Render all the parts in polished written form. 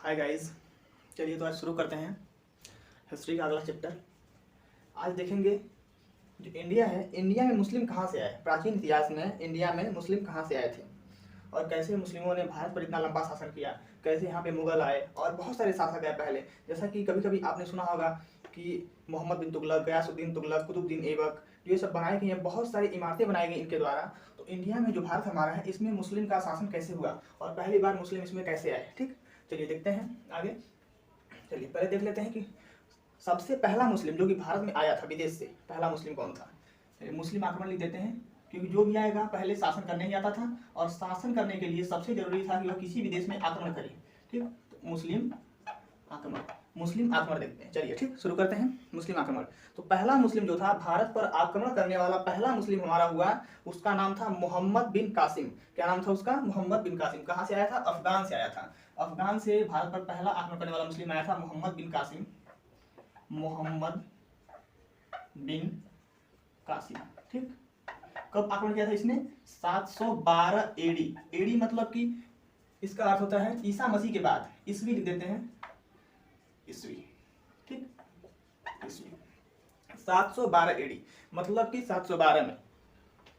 Hi guys, चलिए तो आज शुरू करते हैं हिस्ट्री का अगला चैप्टर। आज देखेंगे जो इंडिया है, इंडिया में मुस्लिम कहाँ से आए। प्राचीन इतिहास में इंडिया में मुस्लिम कहाँ से आए थे और कैसे मुस्लिमों ने भारत पर इतना लंबा शासन किया, कैसे यहाँ पे मुगल आए और बहुत सारे शासक आए पहले। जैसा कि कभी कभी आपने सुना होगा कि मोहम्मद बिन तुगलक, गयासुद्दीन तुगलक, कुतुबुद्दीन ऐबक, ये सब बनाई गई हैं, बहुत सारी इमारतें बनाई गई इनके द्वारा। तो इंडिया में जो भारत हमारा है, इसमें मुस्लिम का शासन कैसे हुआ और पहली बार मुस्लिम इसमें कैसे आए। ठीक, चलिए देखते हैं आगे। चलिए पहले देख लेते हैं कि सबसे पहला मुस्लिम जो कि भारत में आया था विदेश से, पहला मुस्लिम कौन था। चलिए मुस्लिम आक्रमण लिख देते हैं, क्योंकि जो भी आएगा पहले शासन करने ही आता था और शासन करने के लिए सबसे जरूरी था कि वह किसी भी देश में आक्रमण करे। ठीक, तो मुस्लिम आक्रमण देखते हैं। चलिए ठीक, शुरू करते हैं मुस्लिम आक्रमण। तो पहला मुस्लिम जो था भारत पर आक्रमण करने वाला पहला मुस्लिम हमारा हुआ, उसका नाम था मोहम्मद बिन कासिम। क्या नाम था उसका? मोहम्मद बिन कासिम। कहाँ से आया था? अफगान से आया था। अफगान से भारत पर पहला आक्रमण करने वाला मुस्लिम आया था मोहम्मद बिन कासिम। मोहम्मद बिन कासिम। ठीक, कब आक्रमण किया था इसने? 712 एडी। एडी मतलब कि इसका अर्थ होता है ईसा मसीह के बाद। ईस्वी लिख देते हैं, ईस्वी। ठीक, ईस्वी 712 एडी मतलब कि 712 में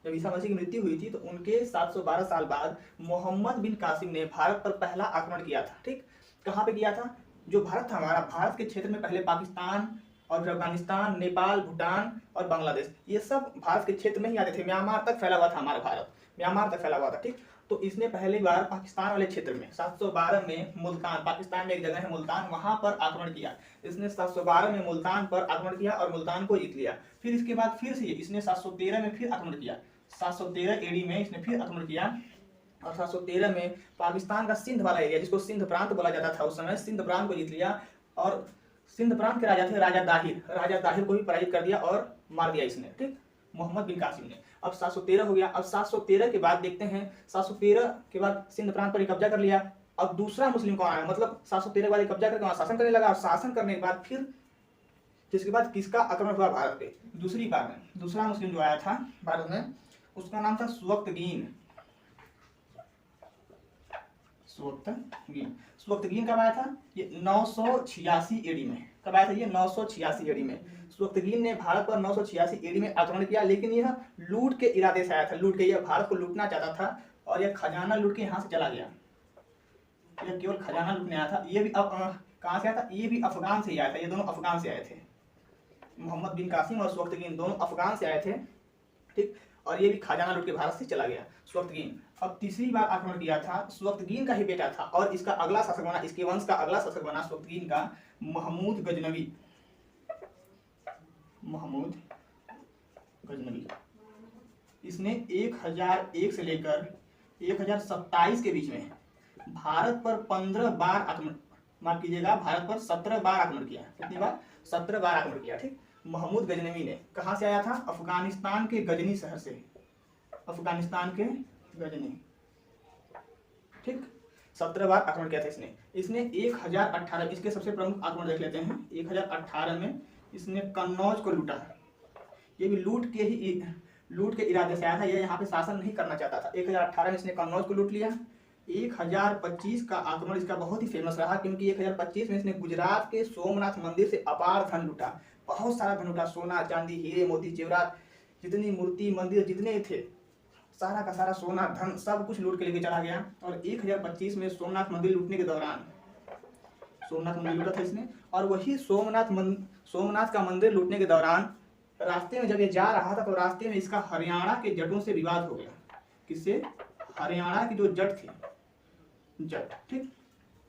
जब ईसा मसीह की मृत्यु हुई थी, तो उनके 712 साल बाद मोहम्मद बिन कासिम ने भारत पर पहला आक्रमण किया था। ठीक, कहाँ पे किया था? जो भारत था हमारा, भारत के क्षेत्र में पहले पाकिस्तान और फिर अफगानिस्तान, नेपाल, भूटान और बांग्लादेश, ये सब भारत के क्षेत्र में ही आते थे। म्यांमार तक फैला हुआ था हमारा भारत, म्यांमार तक फैला हुआ था। ठीक, तो इसने पहली बार पाकिस्तान वाले क्षेत्र में 712 में मुल्तान, पाकिस्तान में एक जगह है मुल्तान, वहां पर आक्रमण किया। इसने 712 में मुल्तान पर आक्रमण किया और मुल्तान को जीत लिया। फिर इसके बाद फिर से इसने 713 में फिर आक्रमण किया। 713 एडी में इसने फिर आक्रमण किया और 713 में पाकिस्तान का सिंध वाला एरिया, जिसको सिंध प्रांत बोला जाता था उस समय, सिंध प्रांत को जीत लिया। और सिंध प्रांत के राजा थे राजा दाहिर, राजा दाहिर को भी पराजित कर दिया और मार दिया इसने। ठीक, मोहम्मद बिन कासिम ने। अब 713 हो गया। अब 713 के बाद देखते हैं, 713 के बाद सिंध प्रांत पर कब्जा कर लिया। अब दूसरा मुस्लिम कौन आया? मतलब 713 के बाद कब्जा करके वहां शासन करने लगा और शासन करने के बाद फिर जिसके बाद किसका आक्रमण हुआ भारत पे? दूसरी बार में दूसरा मुस्लिम जो आया था भारत में, उसका नाम था सुवक्तगीन। सुवक्तगीन कब आया था? ये 986 एडी में। कब आया था ये? 986 एडी में। सुवक्तगीन ने भारत पर 986 एडी में आक्रमण किया, लेकिन यह लूट के इरादे से आया था। लूट के, यह भारत को लूटना चाहता था और यह खजाना लूट के यहाँ से चला गया। यह केवल खजाना लूटने आया था। ये भी कहाँ से आया था? ये भी अफगान से ही आया था। ये दोनों अफगान से आए थे। मोहम्मद बिन कासिम और सुवक्तगीन दोनों अफगान से आए थे। ठीक, और ये भी खजाना लूट के भारत से चला गया सुवक्तगीन। अब तीसरी बार आक्रमण किया था, सुवक्तगीन का ही बेटा था और इसका अगला शासक बना, इसके वंश का अगला शासक बना सुवक्तगीन का महमूद गजनवी। महमूद गजनवी। इसने 1001 से लेकर 1027 के बीच में भारत पर 15 बार आक्रमण, माफ कीजिएगा, भारत पर 17 बार आक्रमण किया। कितनी बार? 17 बार आक्रमण किया। ठीक, महमूद गजनवी ने। कहां से आया था? अफगानिस्तान के गजनी शहर से। अफगानिस्तान के गजनी। ठीक, 17 बार आक्रमण किया था इसने 1018, इसके सबसे प्रमुख आक्रमण देख लेते हैं। 1018 में इसने कन्नौज को लूटा। ये भी लूट के इरादे से आया था। यह यहाँ पे शासन नहीं करना चाहता था। 1018 में इसने कन्नौज को लूट लिया। 1025 का आक्रमण इसका बहुत ही फेमस रहा, क्योंकि 1025 में इसने गुजरात के सोमनाथ मंदिर से अपार धन लूटा। बहुत सारा धन लूटा, सोना, चांदी, हीरे, मोती, जेवरात, जितनी मूर्ति, मंदिर जितने थे, सारा का सारा सोना, धन, सब कुछ लूट के लेके चला गया। और 1025 में सोमनाथ मंदिर लूटने के दौरान, सोमनाथ मंदिर लूटा था इसने, और वही सोमनाथ का मंदिर लूटने के दौरान रास्ते में जब ये जा रहा था, तो रास्ते में इसका हरियाणा के जटों से विवाद हो गया। किससे? हरियाणा की जो जट थी, जट। ठीक,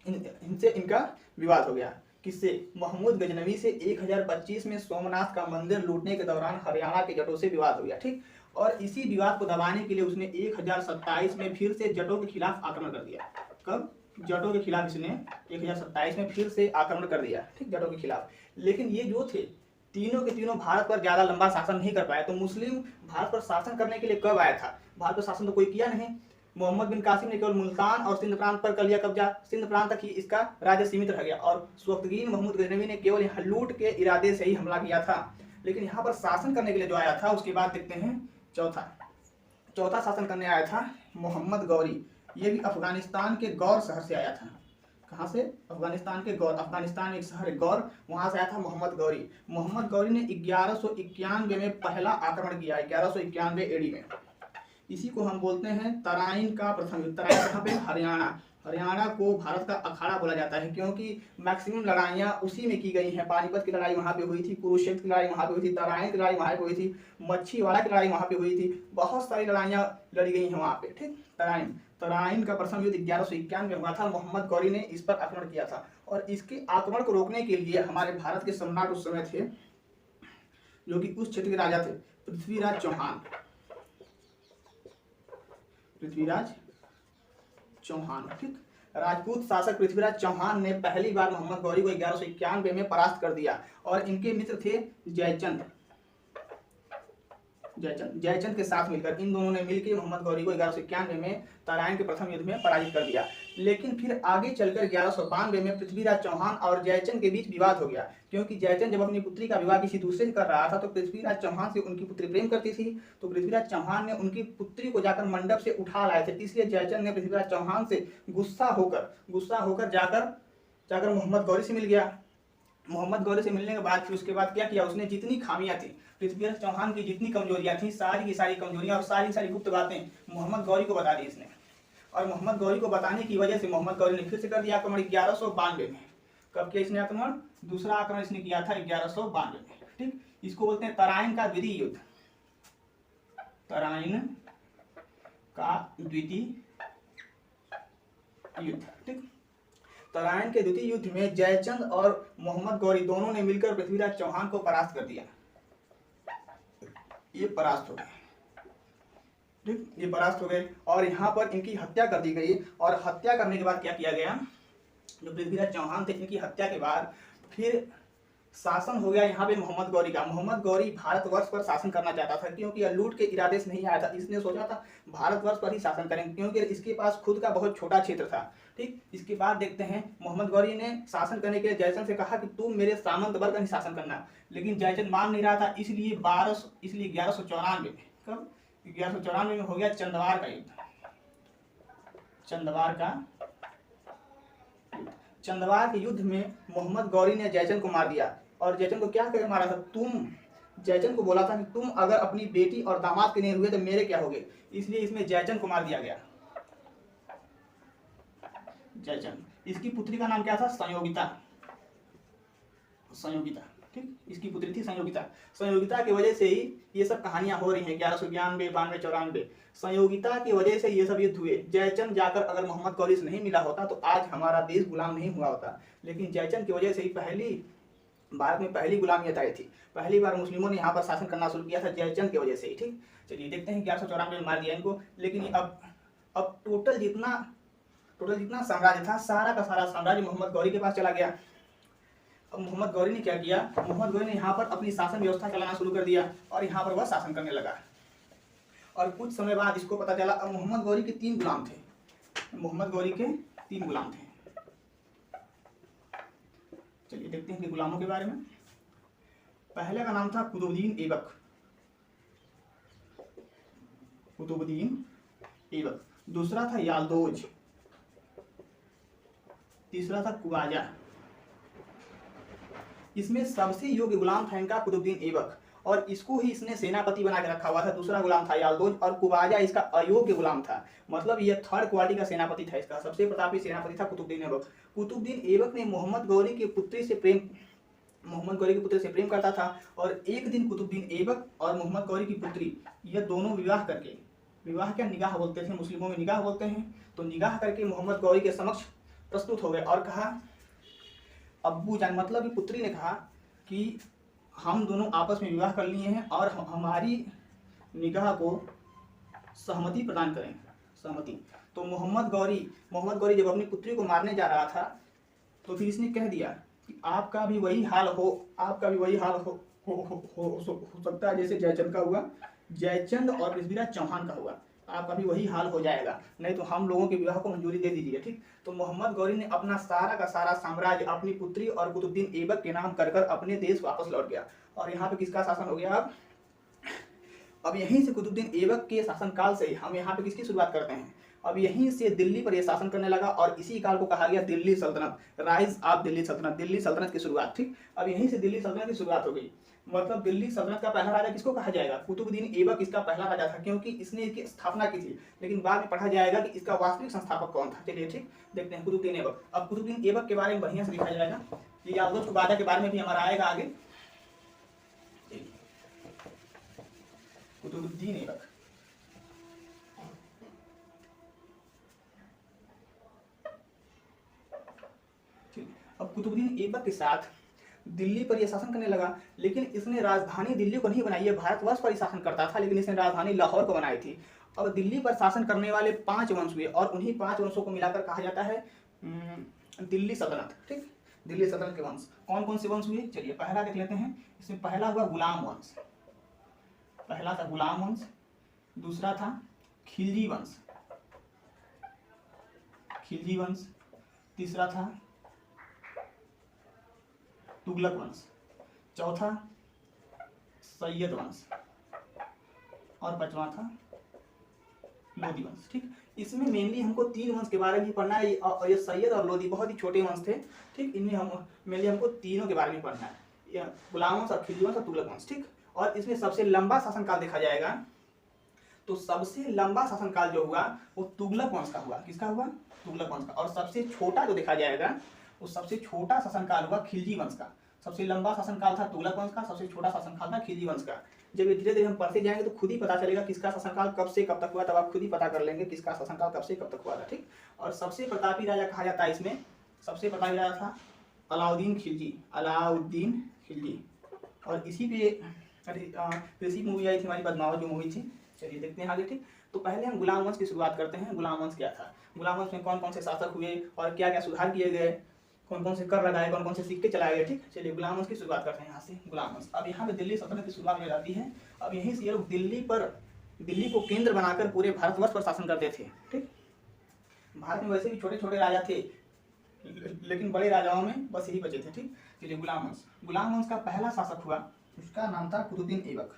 इनसे इनका विवाद हो गया। किससे? महमूद गजनवी से 1025 में सोमनाथ का मंदिर लूटने के दौरान हरियाणा के जटों से विवाद हो गया। ठीक, और इसी विवाद को दबाने के लिए उसने 1027 में फिर से जटों के खिलाफ आक्रमण कर दिया। कब? जटों के खिलाफ इसने 1027 में फिर से आक्रमण कर दिया। ठीक, जटों के खिलाफ। लेकिन ये जो थे तीनों के तीनों भारत पर ज्यादा लंबा शासन नहीं कर पाए। तो मुस्लिम भारत पर शासन करने के लिए कब आया था? भारत पर शासन तो कोई किया नहीं। मोहम्मद बिन कासिम ने केवल मुल्तान और सिंध प्रांत पर कर लिया कब्जा। सिंध प्रांत तक ही इसका राज्य सीमित रह गया। और सुवक्तगीन महमूद गजनवी ने केवल यहाँ लूट के इरादे से ही हमला किया था। लेकिन यहाँ पर शासन करने के लिए जो आया था, उसके बाद देखते हैं चौथा शासन करने आया था मोहम्मद गौरी। ये भी अफगानिस्तान के गौर शहर से आया था। कहाँ से? अफगानिस्तान के गौर। अफगानिस्तान में एक शहर है गौर, वहां से आया था मोहम्मद गौरी। मोहम्मद गौरी ने 1191 में पहला आक्रमण किया, 1191 एडी में। इसी को हम बोलते हैं तराइन का प्रथम युद्ध। तराइन कहाँ पे? हरियाणा। हरियाणा को भारत का अखाड़ा बोला जाता है क्योंकि मैक्सिमम लड़ाइयाँ उसी में की गई हैं। पानीपत की लड़ाई वहाँ पे हुई थी, कुरुक्षेत्र की लड़ाई वहाँ पे हुई थी, तराइन की लड़ाई वहाँ पे हुई थी, मच्छीवाड़ा की लड़ाई वहाँ पे हुई थी, बहुत सारी लड़ाइयाँ लड़ी गई हैं वहाँ पे। ठीक, तराइन। तराइन का प्रथम युद्ध 1191 में हुआ था। मोहम्मद गौरी ने इस पर आक्रमण किया था और इसके आक्रमण को रोकने के लिए हमारे भारत के सम्राट उस समय थे, जो कि उस क्षेत्र के राजा थे, पृथ्वीराज चौहान। पृथ्वीराज चौहान। ठीक, राजपूत शासक पृथ्वीराज चौहान ने पहली बार मोहम्मद गौरी को 1191 में परास्त कर दिया और इनके मित्र थे जयचंद। जयचंद के साथ मिलकर इन दोनों ने मिलकर मोहम्मद गौरी को 1191 में तराइन के प्रथम युद्ध में पराजित कर दिया। लेकिन फिर आगे चलकर 1192 में पृथ्वीराज चौहान और जयचंद के बीच विवाद हो गया, क्योंकि जयचंद जब अपनी पुत्री का विवाह किसी दूसरे से कर रहा था तो पृथ्वीराज चौहान से उनकी पुत्री प्रेम करती थी, तो पृथ्वीराज चौहान ने उनकी पुत्री को जाकर मंडप से उठा लाए थे। इसलिए जयचंद ने पृथ्वीराज चौहान से गुस्सा होकर जाकर मोहम्मद गौरी से मिल गया। मोहम्मद गौरी से मिलने के बाद फिर उसके बाद क्या किया उसने? जितनी खामियां थी, पृथ्वीराज चौहान की जितनी कमजोरियां थी, सारी की सारी कमजोरियां और सारी गुप्त बातें मोहम्मद गौरी को बता दी इसने। और मोहम्मद गौरी को बताने की वजह से मोहम्मद गौरी ने फिर से कर दिया आक्रमण 1192 में। कब किया इसने आक्रमण? दूसरा आक्रमण इसने किया था 1192 में। ठीक, इसको बोलते हैं तराइन का द्वितीय युद्ध। तराइन का द्वितीय युद्ध। ठीक, तराइन के द्वितीय युद्ध में जयचंद और मोहम्मद गौरी दोनों ने मिलकर पृथ्वीराज चौहान को परास्त कर दिया। ये परास्त हो गए। ठीक, ये परास्त हो गए और यहाँ पर इनकी हत्या कर दी गई। और हत्या करने के बाद क्या किया गया? जो पृथ्वीराज चौहान थे, इनकी हत्या के बाद फिर शासन हो गया यहाँ पे मोहम्मद गौरी का। मोहम्मद गौरी भारतवर्ष पर शासन करना चाहता था, क्योंकि यह लूट के इरादे से नहीं आया था। इसने सोचा था भारतवर्ष पर ही शासन करेंगे, क्योंकि इसके पास खुद का बहुत छोटा क्षेत्र था। ठीक, इसके बाद देखते हैं मोहम्मद गौरी ने शासन करने के लिए जयचंद से कहा कि तुम मेरे सामंत वर्ग का ही शासन करना, लेकिन जयचंद मान नहीं रहा था। इसलिए 1194 में, कब? 1194 में हो गया चंदवार का युद्ध। चंदवार के युद्ध में मोहम्मद गौरी ने जयचंद को मार दिया। और जयचंद को क्या करके मारा था? जयचंद को बोला था कि तुम अगर अपनी बेटी और दामाद के नहीं हुए तो मेरे क्या होगे, इसलिए इसमें जयचंद को मार दिया गया। जयचंद, इसकी पुत्री का नाम क्या था? संयोगिता। ठीक, इसकी पुत्री थी संयोगिता। संयोगिता की वजह से ही ये सब कहानियां हो रही हैं। 1191, 92, 94 संयोगिता की वजह से ये सब युद्ध हुए। जयचंद जाकर अगर मोहम्मद गौरी से नहीं मिला होता तो आज हमारा देश गुलाम नहीं हुआ होता, लेकिन जयचंद की वजह से ही भारत में पहली गुलामियत आई थी। पहली बार मुस्लिमों ने यहाँ पर शासन करना शुरू किया था जयचंद की वजह से ही। ठीक, चलिए देखते हैं 1194 में मार दिया इनको। लेकिन अब टोटल जितना साम्राज्य था, सारा का सारा साम्राज्य मोहम्मद गौरी के पास चला गया। अब मोहम्मद गौरी ने क्या किया? मोहम्मद गौरी ने यहाँ पर अपनी शासन व्यवस्था चलाना शुरू कर दिया और यहाँ पर वह शासन करने लगा। और कुछ समय बाद इसको पता चला अब मोहम्मद गौरी के 3 गुलाम थे। चलिए देखते हैं कि गुलामों के बारे में। पहले का नाम था कुतुबुद्दीन ऐबक। दूसरा था यालदोज। तीसरा था कुबाजा। इसमें सबसे योग्य गुलाम था इनका कुतुबुद्दीन ऐबक, और इसको ही इसने सेनापति बना के रखा हुआ था। दूसरा गुलाम था यालदोज और कुबाजा इसका अयोग्य गुलाम था। मतलब ये 3rd क्वालिटी का सेनापति था। इसका सबसे प्रतापी सेनापति था कुतुबुद्दीन ऐबक। कुतुबुद्दीन ऐबक ने मोहम्मद गौरी की पुत्री से प्रेम करता था। और एक दिन कुतुबुद्दीन ऐबक और मोहम्मद गौरी की पुत्री यह दोनों विवाह क्या निगाह बोलते थे, मुस्लिमों में निगाह बोलते हैं, तो निगाह करके मोहम्मद गौरी के समक्ष प्रस्तुत हो गए और कहा अब्बू जान, मतलब कि पुत्री ने कहा कि हम दोनों आपस में विवाह कर लिए हैं और हमारी निगाह को सहमति प्रदान करें। सहमति। तो मोहम्मद गौरी जब अपनी पुत्री को मारने जा रहा था तो फिर इसने कह दिया कि आपका भी वही हाल हो सकता है जैसे जयचंद का हुआ, जयचंद और पृथ्वीराज चौहान का हुआ। आपका भी वही हाल हो जाएगा, नहीं तो हम लोगों के विवाह को मंजूरी दे दीजिए। ठीक, तो मोहम्मद गौरी ने अपना सारा का सारा साम्राज्य अपनी पुत्री और कुतुबुद्दीन ऐबक के नाम कर अपने देश वापस लौट गया। और यहाँ पे किसका शासन हो गया? अब यहीं से कुतुबुद्दीन ऐबक के शासनकाल से हम यहाँ पे किसकी शुरुआत करते हैं? अब यहीं से दिल्ली पर यह शासन करने लगा और इसी काल को कहा गया दिल्ली सल्तनत, राइज ऑफ दिल्ली सल्तनत, दिल्ली सल्तनत की शुरुआत। ठीक, अब यहीं से दिल्ली सल्तनत की शुरुआत हो गई। मतलब दिल्ली सल्तनत का पहला राजा किसको कहा जाएगा? कुतुबुद्दीन ऐबक इसका पहला राजा था, क्योंकि इसने इसकी स्थापना की थी। लेकिन बाद में पढ़ा जाएगा कि इसका वास्तविक संस्थापक कौन था। चलिए ठीक, देखते हैं कुतुबुद्दीन ऐबक। अब कुतुबुद्दीन ऐबक के बारे में बढ़िया से लिखा जाएगा, ये यादव बादा के बारे में भी हमारा आएगा आगे। कुतुबुद्दीन ऐबक, अब कुतुबुद्दीन ऐबक के साथ दिल्ली पर यह शासन करने लगा, लेकिन इसने राजधानी दिल्ली को नहीं बनाई। है भारतवर्ष पर ही शासन करता था, लेकिन इसने राजधानी लाहौर को बनाई थी। अब दिल्ली पर शासन करने वाले 5 वंश हुए और उन्हीं 5 वंशों को मिलाकर कहा जाता है दिल्ली सल्तनत। ठीक, दिल्ली सल्तनत के वंश कौन कौन से वंश हुए? चलिए पहला देख लेते हैं। इसमें पहला हुआ गुलाम वंश, पहला था गुलाम वंश, दूसरा था खिलजी वंश, खिलजी वंश, तीसरा था तुगलक वंश, चौथा सैयद वंश और पांचवा था लोधी वंश। ठीक, इसमें मेनली हमको 3 वंश के बारे में पढ़ना है। ये सैयद और लोधी बहुत ही छोटे वंश थे। ठीक, इनमें हम मेनली हमको तीनों के बारे में पढ़ना है, गुलाम वंश और खिलजी वंश और तुगलक वंश। ठीक, और इसमें सबसे लंबा शासनकाल देखा जाएगा तो सबसे लंबा शासनकाल जो हुआ वो तुगलक वंश का हुआ। किसका हुआ? तुगलक वंश का। और सबसे छोटा जो देखा जाएगा वो सबसे छोटा शासनकाल हुआ खिलजी वंश का। सबसे लंबा शासनकाल था तुगलक वंश का, सबसे छोटा शासनकाल था खिलजी वंश का। जब धीरे धीरे हम पढ़ते जाएंगे तो खुद ही पता चलेगा किसका शासनकाल कब से कब तक हुआ, तब आप खुद ही पता कर लेंगे किसका शासनकाल कब से कब तक हुआ था। ठीक, और सबसे प्रतापी राजा कहा जाता है इसमें, सबसे प्रतापी राजा था अलाउद्दीन खिलजी, अलाउद्दीन खिलजी। और इसी पे इसी मूवी आई थी हमारी पद्मावत जो मूवी थी। चलिए देखते हैं आगे। ठीक, तो पहले हम गुलाम वंश की शुरुआत करते हैं। गुलाम वंश क्या था? गुलाम वंश में कौन कौन से शासक हुए और क्या क्या सुधार किए गए, कौन कौन से कर लगाए, कौन कौन से सिक्के चलाए गए। ठीक, चलिए गुलाम वंश की शुरुआत करते हैं यहाँ से। गुलाम वंश, अब यहाँ पे दिल्ली सल्तनत की शुरुआत हो जाती है। अब यहीं से ये लोग दिल्ली को केंद्र बनाकर पूरे भारतवर्ष पर शासन करते थे। ठीक, भारत में वैसे भी छोटे छोटे राजा थे, लेकिन बड़े राजाओं में बस यही बचे थे। ठीक, चलिए गुलाम वंश, गुलाम वंश का पहला शासक हुआ, उसका नाम था कुतुबुद्दीन ऐबक,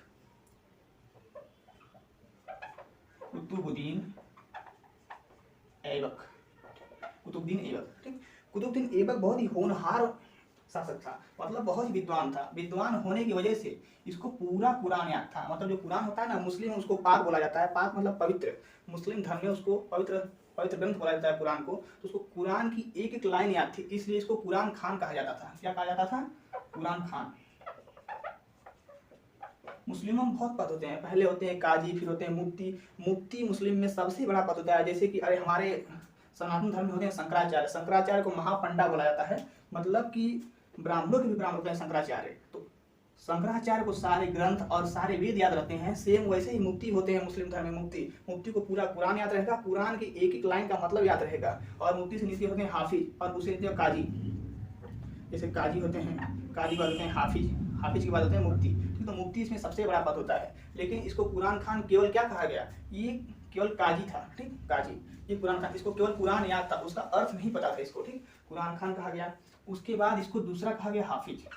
कुतुबुद्दीन ऐबक, कुतुबुद्दीन ऐबक। ठीक, कुतुबुद्दीन ऐबक बहुत ही होनहार शासक था, मतलब बहुत ही विद्वान था। विद्वान होने की वजह से इसको पूरा कुरान याद था। मतलब जो कुरान होता है ना, मुस्लिम उसको पाक बोला जाता है, पाक मतलब पवित्र। मुस्लिम धर्म में उसको पवित्र ग्रंथ बोला जाता है कुरान को। तो उसको कुरान की एक एक लाइन याद थी, इसलिए इसको कुरान खान कहा जाता था। क्या कहा जाता था? कुरान खान। मुस्लिमों में बहुत पद होते हैं, पहले होते हैं काजी, फिर होते हैं मुफ्ती। मुफ्ती मुस्लिम में सबसे बड़ा पद होता है। जैसे कि अरे हमारे सनातन धर्म में होते हैं शंकराचार्य, शंकराचार्य को महापंडा बोला जाता है, मतलब कि ब्राह्मणों के भी ब्राह्मण होते हैं शंकराचार्य। तो शंकराचार्य को सारे ग्रंथ और सारे वेद याद रहते हैं। सेम वैसे ही मुफ्ती होते हैं मुस्लिम धर्म में। मुफ्ती को पूरा कुरान याद रहेगा, कुरान की एक एक लाइन का मतलब याद रहेगा। और मुफ्ती से नीचे होते हैं हाफिज और दूसरे नीचे काजी। जैसे काजी होते हैं, काजी बाद होते हैं हाफिज, हाफिज के बाद होते हैं मुफ्ती। ठीक, तो मुफ्ती इसमें सबसे बड़ा पद होता है। लेकिन इसको कुरान खान केवल क्या कहा गया? ये केवल काजी था। ठीक, काजी, ये कुरान खान, इसको केवल कुरान याद था, उसका अर्थ नहीं पता था इसको। ठीक, कुरान खान कहा गया। उसके बाद इसको दूसरा कहा गया हाफिज,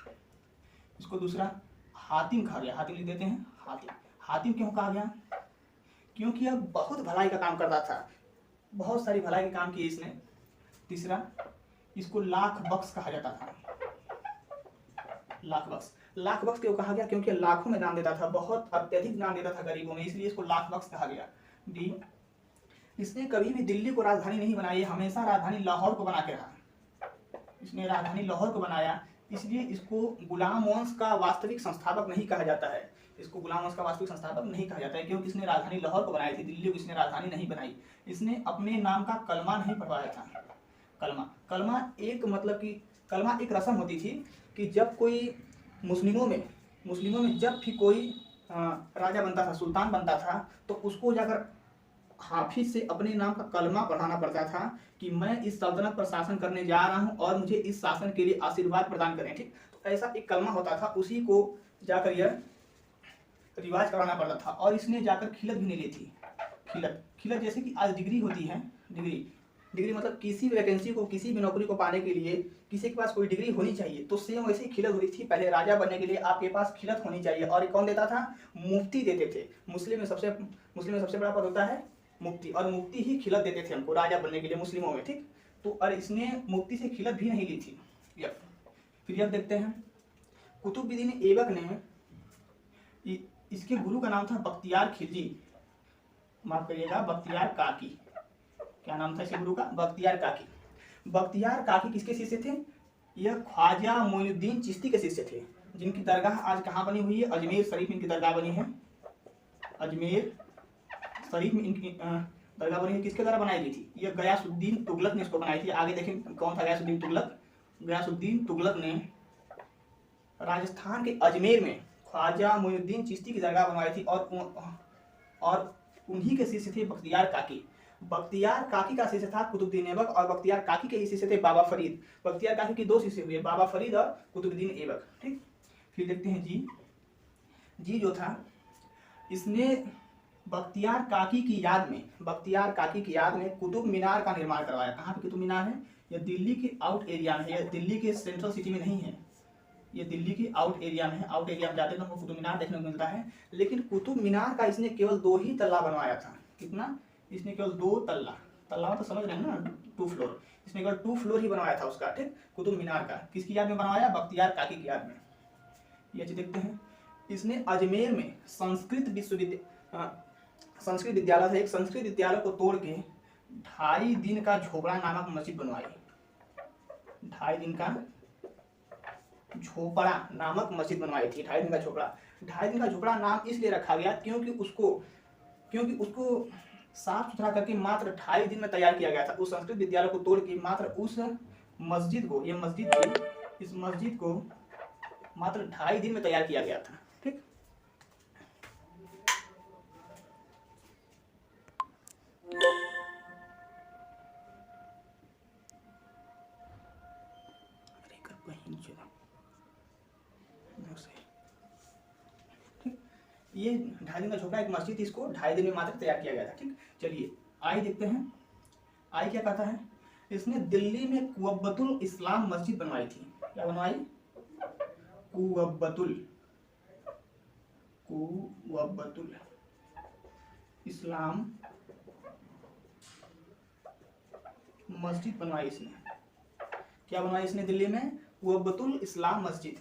इसको दूसरा हातिम कहा गया। हातिम लिख देते हैं, हातिम। हातिम क्यों कहा गया? क्योंकि यह बहुत भलाई का काम करता था, बहुत सारी भलाई के काम किए इसने। तीसरा, इसको लाख बख्श कहा जाता था, लाख बख्श। लाख बख्श क्यों कहा गया? क्योंकि लाखों में दान देता था, बहुत अत्यधिक दान देता था गरीबों में, इसलिए इसको लाख बख्श कहा गया। डी, इसने कभी भी दिल्ली को राजधानी नहीं बनाई, हमेशा राजधानी लाहौर को बना के रहा। इसने राजधानी लाहौर को बनाया, इसलिए इसको गुलाम वंश का वास्तविक संस्थापक नहीं कहा जाता है। इसको गुलाम वंश का वास्तविक संस्थापक नहीं कहा जाता है, क्योंकि इसने राजधानी लाहौर को बनाई थी, दिल्ली को इसने राजधानी नहीं बनाई। इसने अपने नाम का कलमा नहीं पढ़वाया था। कलमा, कलमा एक मतलब कि कलमा एक रस्म होती थी कि जब कोई मुस्लिमों में जब भी कोई राजा बनता था, सुल्तान बनता था, तो उसको जाकर हाफिज से अपने नाम का कलमा पढ़ाना पड़ता था कि मैं इस सल्तनत पर शासन करने जा रहा हूं और मुझे इस शासन के लिए आशीर्वाद प्रदान करें। ठीक, तो ऐसा एक कलमा होता था, उसी को जाकर यह रिवाज कराना पड़ता था। और इसने जाकर खिलत भी नहीं ली थी। खिलत जैसे कि आज डिग्री होती है, डिग्री मतलब किसी भी वैकेंसी को, किसी भी नौकरी को पाने के लिए किसी के पास कोई डिग्री होनी चाहिए, तो सेम वैसे ही खिलत होती थी। पहले राजा बनने के लिए आपके पास खिलत होनी चाहिए। और कौन देता था? मुफ्ती देते थे। मुस्लिम में सबसे बड़ा पद होता है मुफ्ती, और मुफ्ती ही खिलत देते थे हमको राजा बनने के लिए मुस्लिमों में, ठीक। तो और इसने मुफ्ती से खिलत भी नहीं ली थी। फिर अब देखते हैं कुतुबुद्दीन ऐबक ने, इसके गुरु का नाम था बख्तियार खिलजी, माफ करिएगा बख्तियार काकी। क्या नाम था इसके गुरु का? बख्तियार काकी। बख्तियार काकी किसके शिष्य थे? यह ख्वाजा मोइनुद्दीन चिश्ती के शिष्य थे, जिनकी दरगाह आज कहाँ बनी हुई है? अजमेर शरीफ में इनकी दरगाह बनी है। अजमेर शरीफ में इनकी दरगाह बनी है। किसके द्वारा बनाई गई थी? यह गयासुद्दीन तुगलक ने इसको बनाई थी। आगे देखें कौन था गयासुद्दीन तुगलक। गयासुद्दीन तुगलक ने राजस्थान के अजमेर में ख्वाजा मोइनुद्दीन चिश्ती की दरगाह बनवाई थी, और उन्हीं के शिष्य थे बख्तियार काकी। बख्तियार काकी का शिष्य था कुतुबुद्दीन ऐबक, और बख्तियार काकी के ही शिष्य थे बाबा फरीद। बख्तियार काकी के दो शिष्य हुए, बाबा फरीद और कुतुबुद्दीन ऐबक, ठीक। फिर देखते हैं जी जो था, इसने बख्तियार काकी की याद में कुतुब मीनार का निर्माण करवाया। कहाँ पे कुतुब मीनार है? यह दिल्ली के आउट एरिया में है, यह दिल्ली के सेंट्रल सिटी में नहीं है, ये दिल्ली के आउट एरिया में है। आउट एरिया में जाते हैं तो हमको कुतुब मीनार देखने को मिलता है, लेकिन कुतुब मीनार का इसने केवल 2 ही तल्ला बनवाया था। कितना? इसने केवल 2 तल्ला तो समझ रहे हैं ना, 2 फ्लोर। इसने केवल 2 फ्लोर ही बनवाया था उसका, ठीक, कुतुब मीनार का। किसकी याद में बनवाया? बख्तियार काकी की याद में। ये चीज देखते हैं, इसने अजमेर में संस्कृत विद्यालय था, एक संस्कृत विद्यालय को तोड़ के 2.5 दिन का झोपड़ा नामक मस्जिद बनवाई। 2.5 दिन का झोपड़ा नामक मस्जिद बनवाई थी। 2.5 दिन का झोपड़ा। 2.5 दिन का झोपड़ा नाम इसलिए रखा गया क्योंकि उसको साफ सुथरा करके मात्र 2.5 दिन में तैयार किया गया था। उस संस्कृत विद्यालय को तोड़ के मात्र उस मस्जिद को, इस मस्जिद को मात्र 2.5 दिन में तैयार किया गया था, ठीक। ये 2.5 दिन का झोपड़ा एक मस्जिद, इसको 2.5 दिन में मात्र तैयार किया गया था, ठीक। चलिए आई देखते हैं, आई क्या कहता है? इसने दिल्ली में कुव्वतुल इस्लाम मस्जिद बनवाई थी। क्या बनवाई? कुव्वतुल इस्लाम मस्जिद बनवाई इसने। क्या बनवाई इसने दिल्ली में? कुव्वतुल इस्लाम मस्जिद,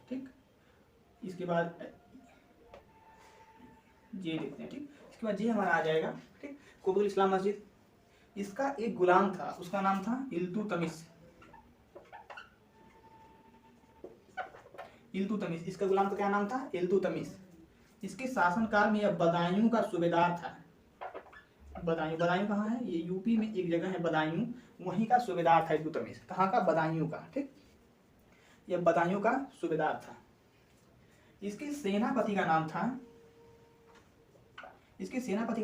ठीक। इसके बाद ये देखते हैं, ठीक। इसके बाद ये हमारा आ जाएगा, ठीक, कुव्वतुल इस्लाम मस्जिद। इसका एक गुलाम था, उसका नाम था इल्तुतमिश। इसका गुलाम का क्या नाम था? इल्तुतमिश। इसके शासनकाल में यह बदायूं का सूबेदार था। बदायूं कहाँ है? ये यूपी में एक जगह है बदायूं, वहीं का सूबेदार था इल्तुतमिश। कहाँ का? बदायूं का, ठीक। यह बदायूं का सूबेदार था। इसके सेनापति का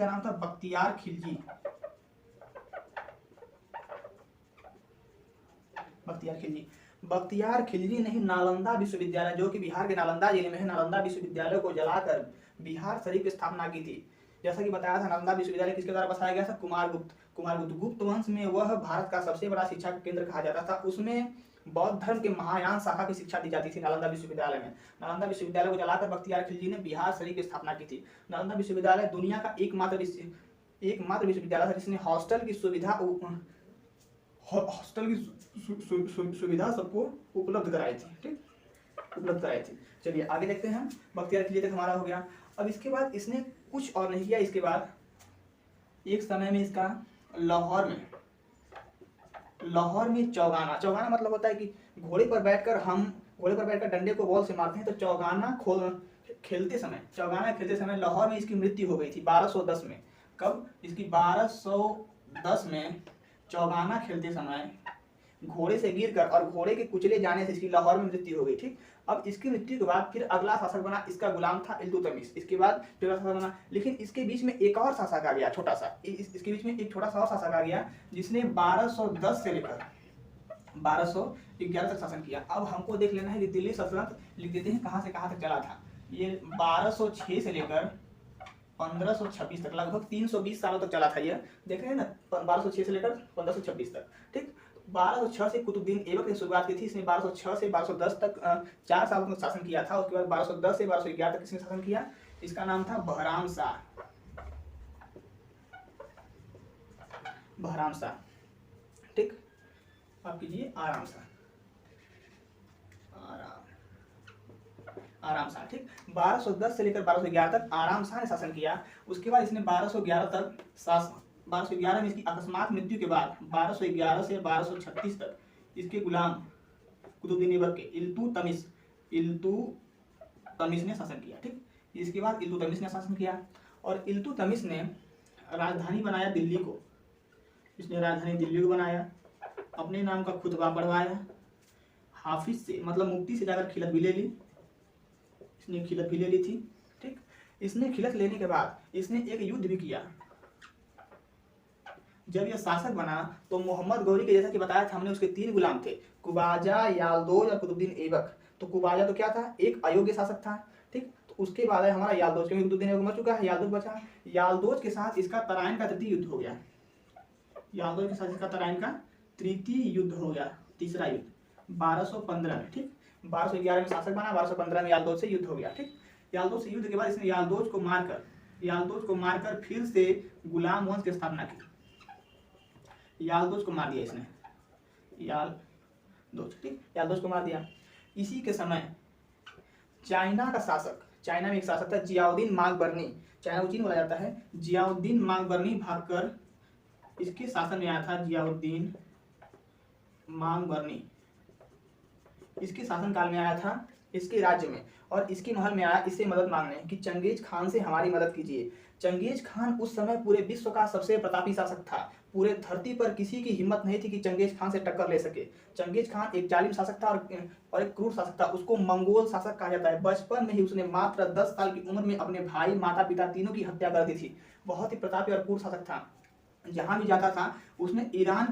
नाम था बख्तियार खिलजी। बख्तियार खिलजी ने ही नालंदा विश्वविद्यालय, जो कि बिहार के नालंदा जिले में है, नालंदा विश्वविद्यालय को जलाकर बिहार शरीफ की स्थापना की थी। जैसा कि बताया था, नालंदा विश्वविद्यालय किसके द्वारा बसाया गया था? कुमारगुप्त। गुप्त वंश में वह भारत का सबसे बड़ा शिक्षा केंद्र कहा जाता था। उसमें बौद्ध धर्म के महायान शाखा की शिक्षा दी जाती थी नालंदा विश्वविद्यालय में। नालंदा विश्वविद्यालय को जलाकर बख्तियार खिलजी ने बिहार शरीफ की स्थापना की थी। नालंदा विश्वविद्यालय दुनिया का एकमात्र विश्वविद्यालय था जिसने हॉस्टल की सुविधा सबको उपलब्ध कराई थी, ठीक, उपलब्ध कराई थी। चलिए आगे देखते हैं, बख्तियार खिलजी तक हमारा हो गया। अब इसके बाद इसने कुछ और नहीं किया। इसके बाद एक समय में इसका लाहौर में चौगाना मतलब होता है कि घोड़े पर बैठकर डंडे को बॉल से मारते हैं, तो चौगाना खेलते समय लाहौर में इसकी मृत्यु हो गई थी 1210 में। कब? इसकी 1210 में चौगाना खेलते समय घोड़े से गिरकर और घोड़े के कुचले जाने से इसकी लाहौर में मृत्यु हो गई, ठीक। अब इसकी मृत्यु के बाद फिर अगला शासक बना, इसका गुलाम था इल्तुतमिश। इसके बाद फिर शासक बना, लेकिन इसके बीच में एक और शासक आ गया, छोटा सा। इसके बीच में एक छोटा सा और शासक आ गया जिसने 1210 से लेकर 1211 तक शासन किया। अब हमको देख लेना है कि दिल्ली सल्तनत लिख देते हैं कहाँ से कहाँ तक चला था। ये 1206 से लेकर 1526 तक, लगभग 320 सालों तक चला था। ये देख रहे हैं ना, 1206 से लेकर 1526 तक, ठीक। 1206 से कुतुबुद्दीन ऐबक ने शुरुआत की थी। इसने 1206 से 1210 तक 4 सालों तक शासन किया था। उसके बाद 1210 से 1211 तक किसने शासन किया? इसका नाम था बहराम शाह। बहराम शाह, ठीक, आप कीजिए आराम शाह, आराम शाह, ठीक। 1210 से लेकर 1211 तक आराम शाह ने शासन किया। उसके बाद इसने 1211 तक शासन, 1211 में इसकी अकस्मात मृत्यु के बाद 1211 से 1236 तक इसके गुलाम कुतुबुद्दीन ऐबक के इल्तुतमिश ने शासन किया, ठीक। इसके बाद इल्तुतमिश ने शासन किया और इल्तुतमिश ने राजधानी बनाया दिल्ली को। इसने राजधानी दिल्ली को बनाया, अपने नाम का खुतबा पढ़वाया, हाफिज से मतलब मुफ्ती से जाकर खिलत भी ले ली, इसने खिलत भी ले ली थी, ठीक। इसने खिलत लेने के बाद इसने एक युद्ध भी किया। जब यह शासक बना तो मोहम्मद गौरी के, जैसा कि बताया था हमने, उसके 3 गुलाम थे, कुबाजा, यालदोज और कुतुबुद्दीन ऐबक। तो कुबाजा तो क्या था, एक अयोग्य शासक था, ठीक। तो उसके बाद है हमारा यालदोज, क्योंकि कुतुबुद्दीन ऐबक मर चुका है, यालदोज बचा। यालदोज के साथ इसका तराइन का तृतीय युद्ध हो गया, यालदोज के साथ इसका तराइन का तृतीय युद्ध हो गया, तीसरा युद्ध 1215 में, ठीक। 1211 में शासक बना, 1215 में यालदोज से युद्ध हो गया, ठीक। यालदोज से युद्ध के बाद इसने यालदोज को मारकर फिर से गुलाम वंश की स्थापना की। यालदोज को मार दिया इसने, यालदोज, ठीक, यालदोज को मार दिया। इसी के समय चाइना का शासक, चाइना में एक शासक था जियाउद्दीन मांगबरनी, चाइना को चीन बोला जाता है, जियाउद्दीन मांगबरनी भागकर इसके शासन में आया था। जियाउद्दीन मांगबरनी इसके शासनकाल में आया था इसके राज्य में, और इसके महल में आया इससे मदद मांगने कि चंगेज खान से हमारी मदद कीजिए। चंगेज खान उस समय पूरे विश्व का सबसे प्रतापी शासक था, पूरे धरती पर किसी की हिम्मत नहीं थी कि चंगेज खान से टक्कर ले सके। चंगेज खान एक जालिम शासक था और एक क्रूर शासक था, उसको मंगोल शासक कहा जाता है। बचपन में ही उसने मात्र 10 साल की उम्र में अपने भाई, माता पिता तीनों की हत्या कर दी थी। बहुत ही प्रतापी और क्रूर शासक था। जहां भी जाता था उसने ईरान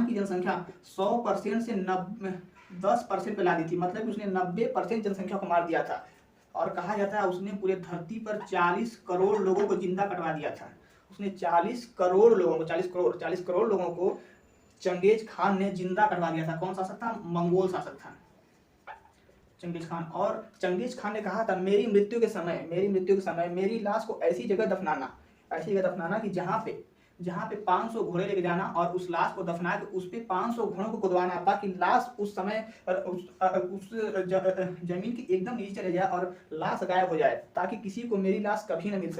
की जनसंख्या 100% से 10% पे ला दी थी, मतलब उसने 90% जनसंख्या को मार दिया था। और कहा जाता है उसने पूरे धरती पर 40 करोड़ लोगों को जिंदा कटवा दिया था। उसने 40 करोड़ लोगों को चंगेज खान ने जिंदा कटवा दिया था। कौन शासक था? मंगोल शासक था चंगेज खान। और चंगेज खान ने कहा था मेरी मृत्यु के समय मेरी लाश को ऐसी जगह दफनाना कि जहाँ पे 500 घोड़े लेके जाना और उस लाश को दफना के उस पे 500 घोड़ों को कुदवाना, ताकि लाश उस समय उस जमीन की एकदम नीचे चले जाए और लाश गायब हो जाए, ताकि किसी को मेरी लाश कभी न मिल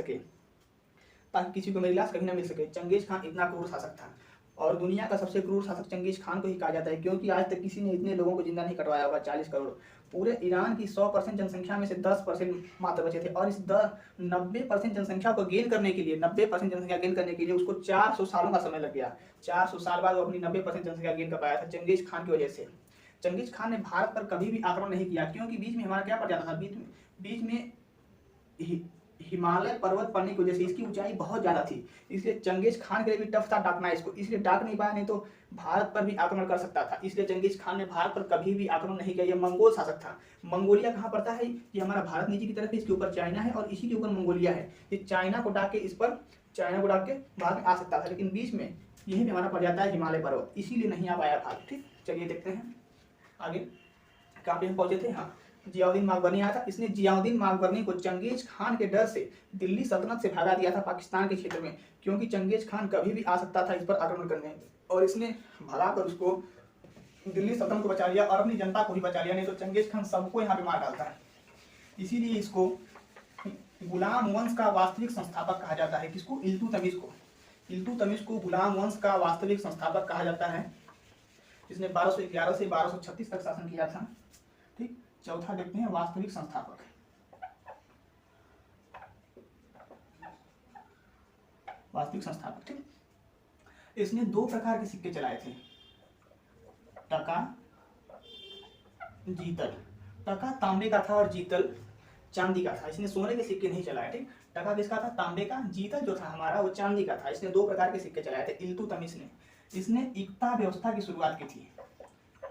सके। चंगेज खान इतना क्रूर शासक था और दुनिया का सबसे क्रूर शासक चंगेज खान को ही कहा जाता है, क्योंकि आज तक किसी ने इतने लोगों को जिंदा नहीं कटवाया होगा। 40 करोड़ पूरे ईरान की 100% जनसंख्या में से 10% मात्र बचे थे, और इस 90% जनसंख्या को गेन करने के लिए उसको 400 सालों का समय लग गया। 400 साल बाद वो अपनी 90% जनसंख्या गेन कर पाया था चंगेज खान की वजह से। चंगेज खान ने भारत पर कभी भी आक्रमण नहीं किया, क्योंकि बीच में हमारा क्या पड़ जाता था, बीच में हिमालय पर्वत पड़ने की वजह से इसकी ऊंचाई बहुत ज्यादा थी, इसलिए चंगेज खान के लिए भी टफ था डाकना इसको, इसलिए डाक नहीं पाया, नहीं तो भारत पर भी आक्रमण कर सकता था। इसलिए चंगेज खान ने भारत पर कभी भी आक्रमण नहीं किया। यह मंगोल शासक था। मंगोलिया कहाँ पड़ता है? ये हमारा भारत नीचे की तरफ है, इसके ऊपर चाइना है और इसी के ऊपर मंगोलिया है। ये चाइना को डाक के भारत में आ सकता था, लेकिन बीच में यहीं पे हमारा पड़ जाता है हिमालय पर्वत, इसीलिए नहीं आ पाया भारत। ठीक, चलिए देखते हैं आगे कहाँ पे हम पहुंचे थे। हाँ, जियाउद्दीन मांगबरनी आया था। इसने जियाउद्दीन मांगबरनी को चंगेज खान के डर से दिल्ली सल्तनत से भगा दिया था पाकिस्तान के क्षेत्र में, क्योंकि चंगेज खान कभी भी आ सकता था इस पर आक्रमण करने, और इसने भगा कर उसको दिल्ली सल्तनत को बचा लिया और अपनी जनता को भी बचा लिया, नहीं तो चंगेज खान सबको यहाँ पे मार डालता है। इसीलिए इसको गुलाम वंश का वास्तविक संस्थापक कहा जाता है। किसको? इल्तुतमिश को गुलाम वंश का वास्तविक संस्थापक कहा जाता है। इसने 1211 से 1236 तक शासन किया था। ठीक, चौथा देखते हैं वास्तविक संस्थापक। ठीक, इसने 2 प्रकार के सिक्के चलाए थे, टका, जीतल। टका तांबे का था और जीतल चांदी का था। इसने सोने के सिक्के नहीं चलाए। ठीक, टका किसका था? तांबे का। जीतल जो था हमारा वो चांदी का था। इसने 2 प्रकार के सिक्के चलाए थे इल्तुतमिश ने। इसने इक्ता व्यवस्था की शुरुआत की थी,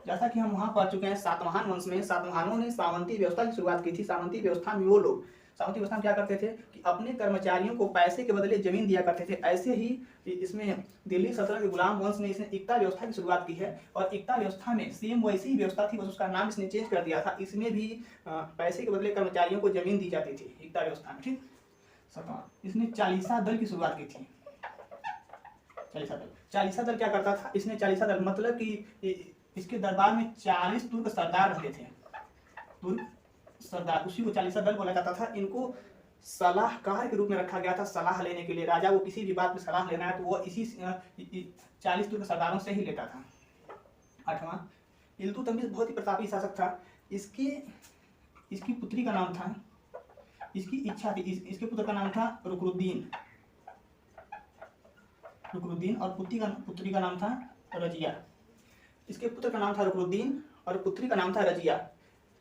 जैसा कि हम वहां पढ़ चुके हैं। सातवाहन वंश में सातवाहनों ने सामंती व्यवस्था की शुरुआत की थी। सामंती व्यवस्था में वो लोग क्या करते थे कि अपने कर्मचारियों को पैसे के बदले जमीन दिया करते थे। ऐसे ही इसमें दिल्ली सल्तनत के गुलाम वंश ने इसने इक्ता व्यवस्था की शुरुआत की है, और इक्ता व्यवस्था में सेम वैसी ही व्यवस्था थी, बस उसका नाम इसने चेंज कर दिया था। इसमें भी पैसे के बदले कर्मचारियों को जमीन दी जाती थी इक्ता व्यवस्था में। ठीक, इसने चालीसा दल की शुरुआत की थी। चालीसा दल। चालीसा दल क्या करता था, इसने चालीसा दल मतलब कि इसके दरबार में 40 तुर्क सरदार रहते थे, तुर्क सरदार, उसी को चालीसा दल बोला जाता था। इनको सलाहकार के रूप में रखा गया था, सलाह लेने के लिए। राजा को किसी भी बात में सलाह लेना है तो वो इसी 40 तुर्क सरदारों से ही लेता था। 8वां, इल्तुतमिश बहुत ही प्रतापी शासक था। इसकी पुत्री का नाम था, इसकी इच्छा थी, इसके पुत्र का नाम था रुकनुद्दीन, और पुत्री का नाम था रजिया। इसके पुत्र का नाम था रुकनुद्दीन और पुत्री का नाम था रजिया।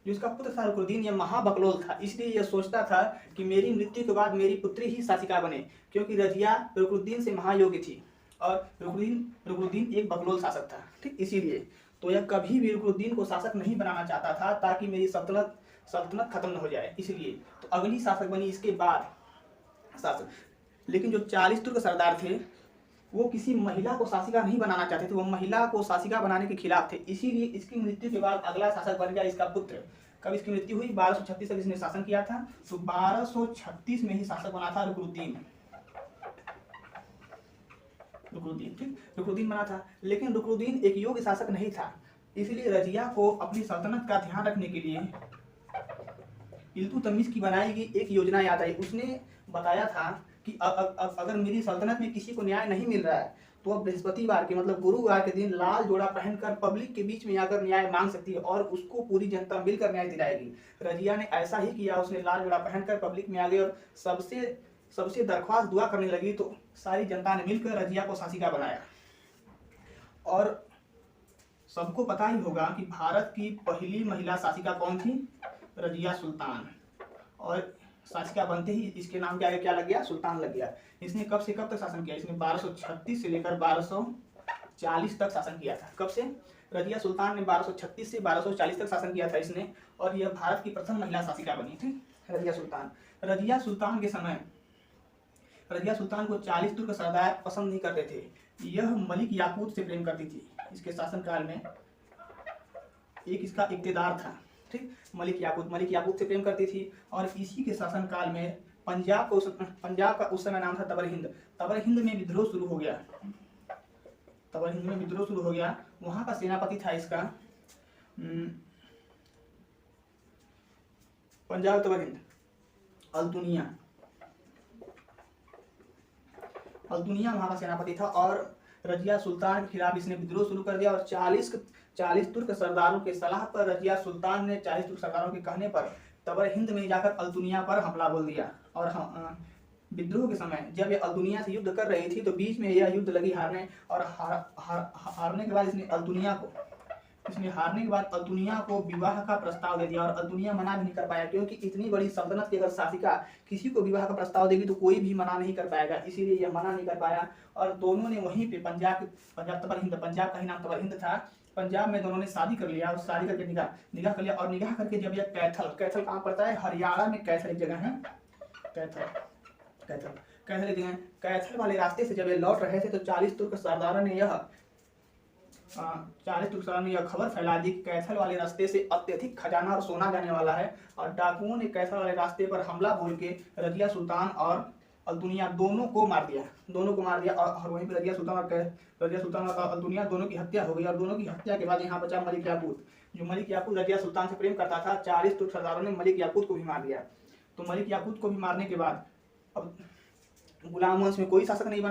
जो इसका पुत्र था रुकनुद्दीन, यह महाबकलोल था, इसलिए यह सोचता था कि मेरी मृत्यु के बाद मेरी पुत्री ही शासिका बने, क्योंकि रजिया रुकनुद्दीन से महायोग्य थी और रुकनुद्दीन एक बकलोल शासक था। ठीक, इसीलिए तो यह कभी भी रुकनुद्दीन को शासक नहीं बनाना चाहता था ताकि मेरी सल्तनत खत्म न हो जाए। इसलिए तो अगली शासक बनी इसके बाद शासक। लेकिन जो 40 तुर्क सरदार थे वो किसी महिला को शासिका नहीं बनाना चाहते थे, वो महिला को शासिका बनाने के खिलाफ थे। इसीलिए इसकी मृत्यु के बाद अगला शासक बन गया इसका पुत्र। कब इसकी मृत्यु हुई? 1236 तक इसने शासन किया था, तो 1236 में ही शासक बना था रुकनुद्दीन। ठीक, रुकनुद्दीन बना था। लेकिन रुकनुद्दीन एक योग्य शासक नहीं था, इसलिए रजिया को अपनी सल्तनत का ध्यान रखने के लिए इल्तुतमिश की बनाई गई एक योजना याद आई। उसने बताया था कि अगर मेरी सल्तनत में किसी को न्याय नहीं मिल रहा है तो अब बृहस्पतिवार के मतलब गुरुवार के दिन लाल जोड़ा पहनकर पब्लिक के बीच में आकर न्याय मांग सकती है और उसको पूरी जनता मिलकर न्याय दिलाएगी। रजिया ने ऐसा ही किया, उसने लाल जोड़ा पहनकर पब्लिक में आ गई और सबसे दरख्वास्त दुआ करने लगी, तो सारी जनता ने मिलकर रजिया को शासिका बनाया। और सबको पता ही होगा कि भारत की पहली महिला शासिका कौन थी? रजिया सुल्तान। और शासिका बनते ही इसके नाम के आगे क्या लग गया? सुल्तान लग गया। इसने कब से कब तक शासन किया? इसने 1236 से लेकर 1240 तक शासन किया था। कब से? रजिया सुल्तान ने 1236 से 1240 तक शासन किया था इसने, और यह भारत की प्रथम महिला शासिका बनी थी रजिया सुल्तान। रजिया सुल्तान के समय रजिया सुल्तान को 40 तुर्क सरदार पसंद नहीं करते थे। यह मलिक याकूत से प्रेम करती थी। इसके शासनकाल में एक इसका इक्तेदार था, ठीक, मलिक याकूत से प्रेम करती थी। और इसी के शासनकाल में पंजाब का उस समय नाम था तबर हिंद में विद्रोह शुरू हो गया। वहां का सेनापति था इसका पंजाब तबर हिंद अल्तुनिया वहां का सेनापति था। और रजिया सुल्तान के खिलाफ इसने विद्रोह शुरू कर दिया और 40 तुर्क सरदारों के सलाह पर रजिया सुल्तान ने 40 तुर्क सरदारों के कहने पर तबर हिंद में जाकर अल्तुनिया पर हमला बोल दिया। और विद्रोह के समय जब ये अल्तुनिया से युद्ध कर रही थी तो बीच में यह युद्ध लगी हारने, और हारने के बाद इसने अल्तुनिया को विवाह का प्रस्ताव दे दिया। और अल्तुनिया मना भी नहीं कर पाया, क्योंकि इतनी बड़ी सल्तनत की अगर शासिका किसी को विवाह का प्रस्ताव देगी तो कोई भी मना नहीं कर पाएगा, इसीलिए यह मना नहीं कर पाया। और दोनों ने वहीं पे पंजाब तबर हिंद, पंजाब का ही नाम तबर हिंद था, पंजाब में दोनों ने शादी कर लिया। और शादी करके निकाह कर लिया। और निकाह करके जब यह कैथल कहाँ पड़ता है? हरियाणा में कैथल एक जगह है, कैथल एक जगह। कैथल वाले रास्ते से जब ये लौट रहे थे तो 40 तुर्क सरदारों ने यह खबर फैला दी कि कैथल वाले रास्ते से अत्यधिक खजाना और सोना जाने वाला है। और डाकुओं ने कैथल वाले रास्ते पर हमला बोल के रजिया सुल्तान और अल्तुनिया दोनों को मार दिया। और वहीं पर रजिया सुल्तान और अल्तुनिया दोनों की हत्या हो गई। और दोनों की हत्या के बाद यहाँ बचा मलिक याकूत। जो मलिक याकूत रजिया सुल्तान से प्रेम करता था, 40 तुर्क सरदारों ने मलिक याकूत को भी मार दिया। तो मलिक याकूत को भी मारने के बाद अब गुलाम वंश में कोई शासक नहीं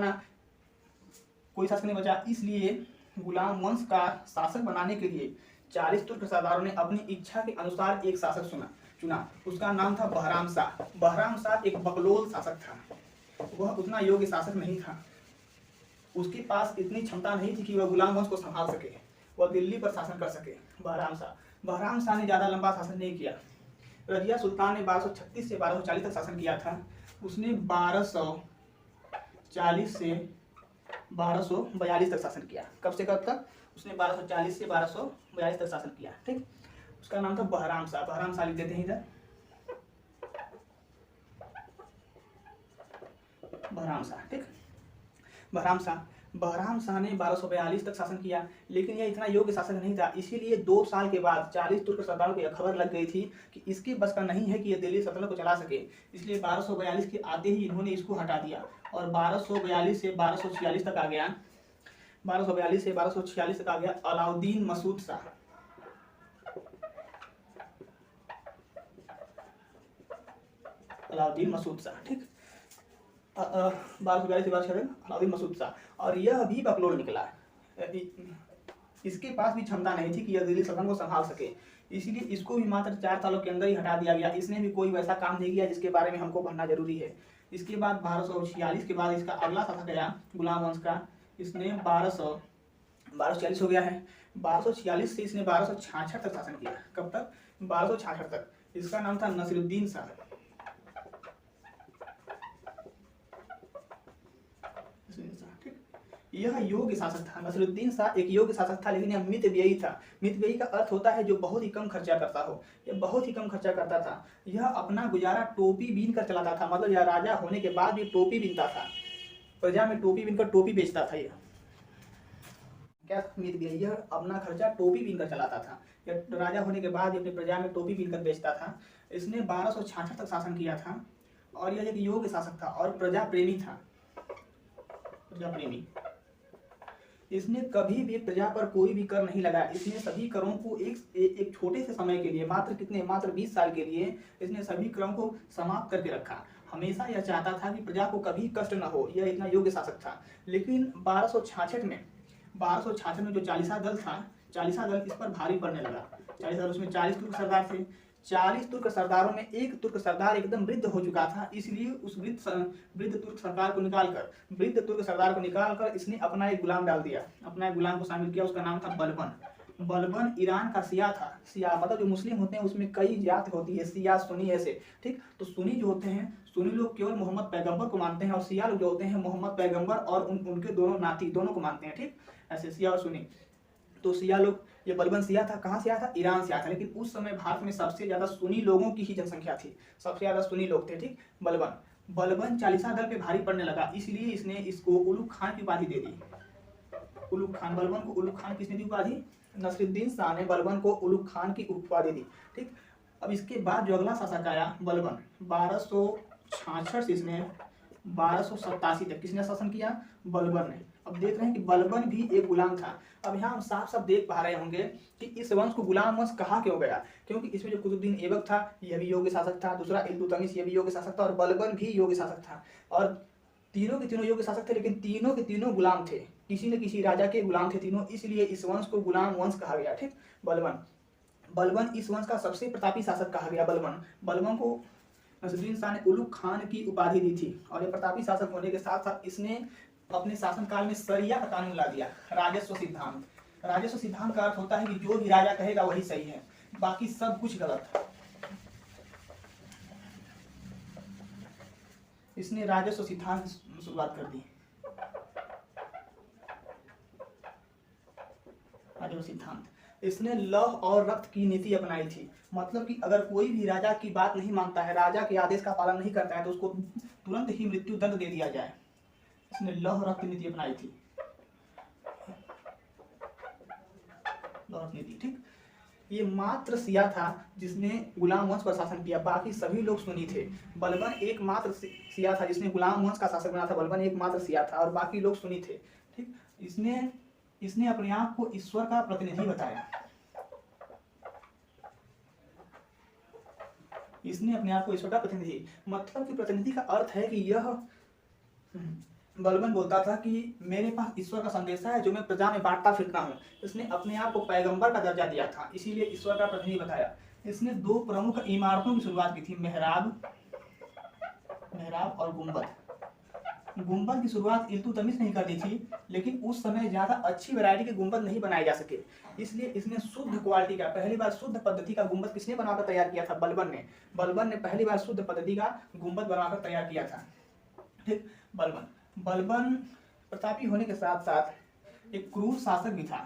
बचा। इसलिए गुलाम वंश का शासक बनाने के लिए 40 तुर्क सरदारों ने अपनी इच्छा के अनुसार एक शासक चुना। उसका नाम था बहराम शाह एक बकलोल शासक था। वह उतना योग्य शासक नहीं था, उसके पास इतनी क्षमता नहीं थी कि वह गुलाम वंश को संभाल सके, वह दिल्ली पर शासन कर सके। बहराम शाह ने ज्यादा लंबा शासन नहीं किया। रजिया सुल्तान ने 1236 से 1240 तक शासन किया था। उसने 1240 से 1242 तक शासन किया। कब से कब तक? उसने 1240 से 1242 तक शासन किया, ठीक। उसका नाम था बहराम शाह लिख देते हैं इधर, बहराम शाह, ठीक। बहराम शाह ने 1242 तक शासन किया, लेकिन यह इतना योग्य शासक नहीं था। इसीलिए 2 साल के बाद 40 तुर्क सरदारों को यह खबर लग गई थी कि इसके बस का नहीं है कि यह दिल्ली सल्तनत को चला सके। इसलिए 1242 के आते ही इन्होंने इसको हटा दिया और 1242 से 1246 तक आ गया 1242 से 1246 तक आ गया अलाउद्दीन मसूद शाह। अलाउद्दीन मसूद शाह, ठीक। 1242 से 1246 अलाउद्दीन मसूद शाह। और यह भी बकलोल निकला। इसके पास भी क्षमता नहीं थी कि यह दिल्ली सल्तनत को संभाल सके, इसलिए इसको भी मात्र 4 सालों के अंदर ही हटा दिया गया। इसने भी कोई वैसा काम नहीं किया जिसके बारे में हमको पढ़ना जरूरी है। इसके बाद 1246 के बाद इसका अगला शासक गया गुलाम वंश का। इसने 1246 हो गया है। 1246 से इसने 1266 तक शासन किया। कब तक? 1266 तक। इसका नाम था नसीरुद्दीन शाह। यह योग्य शासक था। नसीरुद्दीन शाह एक योग्य शासक था, लेकिन यह मितव्ययी था। मितव्ययी का अर्थ होता है जो बहुत ही कम खर्चा करता हो। यह बहुत ही कम खर्चा करता था। यह अपना गुजारा टोपी बीन कर चलाता था, मतलब यह राजा होने के बाद भी टोपी बीनता था, प्रजा में टोपी बीनकर टोपी बेचता था। यह क्या मितव्ययी? यह अपना खर्चा टोपी बीन कर चलाता था। यह राजा होने के बाद अपनी प्रजा में टोपी बीन कर बेचता था। इसने 1266 तक शासन किया था और यह एक योग्य शासक था और प्रजा प्रेमी था। प्रजा प्रेमी। इसने कभी भी प्रजा पर कोई भी कर नहीं लगाया। इसने सभी करों को एक छोटे से समय के लिए, मात्र 20 साल के लिए इसने सभी करों को समाप्त करके रखा। हमेशा यह चाहता था कि प्रजा को कभी कष्ट न हो। यह इतना योग्य शासक था। लेकिन 1266 में जो चालीसा दल था, चालीसा दल इस पर भारी पड़ने लगा। चालीसा दल, उसमें 40 तुर्क सरदार थे। 40 तुर्क सरदारों में एक तुर्क सरदार एकदम वृद्ध हो चुका था, इसलिए उस वृद्ध तुर्क सरदार को निकालकर इसने अपना एक गुलाम डाल दिया, अपना एक गुलाम को शामिल किया। उसका नाम था बलबन। बलबन ईरान का शिया था। शिया मतलब जो मुस्लिम होते हैं उसमें कई जात होती है, शिया सुन्नी ऐसे, ठीक। तो सुन्नी जो होते हैं, सुन्नी लोग केवल मोहम्मद पैगंबर को मानते हैं और शिया लोग जो होते हैं मोहम्मद पैगंबर और उनके दोनों नाती दोनों को मानते हैं, ठीक। ऐसे शिया और सुन्नी। तो शिया लोग, ये बलबन शिया था। कहाँ से आया था? ईरान से आया था। लेकिन उस समय भारत में सबसे ज्यादा सुन्नी लोगों की ही जनसंख्या थी, सबसे ज्यादा सुन्नी लोग थे, ठीक। बलबन चालीसा दल पे भारी पड़ने लगा, इसलिए इसने इसको उलुग खान की उपाधि दे दी। उलुग खान, बलबन को उलुग खान किसने दी उपाधि? नसीरुद्दीन शाह ने बलबन को उलुग खान की उपाधि दी, ठीक। अब इसके बाद जो अगला शासक आया बलबन, 1266 से इसने 1287 तक किसने शासन किया? बलबन ने। अब देख रहे हैं कि बलबन भी एक गुलाम था। अब यहाँ हम साफ साफ देख पा रहे होंगे कि इस वंश को गुलाम वंश कहा क्यों गया, क्योंकि इसमें जो कुतुबुद्दीन ऐबक था यह भी योग्य शासक था, दूसरा इल्तुतमिश यह भी योग्य शासक था और बलबन भी योग्य शासक था। और तीनों के तीनों योग्य शासक थे, लेकिन तीनों के तीनों गुलाम थे, किसी न किसी राजा के गुलाम थे तीनों, इसलिए इस वंश को गुलाम वंश कहा गया, ठीक। बलबन इस वंश का सबसे प्रतापी शासक कहा गया। बलबन को नसीरुद्दीन शाह ने उलुग खान की उपाधि दी थी और ये प्रतापी शासक होने के साथ साथ इसने अपने शासनकाल में शरिया का कानून ला दिया, राजस्व सिद्धांत। राजस्व सिद्धांत का अर्थ होता है कि जो भी राजा कहेगा वही सही है, बाकी सब कुछ गलत है। इसने राजस्व सिद्धांत शुरुआत कर दी। राजस्व सिद्धांत, इसने लौह और रक्त की नीति अपनाई थी। मतलब कि अगर कोई भी राजा की बात नहीं मानता है, राजा के आदेश का पालन नहीं करता है, तो उसको तुरंत ही मृत्यु दंड दे दिया जाए। इसने लौह रक्त की नीति अपनाई थी, लौह रक्त नीति, ठीक। ये मात्र शिया था जिसने गुलाम वंश पर शासन किया, बाकी सभी लोग सुन्नी थे। बलबन एकमात्र शिया था जिसने गुलाम वंश का शासक बना था। बलबन एकमात्र शिया था और बाकी लोग सुन्नी थे, ठीक। इसने अपने आप को ईश्वर का प्रतिनिधि बताया। इसने अपने आप को ईश्वर का प्रतिनिधि, मतलब कि प्रतिनिधि का अर्थ है कि यह बलबन बोलता था कि मेरे पास ईश्वर का संदेशा है जो मैं प्रजा में बांटता फिरता हूँ। इसने अपने आप को पैगंबर का दर्जा दिया था, इसीलिए ईश्वर का प्रतिनिधि बताया। इसने 2 प्रमुख इमारतों की शुरुआत की थी, मेहराब और गुंबद। गुंबद की शुरुआत इल्तुतमिश नहीं कर दी थी, लेकिन उस समय ज्यादा अच्छी वैरायटी के गुंबद नहीं बनाए जा सके, इसलिए इसने शुद्ध क्वालिटी का, पहली बार शुद्ध पद्धति का गुंबद किसने बनाकर तैयार किया था? बलबन ने पहली बार शुद्ध पद्धति का गुंबद बनाकर तैयार किया था, ठीक। बलबन प्रतापी होने के साथ साथ एक क्रूर शासक भी था।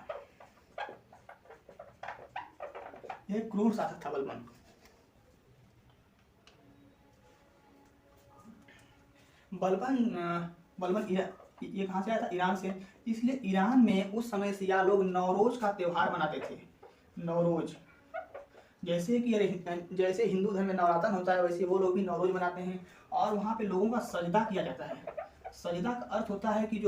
एक क्रूर शासक था बलबन। ये कहाँ से आया था? ईरान से। इसलिए ईरान में उस समय शिया लोग नौरोज का त्योहार मनाते थे। नौरोज, जैसे हिंदू धर्म में नवरात्र होता है, वैसे वो लोग भी नौरोज मनाते हैं और वहाँ पे लोगों का सजदा किया जाता है। सजदा का अर्थ होता है कि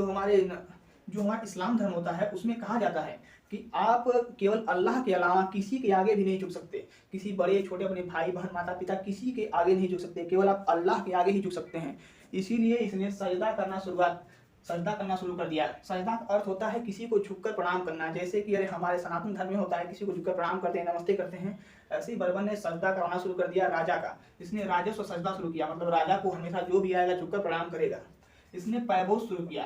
जो हमारा इस्लाम धर्म होता है उसमें कहा जाता है कि आप केवल अल्लाह के अलावा किसी के आगे भी नहीं झुक सकते, किसी बड़े छोटे अपने भाई बहन माता पिता किसी के आगे नहीं झुक सकते, केवल आप अल्लाह के आगे ही झुक सकते हैं। इसीलिए इसने सजदा करना शुरू कर दिया। सजदा का अर्थ होता है किसी को झुककर प्रणाम करना, जैसे कि अरे हमारे सनातन धर्म में होता है किसी को झुककर प्रणाम करते हैं, नमस्ते करते हैं। ऐसे ही बर्बर ने सजदा करवाना शुरू कर दिया राजा का। इसने राजस्व सजदा शुरू किया, मतलब राजा को हमेशा जो भी आएगा झुककर प्रणाम करेगा। इसने पैबोस शुरू किया।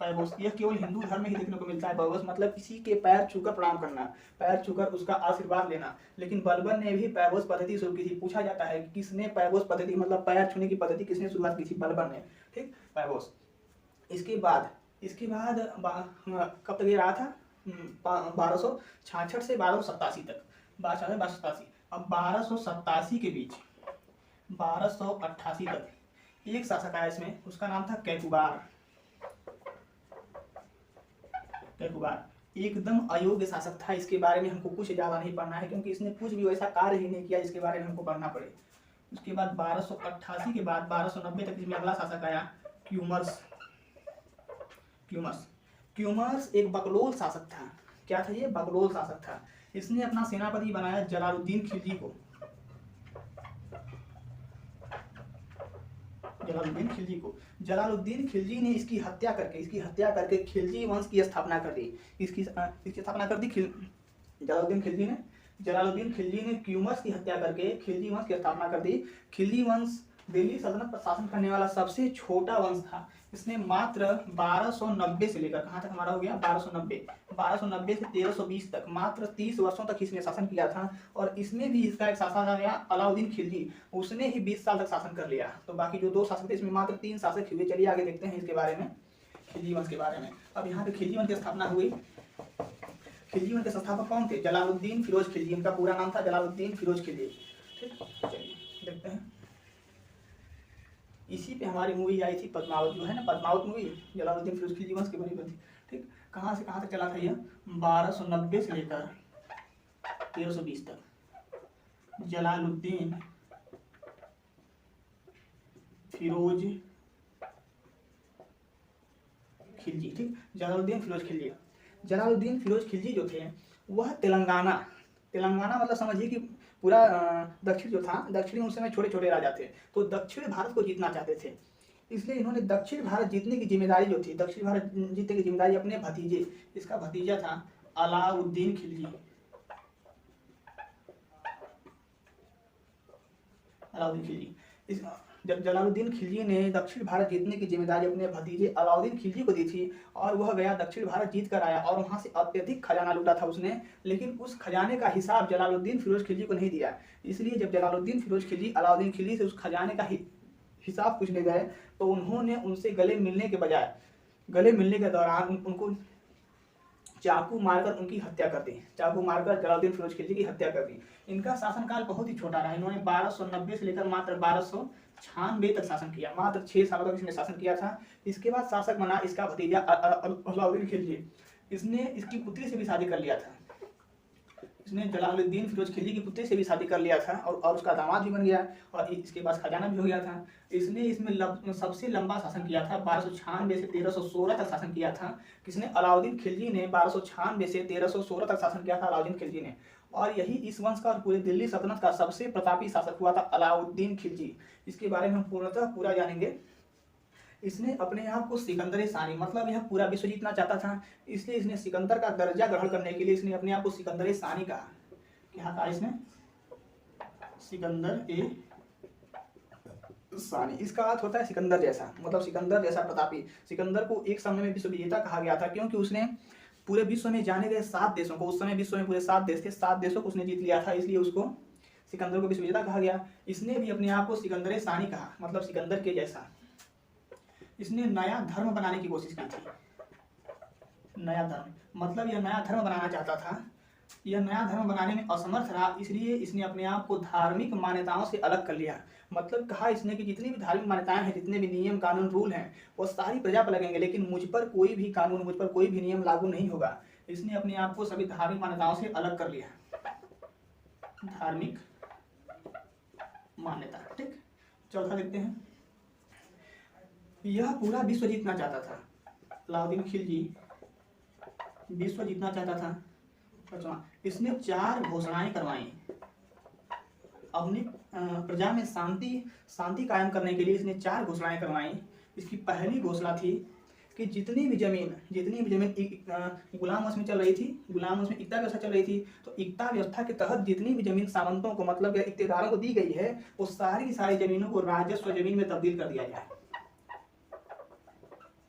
पैबोस यह केवल हिंदू धर्म में ही देखने को मिलता है। पैबोस मतलब किसी के पैर छूकर प्रणाम करना, पैर छूकर उसका आशीर्वाद लेना। लेकिन बर्बर ने भी पैबोस पद्धति शुरू की थी। पूछा जाता है कि किसने पैबोस पद्धति मतलब पैर छूने की पद्धति किसने शुरुआत की थी? बर्बर ने। ठीक, पैबोस। इसके बाद कब तक ये रहा था? 1266 से 1287 तक, 1287। अब 1287 के बीच 1288 तक एक शासक आया इसमें, उसका नाम था कैकुबार। एकदम अयोग्य शासक था। इसके बारे में हमको कुछ ज़्यादा नहीं पढ़ना है क्योंकि इसने कुछ भी वैसा कार्य ही नहीं किया जिसके बारे में हमको पढ़ना पड़े। उसके बाद 1288 के बाद 1290 तक इसमें अगला शासक आया क्यूमर्स एक बकलोल शासक था। क्या था ये? बकलोल शासक था। इसने अपना सेनापति बनाया जलालुद्दीन खिलजी को। जलालुद्दीन खिलजी ने इसकी हत्या करके खिलजी वंश की स्थापना कर दी। इसकी स्थापना कर दी जलालुद्दीन खिलजी ने क्यूमर्स की हत्या करके खिलजी वंश की स्थापना कर दी। खिलजी वंश दिल्ली सल्तनत पर शासन करने वाला सबसे छोटा वंश था। इसने मात्र 1290 से लेकर कहाँ तक हमारा हो गया? 1290 से 1320 तक मात्र 30 वर्षों तक इसने शासन किया था। और इसमें भी इसका एक शासक आ गया अलाउद्दीन खिलजी, उसने ही 20 साल तक शासन कर लिया। तो बाकी जो 2 शासक थे इसमें मात्र 3 शासक हुए। चलिए आगे देखते हैं इसके बारे में, खिलजी वंश के बारे में। अब यहाँ पे खिलजी वंश की स्थापना हुई। खिलजी वंश के संस्थापक कौन थे? जलालुद्दीन फिरोज खिलजी। इनका पूरा नाम था जलालुद्दीन फिरोज खिलजी। ठीक, चलिए देखते हैं। इसी पे हमारी मूवी आई थी पद्मावत, जो है ना पद्मावत मूवी, जलालुद्दीन फिरोज खिलजी वंश की बनी थी। ठीक, कहाँ से कहाँ तक चला था यह? 1290 से लेकर 1320 तक जलालुद्दीन फिरोज खिलजी। ठीक, जलालुद्दीन फिरोज खिलजी जो थे वह तेलंगाना मतलब समझिए कि पूरा दक्षिण जो था, दक्षिणी उस समय छोटे छोटे राजा थे, तो दक्षिण भारत को जीतना चाहते थे। इसलिए इन्होंने दक्षिण भारत जीतने की जिम्मेदारी जो थी, दक्षिण भारत जीतने की जिम्मेदारी अपने भतीजे, इसका भतीजा था अलाउद्दीन खिलजी। जब जलालुद्दीन खिलजी ने दक्षिण भारत जीतने की जिम्मेदारी अपने भतीजे अलाउद्दीन खिलजी को दी थी और वह गया दक्षिण भारत जीत कर आया और वहां से अत्यधिक खजाना लूटा था उसने। लेकिन उस खजाने का हिसाब जलालुद्दीन फिरोज खिलजी को नहीं दिया। इसलिए जब जलालुद्दीन फिरोज खिलजी अलाउद्दीन खिलजी से उस खजाने का हिसाब पूछने गए तो उन्होंने उनसे गले मिलने के दौरान उनको चाकू मारकर उनकी हत्या कर दी। चाकू मारकर जलालुद्दीन फिरोज खिलजी की हत्या कर दी। इनका शासनकाल बहुत ही छोटा रहा। इन्होंने 1290 से लेकर मात्र 1296 तक शासन किया। मात्र 6 सालों तक इसने शासन किया था। इसके बाद शासक बना इसका भतीजा अलाउद्दीन खिलजी। इसने इसकी पुत्री से भी शादी कर लिया था। इसने जलालुद्दीन फिरोज खिलजी की पुत्री से भी शादी कर लिया था और उसका दामाद भी बन गया और इसके पास खजाना भी हो गया था। इसने इसमें सबसे लंबा शासन किया था। 1296 से 1316 तक शासन किया था। किसने? अलाउद्दीन खिलजी ने 1296 से 1316 तक शासन किया था अलाउद्दीन खिलजी ने। और यही इस वंश का और पूरे दिल्ली सल्तनत का सबसे प्रतापी शासक हुआ था अलाउद्दीन खिलजी। इसके बारे में हम पूरा जानेंगे। इसने अपने आप को सिकंदर सानी मतलब यह पूरा विश्व जीतना चाहता था, इसलिए इसने सिकंदर का दर्जा ग्रहण करने के लिए इसने अपने आप को सिकंदर सानी कहा। क्या कहा इसने? सिकंदर सानी। इसका अर्थ होता है सिकंदर जैसा, मतलब सिकंदर जैसा प्रतापी। सिकंदर को एक समय में विश्व विजेता कहा गया था क्योंकि उसने पूरे विश्व में जाने गए 7 देशों को, उस समय विश्व में पूरे 7 देश थे, 7 देशों को उसने जीत लिया था, इसलिए उसको सिकंदर को विश्व विजेता कहा गया। इसने भी अपने आप को सिकंदर सानी कहा, मतलब सिकंदर के जैसा। इसने नया धर्म बनाने की कोशिश की थी। नया धर्म मतलब यह नया धर्म बनाना चाहता था। यह नया धर्म बनाने में असमर्थ रहा, इसलिए इसने अपने आप को धार्मिक मान्यताओं से अलग कर लिया। मतलब कहा इसने कि जितनी भी धार्मिक मान्यताएं हैं, जितने भी नियम कानून रूल हैं, वो सारी प्रजा पर लगेंगे, लेकिन मुझ पर कोई भी कानून, मुझ पर कोई भी नियम लागू नहीं होगा। इसने अपने आप को सभी धार्मिक मान्यताओं से अलग कर लिया। धार्मिक मान्यता। ठीक, चौथा देखते हैं। यह पूरा विश्व जीतना चाहता था। अलाउद्दीन खिलजी विश्व जीतना चाहता था। पांचवा, इसने 4 घोषणाएं करवाई अपनी प्रजा में शांति कायम करने के लिए। इसने 4 घोषणाएं करवाई। इसकी पहली घोषणा थी कि जितनी भी जमीन गुलाम वंश में चल रही थी, गुलाम वंश में इक्ता व्यवस्था चल रही थी, तो इक्ता व्यवस्था के तहत जितनी भी जमीन सामंतों को मतलब इक्तेदारों को दी गई है, वो सारी की सारी जमीनों को राजस्व जमीन में तब्दील कर दिया जाए।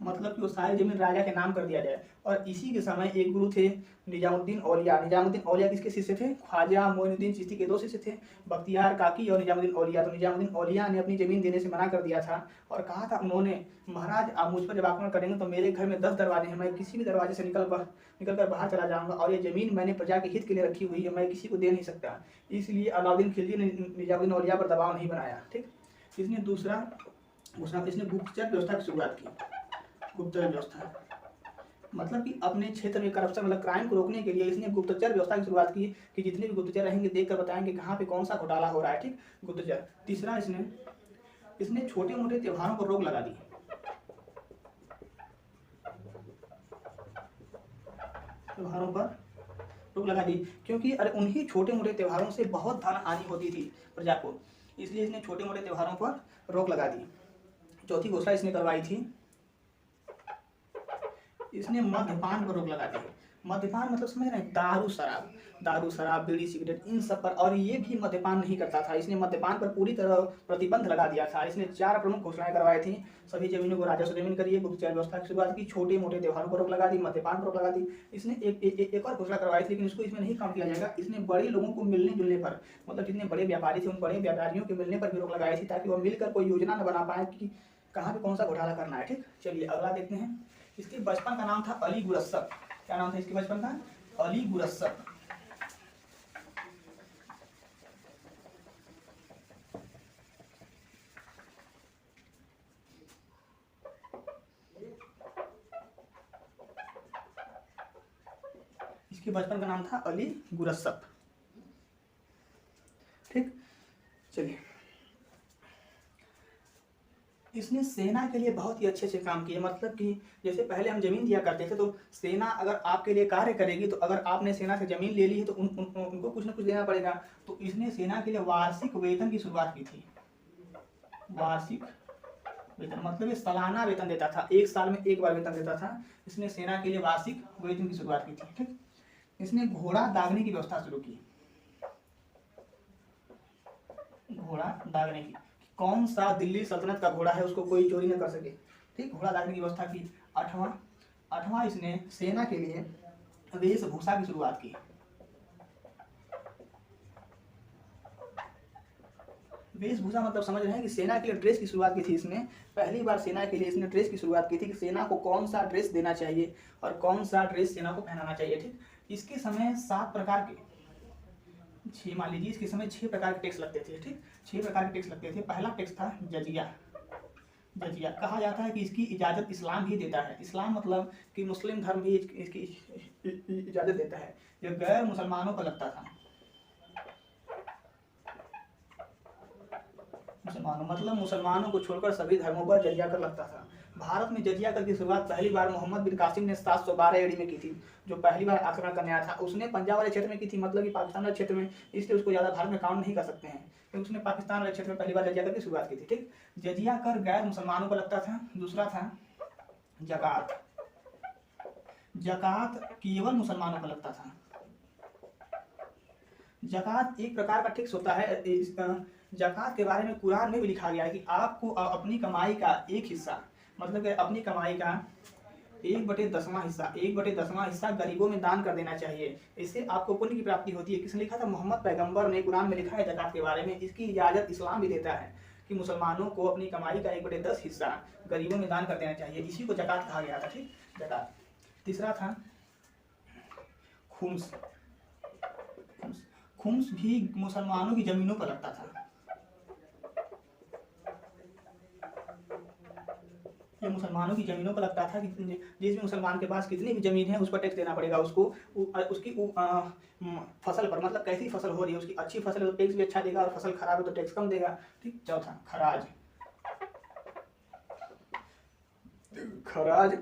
मतलब कि वो सारी जमीन राजा के नाम कर दिया जाए। और इसी के समय एक गुरु थे निजामुद्दीन औलिया। निजामुद्दीन औलिया किसके शिष्य थे? ख्वाजा मोइनुद्दीन चिश्ती के 2 शिष्य थे, बख्तियार काकी और निजामुद्दीन औलिया। तो निजामुद्दीन औलिया ने अपनी जमीन देने से मना कर दिया था और कहा था उन्होंने, महाराज आप मुझ पर जब आक्रमण करेंगे तो मेरे घर में 10 दरवाजे हैं, मैं किसी भी दरवाजे से निकल कर बाहर चला जाऊंगा, और ये जमीन मैंने प्रजा के हित के लिए रखी हुई है, मैं किसी को दे नहीं सकता। इसलिए अलाउद्दीन खिलजी ने निजामुद्दीन औलिया पर दबाव नहीं बनाया। ठीक, इसने दूसरा घोषणा, इसने गुप्तचर व्यवस्था की शुरुआत की। गुप्तचर व्यवस्था मतलब कि अपने क्षेत्र में करप्शन मतलब क्राइम को रोकने के लिए इसने गुप्तचर व्यवस्था की शुरुआत की कि जितने भी गुप्तचर रहेंगे देखकर बताएंगे कहाँ पे कौन सा घोटाला हो रहा है। ठीक, गुप्तचर। तीसरा, इसने छोटे मोटे त्योहारों पर रोक लगा दी। त्योहारों पर रोक लगा दी क्योंकि अरे उन्हीं छोटे मोटे त्योहारों से बहुत धन हानि होती थी प्रजा को, इसलिए इसने छोटे मोटे त्योहारों पर रोक लगा दी। चौथी घोषणा इसने करवाई थी, इसने मद्यपान पर रोक लगा दी। मद्यपान मतलब समझ रहे हैं? दारू शराब बीड़ी सिगरेट इन सब पर, और ये भी मद्यपान नहीं करता था। इसने मद्यपान पर पूरी तरह प्रतिबंध लगा दिया था। इसने 4 प्रमुख घोषणाएं करवाई थी। सभी जमीनों को राजस्व जमीन करिए, गुप्तचर व्यवस्था की शुरुआत की, छोटे मोटे त्योहारों पर रोक लगा दी, मद्यपान पर रोक लगा दी। इसने एक और घोषणा करवाई थी, लेकिन इसको इसमें नहीं काम किया जाएगा। इसने बड़े लोगों को मिलने जुलने पर, मतलब जितने बड़े व्यापारी थे उन बड़े व्यापारियों के मिलने पर भी रोक लगाई थी, ताकि वो मिलकर कोई योजना न बना पाए कि कहाँ पे कौन सा घोटाला करना है। ठीक, चलिए अगला देखते हैं। इसके बचपन का नाम था अली गुरसप। क्या नाम था इसके बचपन का? अली गुरसप। इसके बचपन का नाम था अली गुरसप। ठीक, चलिए। इसने सेना के लिए बहुत ही अच्छे से काम किए। मतलब कि जैसे पहले हम जमीन दिया करते थे, तो सेना अगर आपके लिए कार्य करेगी, तो अगर आपने सेना से जमीन ले ली है तो उनको कुछ ना कुछ देना पड़ेगा। तो इसने सेना के लिए वार्षिक वेतन की शुरुआत की थी। वार्षिक वेतन मतलब ये सालाना वेतन देता था, 1 साल में 1 बार वेतन देता था। इसने सेना के लिए वार्षिक वेतन की शुरुआत की थी। ठीक, इसने घोड़ा दागने की व्यवस्था शुरू की। घोड़ा दागने की, कौन सा दिल्ली सल्तनत का घोड़ा है उसको कोई चोरी न कर सके। ठीक, घोड़ा दागने की व्यवस्था की। आठवां, इसने सेना के लिए वेशभूषा की शुरुआत की। वेशभूषा मतलब समझ रहे हैं कि सेना के लिए ड्रेस की शुरुआत की थी इसने। पहली बार सेना के लिए इसने ड्रेस की शुरुआत की थी कि सेना को कौन सा ड्रेस देना चाहिए और कौन सा ड्रेस सेना को पहनाना चाहिए। ठीक, इसके समय 7 प्रकार के, 6 मान लीजिए इसके समय 6 प्रकार के टैक्स लगते थे। ठीक, 6 प्रकार के टैक्स लगते थे। पहला टैक्स था जजिया। जजिया कहा जाता है कि इसकी इजाज़त इस्लाम ही देता है। इस्लाम मतलब कि मुस्लिम धर्म ही इसकी इजाज़त देता है। जो गैर मुसलमानों को लगता था, मुसलमानों को छोड़कर सभी धर्मों पर जजिया कर लगता था। भारत में जजिया कर की शुरुआत पहली बार मोहम्मद बिन कासिम ने 712 ईस्वी में की थी। जो पहली बार आक्रमण करने आया था उसने पंजाब वाले क्षेत्र में की थी, मतलब कि पाकिस्तान वाले क्षेत्र में, इसलिए उसको ज़्यादा भारत में काउंट नहीं कर सकते हैं, क्योंकि उसने पाकिस्तान वाले क्षेत्र में पहली बार जजिया कर की शुरुआत की थी। ठीक, जजिया कर गैर मुसलमानों को लगता था। दूसरा था जकात। जकात केवल मुसलमानों को लगता था। जकात एक प्रकार का टैक्स होता है। जकात के बारे में कुरान में भी लिखा गया है कि आपको अपनी कमाई का एक हिस्सा, मतलब कि अपनी कमाई का 1/10वां हिस्सा गरीबों में दान कर देना चाहिए। इससे आपको पुण्य की प्राप्ति होती है। किसने लिखा था? मोहम्मद पैगंबर ने कुरान में लिखा है जकात के बारे में। इसकी इजाज़त इस्लाम भी देता है कि मुसलमानों को अपनी कमाई का 1/10 हिस्सा गरीबों में दान कर देना चाहिए। इसी को जकात कहा गया था। ठीक, जकात। तीसरा था खुम्स। खुम्स भी मुसलमानों की जमीनों पर लगता था। ये मुसलमानों की जमीनों पर लगता था कि जिस भी मुसलमान के पास कितनी भी जमीन है उस पर टैक्स देना पड़ेगा उसको। उसकी फसल पर, मतलब कैसी फसल हो रही है, उसकी अच्छी फसल है तो टैक्स भी अच्छा देगा और फसल खराब है तो टैक्स कम देगा। ठीक, चौथा खराज। खराज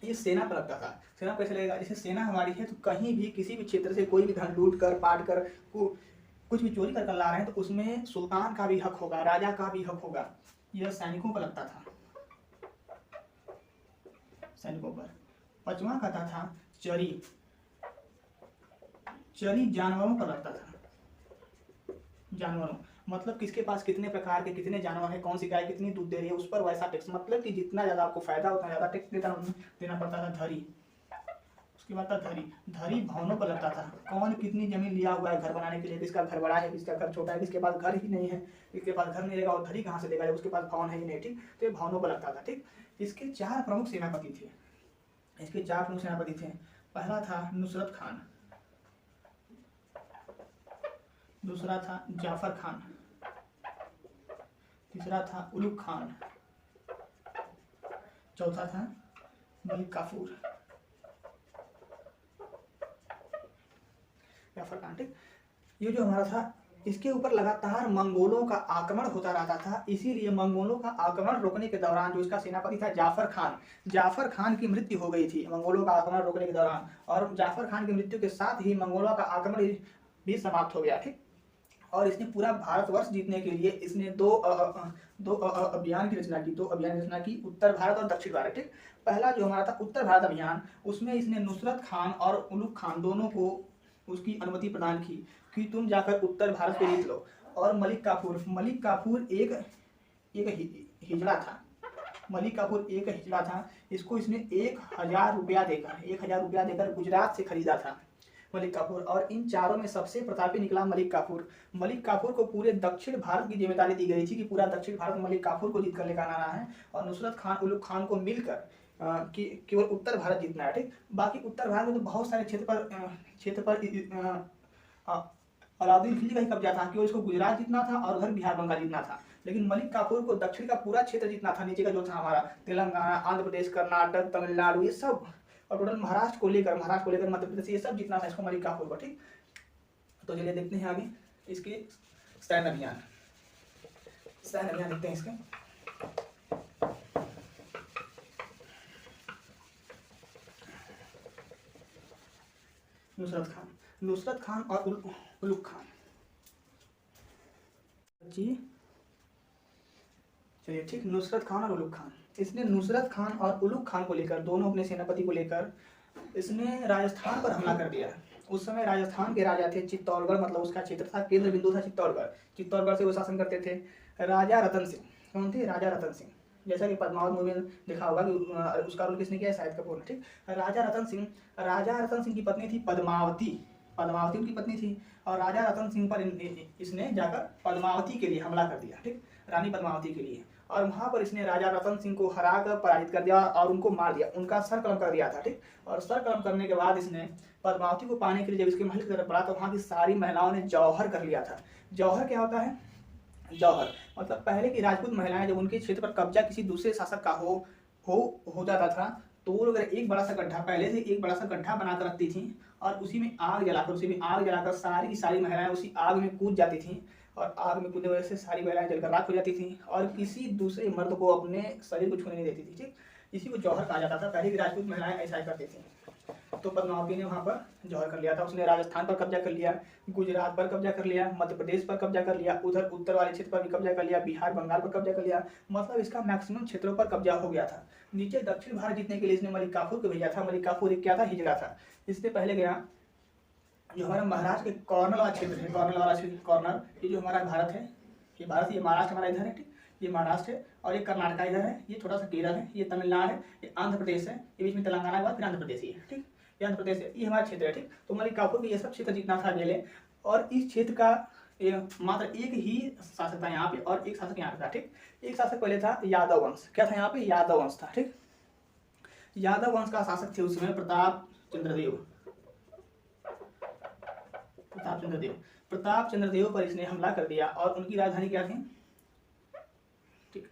ये सेना पर लगता था। सेना कैसे लगेगा, जैसे सेना हमारी है तो कहीं भी किसी भी क्षेत्र से कोई भी धन लूट कर पाट कर कुछ भी चोरी कर ला रहे हैं तो उसमें सुल्तान का भी हक होगा, राजा का भी हक होगा। यह सैनिकों पर लगता था, सैनिकों पर। पांचवा कहता था चरी। चरी जानवरों पर लगता था, जानवरों मतलब किसके पास कितने प्रकार के कितने जानवर हैं, कौन सी गाय कितनी दूध दे रही है, उस पर वैसा टैक्स, मतलब कि जितना ज्यादा आपको फायदा उतना ज्यादा टैक्स देना पड़ता था। धरी, उसके बाद था धरी। धरी भवनों पर लगता था, कौन कितनी जमीन लिया हुआ है घर बनाने के लिए, किसका घर बड़ा है, किसका घर छोटा है, किसके पास घर ही नहीं है, किसके पास घर नहीं रहेगा और धरी कहाँ से देगा जब उसके पास भवन है ही नहीं। ठीक, तो ये भवनों पर लगता था। ठीक, इसके 4 प्रमुख सेनापति थे, इसके 4 प्रमुख सेनापति थे। पहला था नुसरत खान, दूसरा था जाफर खान, तीसरा था उलुग खान, चौथा था मलिक काफूर, जाफर खान। ठीक, ये जो हमारा था इसके ऊपर लगातार मंगोलों का आक्रमण होता रहता था, इसीलिए मंगोलों का आक्रमण रोकने के दौरान जो इसका सेनापति था जाफर खान की मृत्यु हो गई थी मंगोलों का आक्रमण रोकने के दौरान, और जाफर खान की मृत्यु के साथ ही मंगोलों का आक्रमण भी समाप्त हो गया। ठीक, और इसने पूरा भारतवर्ष जीतने के लिए इसने दो अभियान की रचना की, उत्तर भारत और दक्षिण भारत। ठीक, पहला जो हमारा था उत्तर भारत अभियान, उसमें इसने नुसरत खान और उलुग खान दोनों को उसकी अनुमति प्रदान की कि तुम जाकर उत्तर भारत को जीत लो। और मलिक काफूर एक हिजड़ा था, मलिक काफूर एक हिजड़ा था, इसको इसने 1000 रुपया देकर गुजरात से खरीदा था मलिक काफूर। और इन चारों में सबसे प्रतापी निकला मलिक काफूर को पूरे दक्षिण भारत की जिम्मेदारी दी गई थी कि पूरा दक्षिण भारत मलिक काफूर को जीत कर लेकर आना है, और नुसरत खान उलुग खान को मिलकर कि केवल उत्तर भारत जीतना है। ठीक, बाकी उत्तर भारत में तो बहुत सारे क्षेत्र पर अलाउद्दीन खिलजी का ही कब्जा था, केवल इसको गुजरात जीतना था और उधर बिहार बंगाल जीतना था। लेकिन मलिक काफूर को दक्षिण का पूरा क्षेत्र जीतना था, नीचे का जो था हमारा तेलंगाना, आंध्र प्रदेश, कर्नाटक, तमिलनाडु, ये सब, और टोटल महाराष्ट्र को लेकर मध्य प्रदेश, ये सब जीतना था इसको मलिक काफूर को। ठीक, तो चलिए देखते हैं आगे इसके सैन्य अभियान देखते हैं इसके। नुसरत खान और उलुग खान जी, चलिए ठीक, नुसरत खान और उलुग खान। इसने नुसरत खान और उलुग खान को लेकर, दोनों अपने सेनापति को लेकर, इसने राजस्थान पर हमला कर दिया। उस समय राजस्थान के राजा थे चित्तौड़गढ़, मतलब उसका क्षेत्र था, केंद्र बिंदु था चित्तौड़गढ़ से वो शासन करते थे राजा रतन सिंह। कौन थे? राजा रतन सिंह। जैसा कि पद्मावत मूवी में देखा होगा कि उसका रोल किसने किया? शाहिद कपूर ने। ठीक, राजा रतन सिंह की पत्नी थी पद्मावती उनकी पत्नी थी, और राजा रतन सिंह पर इसने जाकर पद्मावती के लिए हमला कर दिया। ठीक, रानी पद्मावती के लिए, और वहां पर इसने राजा रतन सिंह को हरा कर पराजित कर दिया और उनको मार दिया, उनका सर कलम कर दिया था। ठीक, और सर कलम करने के बाद इसने पद्मावती को पाने के लिए जब इसके महल की तरफ बढ़ा तो वहां की सारी महिलाओं ने जौहर कर लिया था। जौहर क्या होता है? जौहर मतलब पहले की राजपूत महिलाएं जब उनके क्षेत्र पर कब्जा किसी दूसरे शासक का हो जाता था तो वो लोग एक बड़ा सा गड्ढा, पहले से एक बड़ा सा गड्ढा बनाकर रखती थी और उसी में आग जलाकर सारी की सारी महिलाएं उसी आग में कूद जाती थी, और आग में कूदने वजह से सारी महिलाएं जलकर राख हो जाती थी और किसी दूसरे मर्द को अपने शरीर को छूने नहीं देती थी। ठीक, इसी को जौहर कहा जाता था। पहले की राजपूत महिलाएं ऐसा करती थी। तो पद्मावती ने वहां पर जौहर कर लिया था। उसने राजस्थान पर कब्जा कर लिया, गुजरात पर कब्जा कर लिया, मध्य प्रदेश पर कब्जा कर लिया, उधर उत्तर वाले क्षेत्र पर भी कब्जा कर लिया, बिहार बंगाल पर कब्जा कर लिया, मतलब इसका मैक्सिमम क्षेत्रों पर कब्जा हो गया था। नीचे दक्षिण भारत जीतने के लिए इसने मलिक काफूर को भेजा था। मलिक काफूर एक क्या था? हिजड़ा था। इससे पहले गया जो हमारा महाराष्ट्र के कॉर्नर वाला क्षेत्र है, कॉर्नर, ये जो हमारा भारत है, ये महाराष्ट्र हमारा इधर है। ठीक, ये महाराष्ट्र है और ये कर्नाटक इधर है, ये थोड़ा सा केरल है, ये तमिलनाडु है, ये आंध्र प्रदेश है, ये बीच में तेलंगाना के बाद फिर आंध्र प्रदेश है। ठीक, ये आंध्र प्रदेश है, ये हमारा क्षेत्र है। ठीक, तो मलिक काफूर को ये सब क्षेत्र जीतना था अकेले, और इस क्षेत्र का मात्र एक ही शासक था यहाँ पे और एक शासक यहाँ पे था। ठीक, एक शासक पहले था यादव वंश। क्या था यहाँ पे? यादव वंश था। ठीक, यादव वंश का शासक थे उस समय प्रताप चंद्र देव पर इसने हमला कर दिया और उनकी राजधानी क्या थी? ठीक,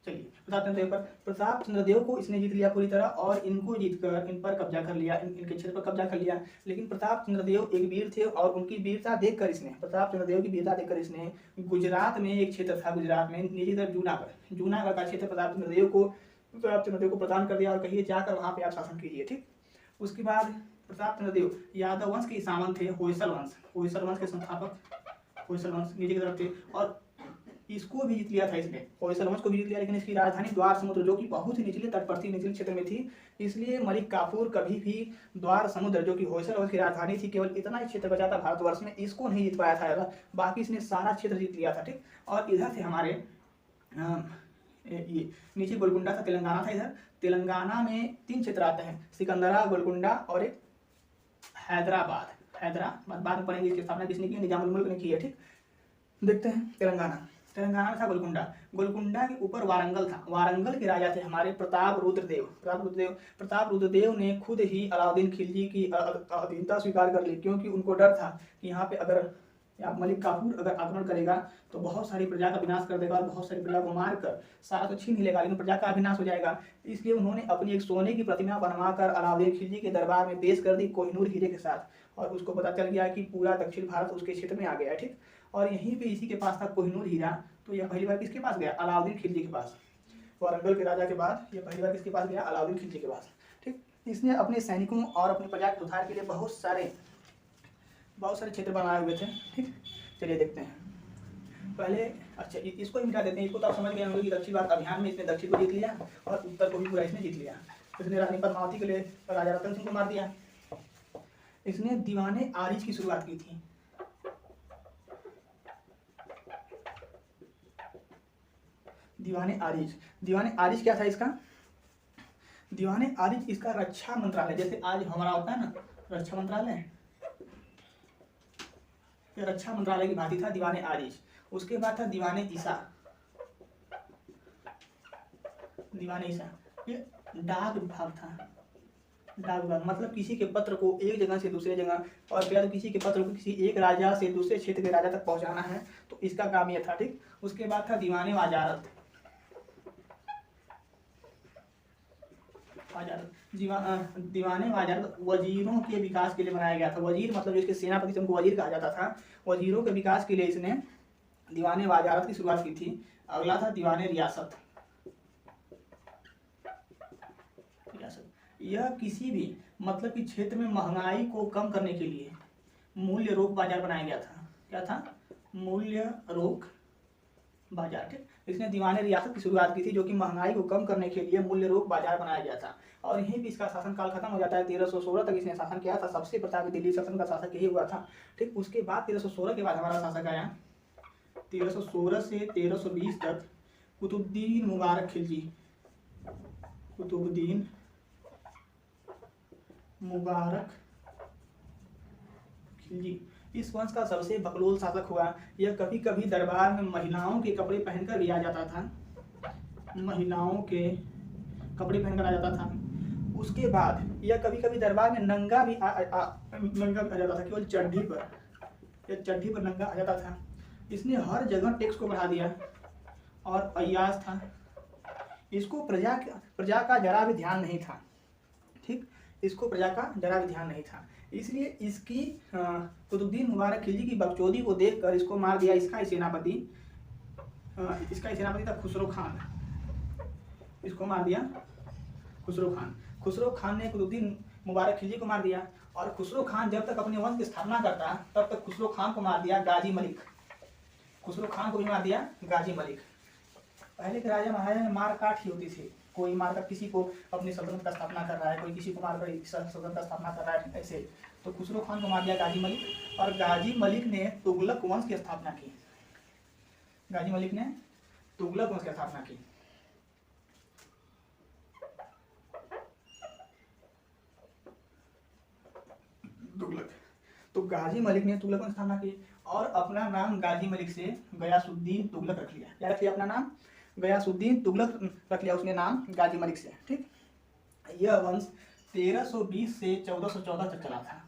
चलिए प्रताप चंद्र देव को इसने जीत लिया पूरी तरह, और इनको जीतकर इन पर कब्जा कर लिया, इनके क्षेत्र पर कब्जा कर लिया। लेकिन प्रताप चंद्र देव एक वीर थे और उनकी वीरता देखकर इसने गुजरात में एक क्षेत्र था, गुजरात में नीचे तरफ जूनागढ़ का क्षेत्र प्रताप चंद्र देव को प्रताप चंद्र देव को प्रदान कर दिया और कहिए जाकर वहाँ पे आप शासन कीजिए। ठीक, उसके बाद प्रताप चंद्र देव यादव वंश के सामंत थे। होयसल वंश के संस्थापक होयसल वंश नीचे की तरफ थे और इसको भी जीत लिया था इसने, होयसल वंश को भी जीत लिया, लेकिन इसकी राजधानी द्वार समुद्र जो कि बहुत ही निचले तटवर्ती निचले क्षेत्र में थी, इसलिए मलिक काफूर कभी भी द्वार समुद्र जो कि होयसल वंश की राजधानी थी, केवल इतना ही क्षेत्र बचा था भारतवर्ष में, इसको नहीं जीत पाया था, बाकी इसने सारा क्षेत्र जीत लिया था। ठीक, और इधर थे हमारे ये नीचे गोलकुंडा था, तेलंगाना था। इधर तेलंगाना में 3 क्षेत्र आते हैं, सिकंदरा, गोलकुंडा और एक हैदराबाद बाद में पढ़ेंगे। इसकी स्थापना किसने की? निजामुल मुल्क ने की है। ठीक, देखते हैं तेलंगाना में था गोलकुंडा के ऊपर वारंगल था। वारंगल के राजा थे हमारे प्रताप रुद्रदेव ने खुद ही अलाउद्दीन खिलजी की अधीनता स्वीकार कर ली, क्योंकि उनको डर था कि यहाँ पे अगर मलिक काफूर अगर आक्रमण करेगा तो बहुत सारी प्रजा का विनाश कर देगा और बहुत सारी प्रजा को मार कर सारा तो छीन ही लेगा, लेकिन प्रजा का विनाश हो जाएगा। इसलिए उन्होंने अपनी एक सोने की प्रतिमा बनवाकर अलाउद्दीन खिलजी के दरबार में पेश कर दी, कोहिनूर हीरे के साथ, और उसको पता चल गया कि पूरा दक्षिण भारत उसके क्षेत्र में आ गया। ठीक, और यहीं पे इसी के पास था कोहिनूर हीरा, तो यह पहली बार किसके पास गया? अलाउद्दीन खिलजी के पास। वारंगल के राजा के बाद यह पहली बार किसके पास गया? अलाउद्दीन खिलजी के पास। ठीक, इसने अपने सैनिकों और अपनी प्रजा के उद्धार के लिए बहुत सारे क्षेत्र बनाए हुए थे। ठीक, चलिए देखते हैं पहले। अच्छा, इसको ही मिटा देते हैं, इसको तो आप समझ गए होंगे कि दक्षिण भारत अभियान में इसने दक्षिण को जीत लिया और उत्तर को भी पूरा इसने जीत लिया। इसने रानी पद्मावती के लिए राजा रतन सिंह को मार दिया। इसने दीवाने आरिज की शुरुआत की थी। दीवाने आरिज क्या था इसका? दीवाने आरिज इसका रक्षा मंत्रालय, जैसे आज हमारा होता है ना रक्षा मंत्रालय, ये रक्षा मंत्रालय की भांति था दीवाने आरिज। उसके बाद था दीवाने ईसा, ये डाक विभाग था। डाक विभाग मतलब किसी के पत्र को एक जगह से दूसरे जगह, और फिर तो किसी के पत्र को किसी एक राजा से दूसरे क्षेत्र के राजा तक पहुंचाना है, तो इसका काम यह था। ठीक, उसके बाद था दीवाने वाजारत। दीवाने वाजारत वजीरों के विकास के लिए बनाया गया था। वजीर मतलब जिसके सेनापति से उनको वजीर कहा जाता था। वजीरों के विकास के लिए इसने दीवाने वाजारत की शुरुआत की थी। अगला था दीवाने रियासत। यह किसी भी मतलब कि क्षेत्र में महंगाई को कम करने के लिए मूल्य रोक बाजार बनाया गया था। क्या था? मूल्य रोक बाजार। ठीक, इसने दीवाने रियासत की शुरुआत की थी, जो कि महंगाई को कम करने के लिए मूल्य रोक बाजार बनाया गया था। और यहीं भी इसका शासनकाल खत्म हो जाता है। 1316 तक इसने शासन किया था। सबसे प्रतापी दिल्ली शासन का शासक यही हुआ था। ठीक, उसके बाद 1316 के बाद हमारा शासक आया 1316 से 1320 तक कुतुबुद्दीन मुबारक खिलजी। कुतुबुद्दीन मुबारक खिलजी इस वंश का सबसे बकलोल शासक हुआ। यह कभी कभी दरबार में महिलाओं के कपड़े पहनकर भी आ जाता था। महिलाओं के कपड़े पहनकर आ जाता था। उसके बाद यह कभी कभी दरबार में नंगा भी आ जाता था, केवल चड्ढी पर, या चड्ढी पर नंगा आ जाता था। इसने हर जगह टैक्स को बढ़ा दिया और अय्याश था। इसको प्रजा का जरा भी ध्यान नहीं था। ठीक, इसको प्रजा का जरा भी ध्यान नहीं था, इसलिए इसकी कुतुबुद्दीन मुबारक खिलजी की बकचोदी को देखकर इसको मार दिया। इसका ही सेनापति था खुसरो खान। इसको मार दिया खुसरो खान। खुसरो खान ने कुतुबुद्दीन मुबारक खिलजी को मार दिया। और खुसरो खान जब तक अपने वंश की स्थापना करता तब तक खुसरो खान को मार दिया गाजी मलिक। खुसरो खान को भी मार दिया गाजी मलिक। पहले के राजा महाराजा में मार काट ही होती थी। कोई मारकर किसी को अपनी सल्तनत का स्थापना कर रहा है, कोई किसी को मारकर सल्तनत का स्थापना कर रहा है, ऐसे। तो खुसरो खान को मार दिया गाजी मलिक। और गाजी मलिक ने तुगलक वंश की स्थापना की। गाजी मलिक ने तुगलक वंश की स्थापना की। तुगलक, तो गाजी मलिक ने तुगलक वंश की स्थापना की और अपना नाम गाजी मलिक से गयासुद्दीन तुगलक रख लिया। क्या रख लिया? अपना नाम गयासुद्दीन तुगलक रख लिया उसने नाम गाजी मलिक से। ठीक, यह वंश 1320 से 1414 तक चला था।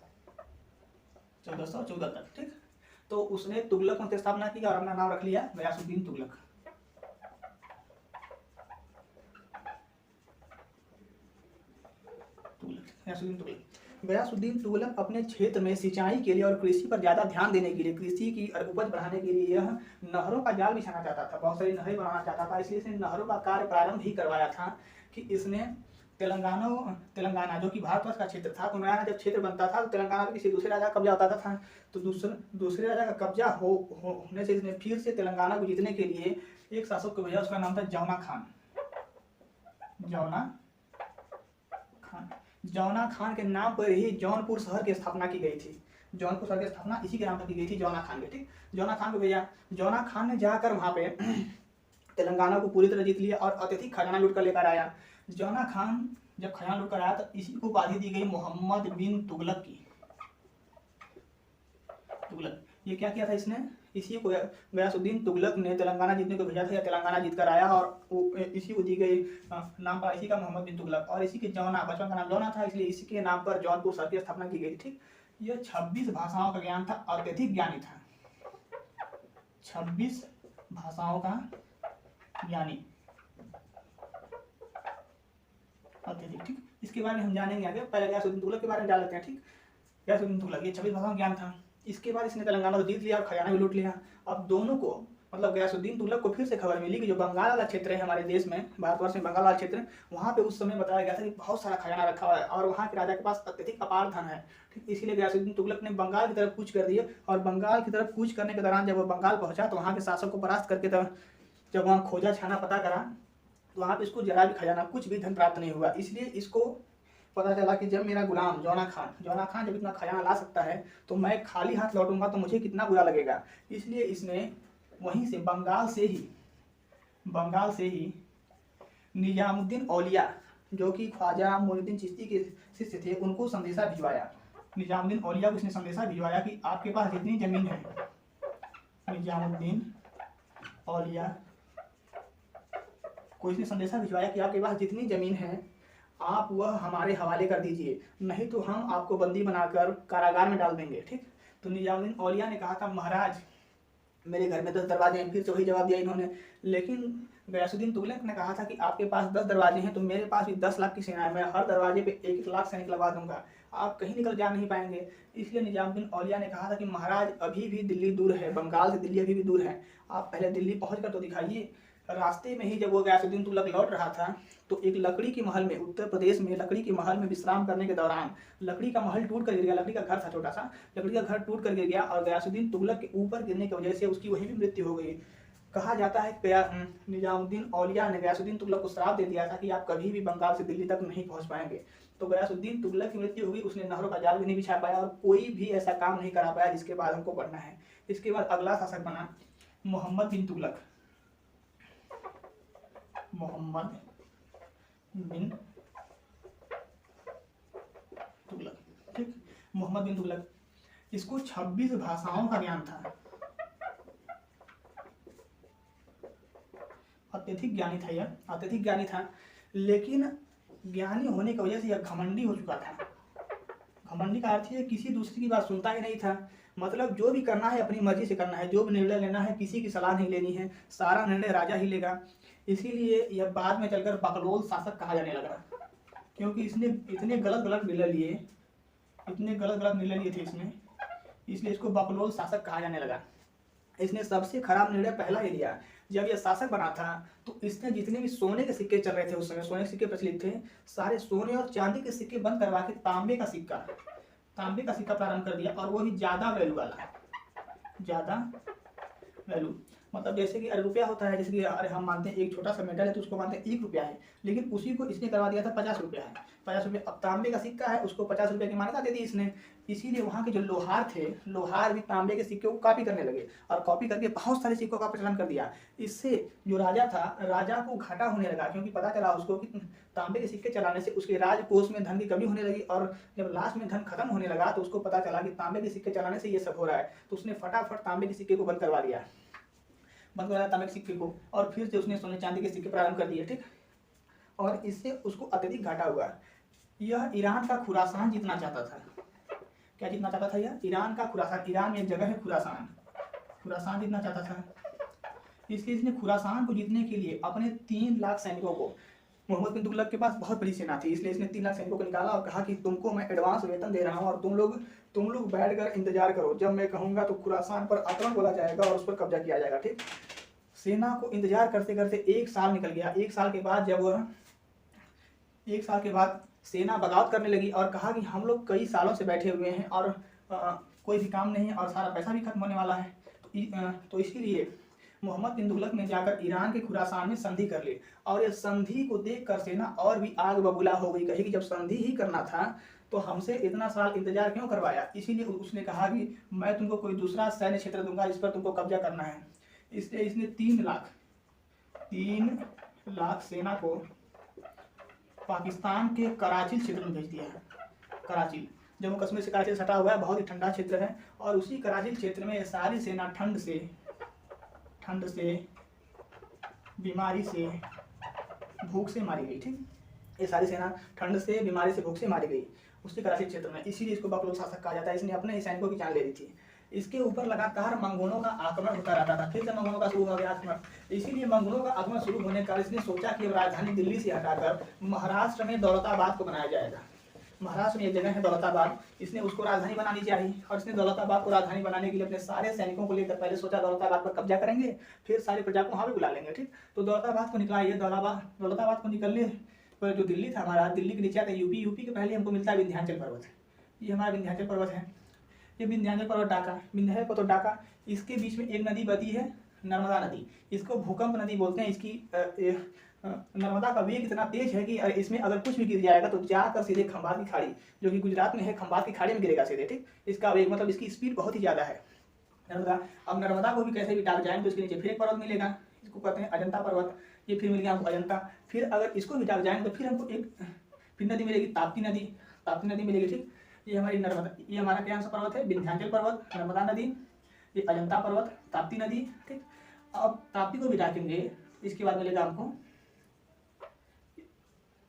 1414 तक। ठीक, तो उसने तुगलक वंश की स्थापना की और अपना नाम रख लिया गयासुद्दीन तुगलक। गयासुद्दीन तुगलक अपने क्षेत्र में सिंचाई के लिए और कृषि पर ज्यादा ध्यान देने के लिए, कृषि की उपज बढ़ाने के लिए यह नहरों का जाल बिछाना चाहता था। बहुत सारी नहरें बनाना चाहता था, इसलिए इसने नहरों का कार्य प्रारंभ ही करवाया था। कि इसने तेलंगाना जो कि भारतवर्ष का क्षेत्र था, तो नया जब क्षेत्र बनता था तो तेलंगाना पे किसी दूसरे राजा का कब्जा होता था, तो दूसरे राजा का कब्जा होने से इसने फिर से तेलंगाना को जीतने के लिए एक शासक को भेजा, उसका नाम था जौना खान। जौना खान के नाम पर ही जौनपुर शहर की स्थापना की गई थी। जौनपुर शहर की स्थापना इसी के नाम पर की गई थी, जौना खान के। ठीक, जौना खान को भेजा। जौना खान ने जाकर वहां पे तेलंगाना को पूरी तरह जीत लिया और अत्यधिक खजाना लूट कर लेकर आया। जौना खान जब खजाना लूट कर आया तो इसी को उपाधि दी गई मोहम्मद बिन तुगलक की। तुगलक, ये क्या किया था इसने? इसी को गयासुद्दीन तुगलक ने तेलंगाना जीतने को भेजा था, या तेलंगाना जीत कर आया और इसी को दी गई नाम पर इसी का मोहम्मद बिन तुगलक। और इसी के जौना, बचपन का नाम जौना था, इसलिए इसी के नाम पर जौनपुर शहर की स्थापना की गई। ठीक, यह 26 भाषाओं का ज्ञान था, अत्यधिक ज्ञानी था। 26 भाषाओं का ज्ञानी, अत्यधिक। ठीक, इसके बारे में हम जानेंगे आगे। पहले गयासुद्दीन तुगलक के बारे में जान लेते हैं। ठीक, गयासुद्दीन तुगलक ये 26 भाषाओं का ज्ञान था। इसके बाद इसने तेलंगाना को जीत लिया और खजाना भी लूट लिया। अब दोनों को, मतलब गयासुद्दीन तुगलक को फिर से खबर मिली कि जो बंगाल वाला क्षेत्र है हमारे देश में, भारतवर्ष में बंगाल वाला क्षेत्र, वहाँ पे उस समय बताया गया था कि बहुत सारा खजाना रखा हुआ है और वहाँ के राजा के पास अत्यधिक अपार धन है। ठीक, इसीलिए गयासुद्दीन तुगलक ने बंगाल की तरफ कूच कर दिए, और बंगाल की तरफ कूच करने के दौरान जब वो बंगाल पहुंचा तो वहाँ के शासक को परास्त करके जब वहाँ खोजा छाना पता करा तो वहाँ पे इसको जरा भी खजाना, कुछ भी धन प्राप्त नहीं हुआ। इसलिए इसको पता चला कि जब मेरा गुलाम जौना खान जब इतना खजाना ला सकता है तो मैं खाली हाथ लौटूंगा तो मुझे कितना बुरा लगेगा। इसलिए इसने वहीं से बंगाल से ही निजामुद्दीन औलिया, जो कि ख्वाजा मोइनुद्दीन चिश्ती के शिष्य थे, उनको संदेशा भिजवाया। निजामुद्दीन औलिया को इसने संदेशा भिजवाया कि आपके पास जितनी जमीन है, निजामुद्दीन औलिया को इसने संदेशा भिजवाया कि आपके पास जितनी जमीन है आप वह हमारे हवाले कर दीजिए, नहीं तो हम आपको बंदी बनाकर कारागार में डाल देंगे। ठीक, तो निजामुद्दीन औलिया ने कहा था, महाराज मेरे घर में 10 दरवाजे हैं। फिर से वही जवाब दिया इन्होंने। लेकिन गयासुद्दीन तुगलक ने कहा था कि आपके पास 10 दरवाजे हैं तो मेरे पास भी 10 लाख की सेना है, मैं हर दरवाजे पे 1 लाख सैनिक लगा दूंगा, आप कहीं निकल जा नहीं पाएंगे। इसलिए निजामुद्दीन औलिया ने कहा था कि महाराज अभी भी दिल्ली दूर है, बंगाल से दिल्ली अभी भी दूर है, आप पहले दिल्ली पहुँच कर तो दिखाइए। रास्ते में ही जब वो गयासुद्दीन तुगलक लौट रहा था तो एक लकड़ी की महल में, उत्तर प्रदेश में लकड़ी की महल में विश्राम करने के दौरान लकड़ी का महल टूट कर गिर गया। लकड़ी का घर था छोटा सा, लकड़ी का घर टूट कर गिर गया और गयासुद्दीन तुगलक के ऊपर गिरने की वजह से उसकी वहीं भी मृत्यु हो गई। कहा जाता है निजामुद्दीन औलिया ने गयासुद्दीन तुगलक को श्राप दे दिया था कि आप कभी भी बंगाल से दिल्ली तक नहीं पहुंच पाएंगे। तो गयासुद्दीन तुगलक की मृत्यु हो गई, उसने नहरों का जाल भी नहीं बिछा पाया और कोई भी ऐसा काम नहीं करा पाया जिसके बाद हमको पढ़ना है। इसके बाद अगला शासक बना मोहम्मद बिन तुगलक। मोहम्मद बिन तुगलक। ठीक, मोहम्मद बिन तुगलक, इसको 26 भाषाओं का ज्ञान था, अत्यधिक ज्ञानी था यह, अत्यधिक ज्ञानी था। लेकिन ज्ञानी होने की वजह से यह घमंडी हो चुका था। घमंडी का अर्थ है किसी दूसरे की बात सुनता ही नहीं था, मतलब जो भी करना है अपनी मर्जी से करना है, जो भी निर्णय लेना है किसी की सलाह नहीं लेनी है, सारा निर्णय राजा ही लेगा। इसीलिए यह बाद में चलकर बकलोल शासक कहा जाने लगा, क्योंकि इसने इतने गलत निर्णय लिए थे इसने, इसलिए इसको बकलोल शासक कहा जाने लगा। इसने सबसे खराब निर्णय पहला ही लिया। जब यह शासक बना था तो इसने जितने भी सोने के सिक्के चल रहे थे, उस समय सोने के सिक्के प्रचलित थे, सारे सोने और चांदी के सिक्के बंद करवा के तांबे का सिक्का प्रारंभ कर दिया, और वो भी ज्यादा वैल्यू वाला, ज्यादा वैल्यू। मतलब जैसे कि रुपया होता है, जैसे कि अरे हम मानते हैं एक छोटा सा मेडल है तो उसको मानते हैं 1 रुपया है, लेकिन उसी को इसने करवा दिया था 50 रुपया है, 50 रुपये। अब तांबे का सिक्का है, उसको 50 रुपये की मान्यता दे दी इसने। इसीलिए वहाँ के जो लोहार थे, लोहार भी तांबे के सिक्के को कॉपी करने लगे और कॉपी करके बहुत सारे सिक्कों का प्रचलन कर दिया। इससे जो राजा था, राजा को घाटा होने लगा, क्योंकि पता चला उसको कि तांबे के सिक्के चलाने से उसके राजकोष में धन की कमी होने लगी, और जब लास्ट में धन खत्म होने लगा तो उसको पता चला कि तांबे के सिक्के चलाने से ये सब हो रहा है, तो उसने फटाफट तांबे के सिक्के को बंद करवा दिया, तांबे के सिक्के को, और फिर से उसने सोने चांदी के सिक्के प्रारंभ कर दिए। ठीक, और इससे उसको अत्यधिक घाटा हुआ। यह ईरान का खुरासान जीतना चाहता था। क्या जीतना चाहता था यह? ईरान का खुरासान। ईरान में एक जगह है खुरासान जीतना चाहता था। इसलिए इसने खुरासान को जीतने के लिए अपने 3 लाख सैनिकों को, मोहम्मद बिन तुगलक के पास बहुत बड़ी सेना थी, इसलिए इसने 3 लाख सैनिकों को निकाला और कहा कि तुमको मैं एडवांस वेतन दे रहा हूँ और तुम लोग बैठकर इंतजार करो, जब मैं कहूँगा तो खुरासान पर आक्रमण बोला जाएगा और उस पर कब्जा किया जाएगा। ठीक, सेना को इंतजार करते करते 1 साल निकल गया। 1 साल के बाद जब वह 1 साल के बाद सेना बगावत करने लगी और कहा कि हम लोग कई सालों से बैठे हुए हैं और कोई भी काम नहीं है और सारा पैसा भी खत्म होने वाला है, तो इसीलिए मोहम्मद बिन तुगलक ने जाकर ईरान के खुरासान में संधि कर ली। और इस संधि को देखकर सेना और भी आग बबूला हो गई, कही कि जब संधि ही करना था तो हमसे इतना साल इंतजार क्यों करवाया। इसीलिए उसने कहा कि मैं तुमको कोई दूसरा सैन्य क्षेत्र दूंगा जिस पर तुमको कब्जा करना है। इसलिए इसने 3 लाख सेना को पाकिस्तान के कराची क्षेत्र में भेज दिया है। कराची जम्मू कश्मीर से कराची सटा हुआ है, बहुत ही ठंडा क्षेत्र है और उसी कराची क्षेत्र में सारी सेना ठंड से, बीमारी से, भूख से मारी गई। ठीक, ये सारी सेना ठंड से, बीमारी से, भूख से मारी गई उसी कराची क्षेत्र में। इसीलिए इसको बकलोल शासक कहा जाता है। इसने अपने सैनिकों की जान ले ली थी। इसके ऊपर लगातार मंगोलों का आक्रमण होता रहता था। फिर से मंगोलों का शुरू हो गया आक्रमण। इसीलिए मंगोलों का आक्रमण शुरू होने का इसने सोचा कि राजधानी दिल्ली से हटाकर महाराष्ट्र में दौलताबाद को बनाया जाएगा। महाराष्ट्र में एक जगह है दौलताबाद, इसने उसको राजधानी बनानी चाहिए और इसने दौलताबाद को राजधानी बनाने के लिए अपने सारे सैनिकों को लेकर पहले सोचा दौलताबाद पर कब्जा करेंगे, फिर सारी प्रजा को वहाँ भी बुला लेंगे। ठीक, तो दौलताबाद को निकला। ये दौलताबाद को निकलने पर जो दिल्ली था हमारा, दिल्ली के नीचे आता है यूपी के पहले हमको मिलता है विंध्याचल पर्वत। ये हमारा विंध्याचल पर्वत है। ये विंध्याचल पर्वत डाका, विंध्याचल पर्वत डाका, इसके बीच में एक नदी बहती है नर्मदा नदी। इसको भूकंप नदी बोलते हैं। इसकी नर्मदा का वेग इतना तेज है कि इसमें अगर कुछ भी गिर जाएगा तो जाकर सीधे खंभात की खाड़ी, जो कि गुजरात में है, खंभात की खाड़ी में गिरेगा सीधे। ठीक, इसका वेग मतलब इसकी स्पीड बहुत ही ज़्यादा है नर्मदा। अब नर्मदा को भी कैसे भी टाक जाएंगे तो इसके नीचे फिर एक पर्वत मिलेगा, इसको कहते हैं अजंता पर्वत। ये फिर मिल गया हमको अजंता। फिर अगर इसको भी टाक जाएंगे तो फिर हमको एक फिर नदी मिलेगी, ताप्ती नदी मिलेगी। ठीक, ये हमारी नर्मदा, ये हमारा क्या सा पर्वत है, विंध्याचल पर्वत, नर्मदा नदी, ये अजंता पर्वत, ताप्ती नदी। ठीक, अब ताप्ती को भी टाकेंगे, इसके बाद मिलेगा हमको,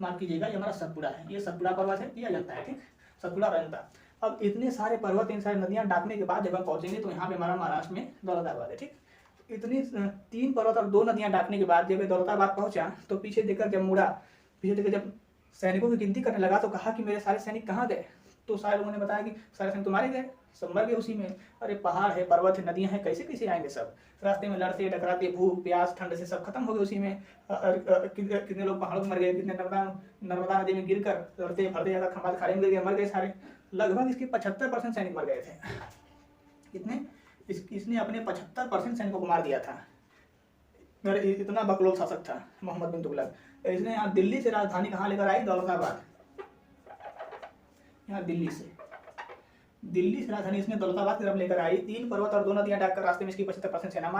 माफ कीजिएगा, ये हमारा सतपुड़ा है। ये सतपुड़ा पर्वत है, ये अजंता है। ठीक, सतपुड़ा और अजंता। अब इतने सारे पर्वत, इन सारी नदियां डाकने के बाद जब हम पहुंचेंगे तो यहाँ पे हमारा महाराष्ट्र में दौलताबाद है। ठीक, इतनी 3 पर्वत और 2 नदियां डाकने के बाद जब दौलताबाद पहुंचा तो पीछे देखकर जब सैनिकों की गिनती करने लगा तो कहा कि मेरे सारे सैनिक कहाँ गए। तो सारे लोगों ने बताया कि सारे सैनिक तुम्हारे गए, सब मर गए उसी में। अरे पहाड़ है, पर्वत है, नदियां हैं, कैसे आएंगे सब। रास्ते में लड़ते टकराते, भूख प्यास ठंड से सब खत्म हो गए उसी में। कितने लोग पहाड़ों में मर गए, कितने नर्मदा नदी में गिरकर लड़ते फड़ते जाकर खंभात खाड़ी में गिर गए, मर गए सारे। लगभग इसके 75% सैनिक मर गए थे। कितने? इसने अपने 75% सैनिकों को मार दिया था। इतना बकलोल शासक था मोहम्मद बिन तुगलक। इसने यहाँ दिल्ली से राजधानी कहाँ लेकर आई, दौलताबाद। यहाँ दिल्ली से राजधानी इसने दौलताबाद की तरफ लेकर आई। 3 पर्वत और 2 नदियां डाककर रास्ते में इसकी 75% सेना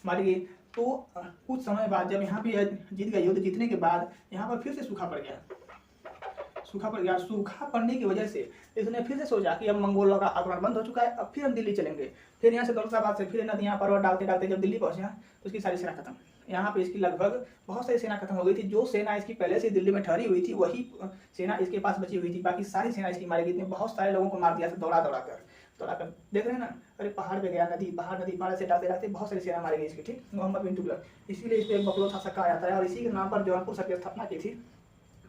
मारी गई। तो कुछ समय बाद जब यहाँ पे जीत गया, युद्ध जीतने के बाद यहाँ पर फिर से सूखा पड़ गया। सूखा पड़ने की वजह से इसने फिर से सोचा कि अब मंगोलों का आक्रमण बंद हो चुका है, अब फिर हम दिल्ली चलेंगे। फिर यहाँ से दौलताबाद से फिर नदियाँ पर्वत डालते जब दिल्ली पहुंचा तो उसकी सारी सेना खत्म। यहाँ पे इसकी लगभग बहुत सारी सेना खत्म हो गई थी। जो सेना इसकी पहले से दिल्ली में ठहरी हुई थी वही सेना इसके पास बची हुई थी। बाकी सारी सेना इसकी मारी गई थी। बहुत सारे लोगों को मार दिया था दौड़ा कर। देख रहे हैं ना, अरे पहाड़ पे गया, पहाड़ से डालते बहुत सारी सेना मारी गई इसकी। ठीक, मोहम्मद बिन तुगलक, इसीलिए इसको एक बकलोल शासक कहा जाता है और इसी के नाम पर जौनपुर शहर की स्थापना की थी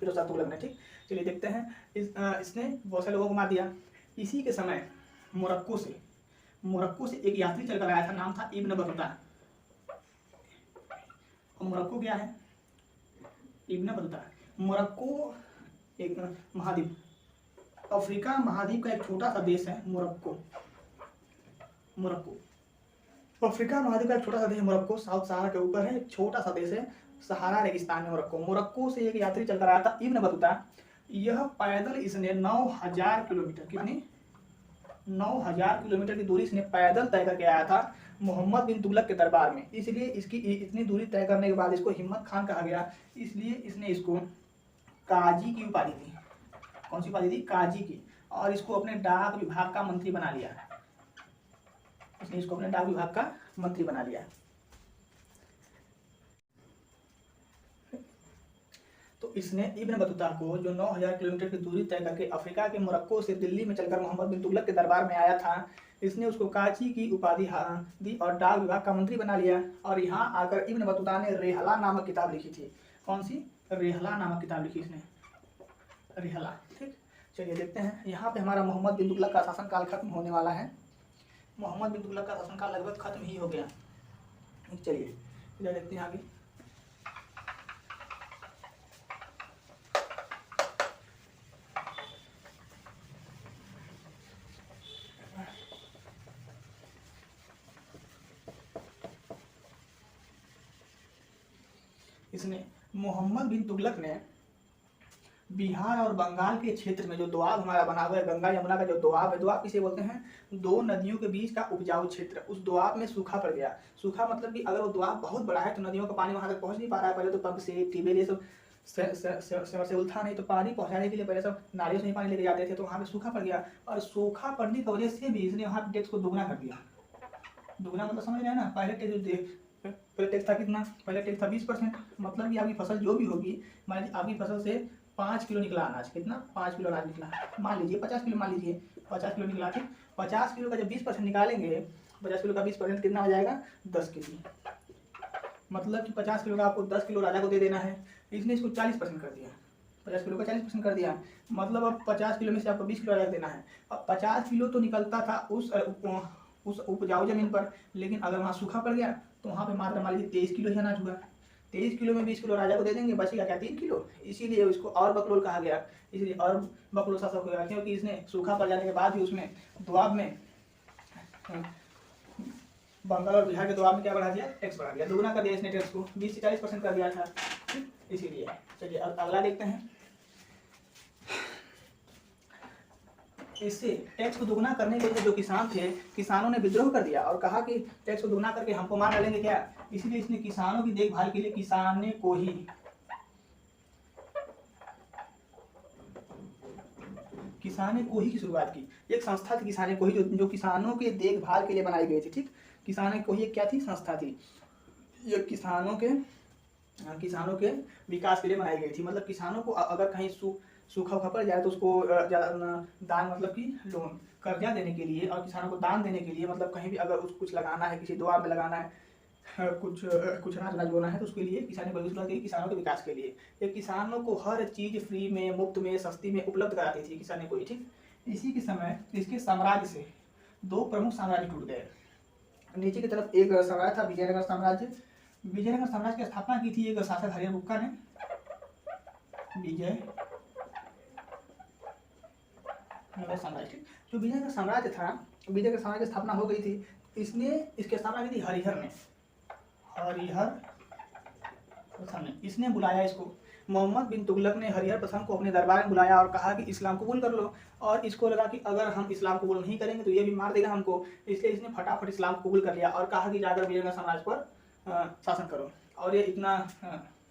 फिरोज शाह तुगलक ने। ठीक, चलिए देखते हैं। इसने बहुत सारे लोगों को मार दिया। इसी के समय मोरक्को से एक यात्री चलकर आया था, नाम था इब्न बतूता। मोरक्को क्या है, इब्न बतूता। मोरक्को एक महाद्वीप, अफ्रीका महाद्वीप का एक छोटा सा देश है मोरक्को। अफ्रीका महाद्वीप का एक छोटा सा देश मोरक्को, साउथ सहारा के ऊपर है, एक छोटा सा देश है, सहारा रेगिस्तान में मोरक्को से एक यात्री चलकर आया था इब्न बतूता। यह पैदल इसने 9000 किलोमीटर, कितनी 9000 किलोमीटर की दूरी इसने पैदल तय करके आया था मोहम्मद बिन तुगलक के दरबार में। इसलिए इसकी इतनी दूरी तय करने के बाद इसको हिम्मत खान कहा गया। इसलिए इसने इसको काजी की उपाधि दी। कौन सी उपाधि दी, काजी की। और इसको अपने डाक विभाग का मंत्री बना लिया। इसने इसको अपने डाक विभाग का मंत्री बना लिया। तो इसने इब्न बतूता को, जो 9000 किलोमीटर की दूरी तय करके अफ्रीका के मोरक्को से दिल्ली में चलकर मोहम्मद बिन तुगलक के दरबार में आया था, इसने उसको काजी की उपाधि दी और डाक विभाग का मंत्री बना लिया। और यहाँ आकर इब्न बतूता ने रेहला नामक किताब लिखी थी। कौन सी, रेहला नामक किताब लिखी इसने, रेहला। ठीक, चलिए देखते हैं। यहाँ पे हमारा मोहम्मद बिन तुगलक का शासनकाल खत्म होने वाला है। मोहम्मद बिन तुगलक का शासनकाल लगभग खत्म ही हो गया। चलिए इधर देखते हैं आगे। इसने मोहम्मद बिन तुगलक ने बिहार और बंगाल के क्षेत्र में जो दोआब हमारा बना हुआ है, गंगा यमुना का जो दोआब है, दोआब किसे बोलते हैं, दो नदियों के बीच का उपजाऊ क्षेत्र, उस दोआब में सूखा पड़ गया। सूखा मतलब कि अगर वो दोआब बहुत बड़ा है तो नदियों का पानी वहां तक पहुंच नहीं पा रहा है। पहले तो पंप से, ट्यूबवेल, ये सब से था नहीं, तो पानी पहुंचाने के लिए पहले सब नालियों से ही पानी लेके जाते थे, तो वहाँ पे सूखा पड़ गया। और सूखा पड़ने की वजह से भी इसने वहाँ टैक्स को दुगना कर दिया। दुगना मतलब समझ रहे हैं ना, पहले टैक्स था कितना, पहले टैक्स था 20%। मतलब कि आपकी फसल जो भी होगी, मान लीजिए आपकी फसल से 5 किलो निकला अनाज, कितना, 5 किलो अनाज निकला, मान लीजिए 50 किलो, मान लीजिए 50 किलो निकला, ठीक। 50 किलो का जब 20% निकालेंगे, 50 किलो का 20% कितना हो जाएगा, 10 किलो। मतलब कि 50 किलो का आपको 10 किलो राजा को दे देना है, इसने इसको 40% कर दिया, 50 किलो का 40% कर दिया। मतलब अब 50 किलो में से आपको 20 किलो राजा को देना है। अब 50 किलो तो निकलता था उस उपजाऊ जमीन पर, लेकिन अगर वहाँ सूखा पड़ गया तो वहाँ पे मात्र मान लीजिए 23 किलो ही अनाज हुआ। 23 किलो में 20 किलो राजा को दे देंगे, बचेगा क्या, 3 किलो। इसीलिए इसको और बकलोल कहा गया, इसलिए और बकलोल शासक होगा, क्योंकि इसने सूखा पड़ जाने के बाद भी उसमें दोआब में, बंगाल और बिहार के दोआब में क्या बढ़ा दिया, टैक्स बढ़ा दिया, दुगना कर दिया इसने टैक्स को, 20 से 40% कर दिया था, इसीलिए। चलिए अब अगला देखते हैं। इससे टैक्स को दुगना करने के लिए जो किसान थे, किसानों ने विद्रोह कर दिया और कहा कि टैक्स को दुगना करके हमको मार डालेंगे क्या। इसीलिए इसने किसानों की देखभाल के लिए किसाने को ही की शुरुआत की। एक संस्था थी किसाने को ही, जो किसानों के देखभाल के लिए बनाई गई थी, ठीक। किसाने को ही एक क्या थी, संस्था थी, ये किसानों के विकास के लिए बनाई गई थी। मतलब किसानों को अगर कहीं सूखा उखा पड़ जाए तो उसको दान, मतलब कि लोन, कर्जा देने के लिए, और किसानों को दान देने के लिए, मतलब कहीं भी अगर उसको कुछ लगाना है, किसी दोआब में लगाना है, कुछ अनाज बोना है, तो उसके लिए किसानों को, किसानों के विकास के लिए ये किसानों को हर चीज़ फ्री में, मुफ्त में, सस्ती में उपलब्ध कराती थी किसानों को, ठीक। इसी के समय इसके साम्राज्य से दो प्रमुख साम्राज्य टूट गए। नीचे की तरफ एक साम्राज्य था विजयनगर साम्राज्य। विजयनगर साम्राज्य की स्थापना की थी एक शासक हरिहरबुक्का ने, विजयनगर साम्राज्य। जो विजयनगर साम्राज्य था, विजयनगर साम्राज्य की स्थापना हो गई थी, इसने इसकी स्थापना की थी हरिहर ने, इसने बुलाया इसको, मोहम्मद बिन तुगलक ने हरिहर प्रथम को अपने दरबार में बुलाया और कहा कि इस्लाम कबूल कर लो। और इसको लगा कि अगर हम इस्लाम कबूल नहीं करेंगे तो ये भी मार देगा हमको, इसलिए इसने फटाफट इस्लाम कबूल कर लिया और कहा कि जाकर विजयनगर साम्राज्य पर शासन करो। और ये इतना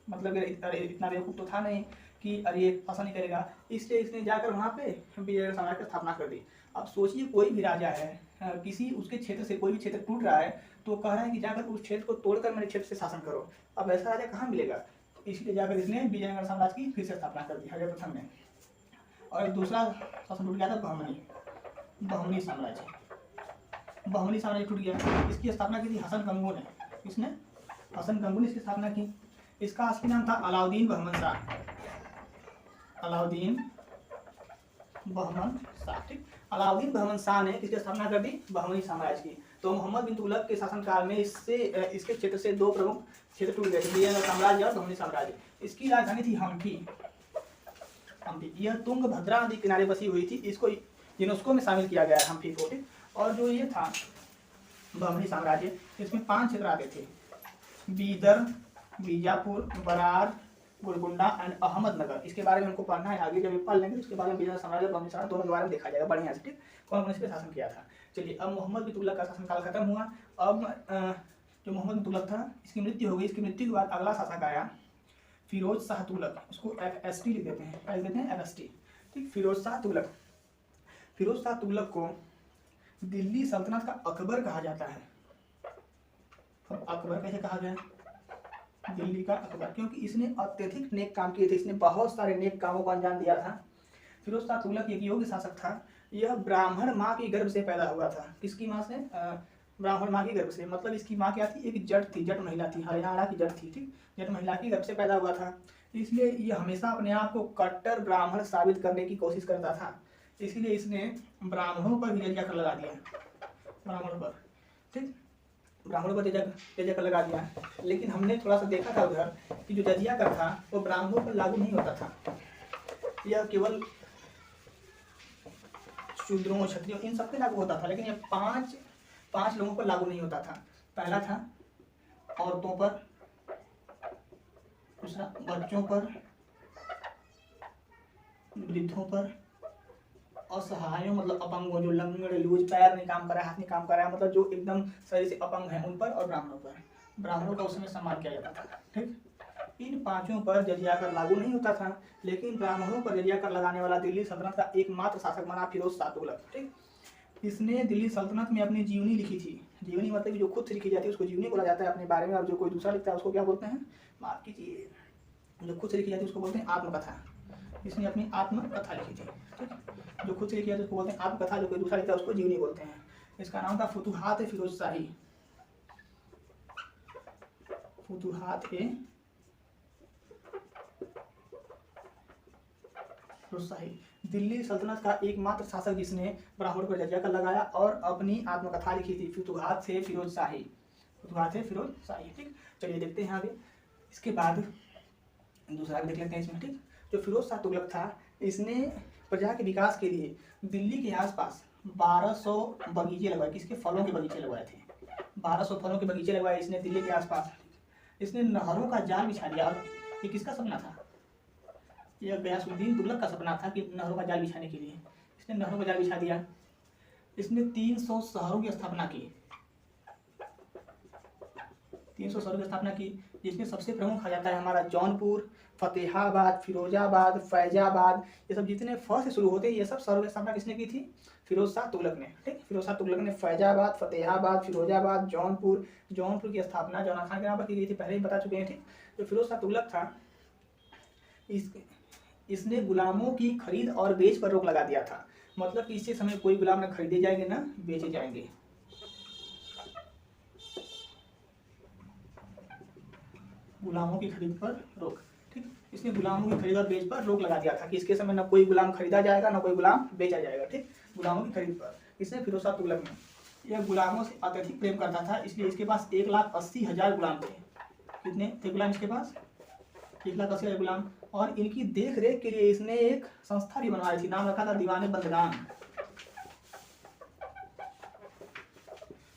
मतलब इतना बेवकूफ़ तो था नहीं कि अरे ये शासन नहीं करेगा, इसलिए इसने जाकर वहाँ पे विजयनगर साम्राज्य की स्थापना कर दी। अब सोचिए कोई भी राजा है, किसी उसके क्षेत्र से कोई भी क्षेत्र टूट रहा है तो कह रहा है कि जाकर उस क्षेत्र को तोड़कर मेरे क्षेत्र से शासन करो। अब ऐसा राजा कहाँ मिलेगा, तो इसीलिए जाकर इसने विजयनगर साम्राज्य की फिर से स्थापना कर दी हरिहर प्रथम ने। और दूसरा शासन टूट गया था बहमनी साम्राज्य। बहमनी साम्राज्य टूट गया, इसकी स्थापना की थी हसन गंगू ने। इसने हसन गंगू ने इसकी स्थापना की। इसका असली नाम था अलाउद्दीन बहमन शाह, अलाउद्दीन बहमन शाह, ठीक। अलाउद्दीन बहमन शाह ने इसकी स्थापना कर दी बहमनी साम्राज्य की। तो मोहम्मद बिन तुगलक के शासनकाल में इसके क्षेत्र से दो प्रमुख क्षेत्र टूट गए थे, विजयनगर साम्राज्य और बहमनी साम्राज्य। इसकी राजधानी थी हम्पी। यह तुंगभद्रा नदी किनारे बसी हुई थी। इसको यूनेस्को में शामिल किया गया है हम्पी को, ठीक। और जो ये था बहमनी साम्राज्य, इसमें 5 क्षेत्र आते थे, बीदर, बीजापुर, बरार, गोलकुंडा एंड अहमदनगर। इसके बारे में हमको पढ़ना है आगे, जब पढ़ लेंगे उसके बाद में विजयनगर साम्राज्य और बहमनी साम्राज्य दोनों के बारे में देखा जाएगा बढ़िया से, ठीक। कौन कौन इस पर शासन किया था। चलिए अब मोहम्मद बिन तुगलक का शासनकाल खत्म हुआ। अब जो मोहम्मद बिन तुगलक था इसकी मृत्यु हो गई। इसकी मृत्यु के बाद अगला शासक आया फिरोज शाह तुगलक, उसको FST लिख देते हैं, क्या लिख देते हैं, FST, ठीक। फिरोज शाह तुगलक। फिरोज शाह तुगलक को दिल्ली सल्तनत का अकबर कहा जाता है। अब अकबर कैसे कहा गया, दिल्ली का अकबर, क्योंकि इसने अत्यधिक नेक काम किए थे, इसने बहुत सारे नेक कामों को अंजाम दिया था। फिरोज शाह तुगलक एक योग्य शासक था। यह ब्राह्मण माँ की गर्भ से पैदा हुआ था। किसकी माँ से, ब्राह्मण माँ की गर्भ से। मतलब इसकी माँ क्या थी, एक जट थी, जट महिला थी, हरियाणा की जट थी, ठीक। जट महिला की गर्भ से पैदा हुआ था, इसलिए यह हमेशा अपने आप को कट्टर ब्राह्मण साबित करने की कोशिश करता था। इसलिए इसने ब्राह्मणों पर भी जजिया कर लगा दिया, ब्राह्मणों पर, ठीक। ब्राह्मणों पर जजिया कर लगा दिया। लेकिन हमने थोड़ा सा देखा था उधर कि जो जजिया कर था वो ब्राह्मणों पर लागू नहीं होता था, यह केवल शूद्रों, क्षत्रियों, इन सब पे लागू होता था। लेकिन ये पांच लोगों पर लागू नहीं होता था। पहला था औरतों पर, दूसरा बच्चों पर, वृद्धों पर, असहायों मतलब अपंगों, जो लंगड़ लूज, पैर नहीं काम कर रहा है, हाथ नहीं काम कर रहा है, मतलब जो एकदम शरीर से अपंग है उन पर, और ब्राह्मणों पर। ब्राह्मणों का उस समय सम्मान किया जाता था। ठीक, इन पांचों पर जजिया कर लागू नहीं होता था, लेकिन ब्राह्मणों पर जजिया कर लगाने वाला दिल्ली सल्तनत का एकमात्र शासक बना फिरोज शाह तुगलक। ठीक, इसने दिल्ली सल्तनत में अपनी जीवनी लिखी थी। जीवनी मतलब जो खुद से लिखी जाती है उसको जीवनी बोला जाता है अपने बारे में, और जो कोई दूसरा लिखता है उसको क्या बोलते हैं, माफ कीजिए, जो खुद से लिखी जाती है उसको बोलते हैं आत्मकथा। इसने अपनी आत्मकथा लिखी थी। ठीक, जो खुद से लिखी जाती है उसको बोलते हैं आत्मकथा, जो कोई दूसरा लिखता है उसको जीवनी बोलते हैं। इसका नाम था फुतुहात फिरोज शाही। फुतुहात फिरोज शाही, दिल्ली सल्तनत का एकमात्र शासक जिसने ब्राह्मण पर जजिया कर लगाया और अपनी आत्मकथा लिखी थी, फुतुहात से फिरोज शाही। फुतुहात से फिरोज शाही। ठीक, चलिए देखते हैं आगे। इसके बाद दूसरा देख लेते हैं इसमें। ठीक, जो फिरोज शाह तुगलक था, इसने प्रजा के विकास के लिए दिल्ली के आसपास 1200 बगीचे लगवाए। किसके? फलों के बगीचे लगवाए थे। 1200 फलों के बगीचे लगवाए इसने दिल्ली के आसपास। इसने नहरों का जाल बिछा दिया। और ये किसका सपना था? यह गयासुद्दीन तुगलक का सपना था कि नहरों का जाल बिछाने के लिए इसने नहरों का जाल बिछा दिया। इसने 300 शहरों की स्थापना की। 300 शहरों की स्थापना की, जिसमें सबसे प्रमुख आ जाता है हमारा जौनपुर, फतेहाबाद, फिरोजाबाद, फैजाबाद। ये सब जितने फ से शुरू होते हैं, ये सब शहरों की स्थापना किसने की थी? फिरोज शाह तुगलक ने। ठीक, फिरोज शाह तुगलक ने फैजाबाद, फतेहाबाद, फिरोजाबाद, जौनपुर की स्थापना जौना खान के नाम पर की गई थी, पहले ही बता चुके हैं। ठीक, जो फिरोज शाह तुगलक था, इसने गुलामों की खरीद और बेच पर रोक लगा दिया था। मतलब कि इसी समय कोई गुलाम न खरीदे जाएंगे न बेचे जाएंगे। गुलामों की खरीद पर रोक। ठीक, इसने गुलामों की खरीद और बेच पर रोक लगा दिया था कि इसके समय न कोई गुलाम खरीदा जाएगा न कोई गुलाम बेचा जाएगा। ठीक, गुलामों की खरीद पर इसने फिरोज शाह तुगलक ने, यह गुलामों से अत्यधिक प्रेम करता था, इसलिए इसके पास 1,80,000 गुलाम थे। कितने थे गुलाम इसके पास? 1,80,000 गुलाम। और इनकी देख रेख के लिए इसने एक संस्था भी बनवाई थी, नाम रखा था दीवाने बंदगान।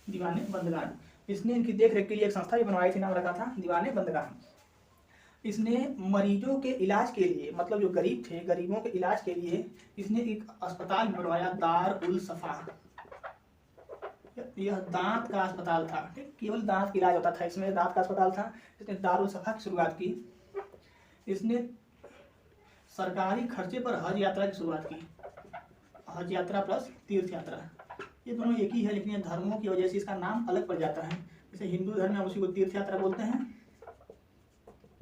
दीवाने बंदगान, इसने इनकी देख रेख के लिए एक संस्था भी बनवाई थी, नाम रखा था दीवाने बंदगान। इसने मरीजों के इलाज के लिए, मतलब जो गरीब थे, गरीबों के इलाज के लिए इसने एक अस्पताल भी बनवाया, दार उल सफा। यह दांत का अस्पताल था। ठीक, केवल दांत का इलाज होता था इसमें, दांत का अस्पताल था। इसने दार उल सफा की शुरुआत की। इसने सरकारी खर्चे पर हज यात्रा की शुरुआत की। हज यात्रा प्लस तीर्थ यात्रा, ये दोनों एक ही है, लेकिन धर्मों की वजह से इसका नाम अलग पड़ जाता है। जैसे हिंदू धर्म में हम उसी को तीर्थ यात्रा बोलते हैं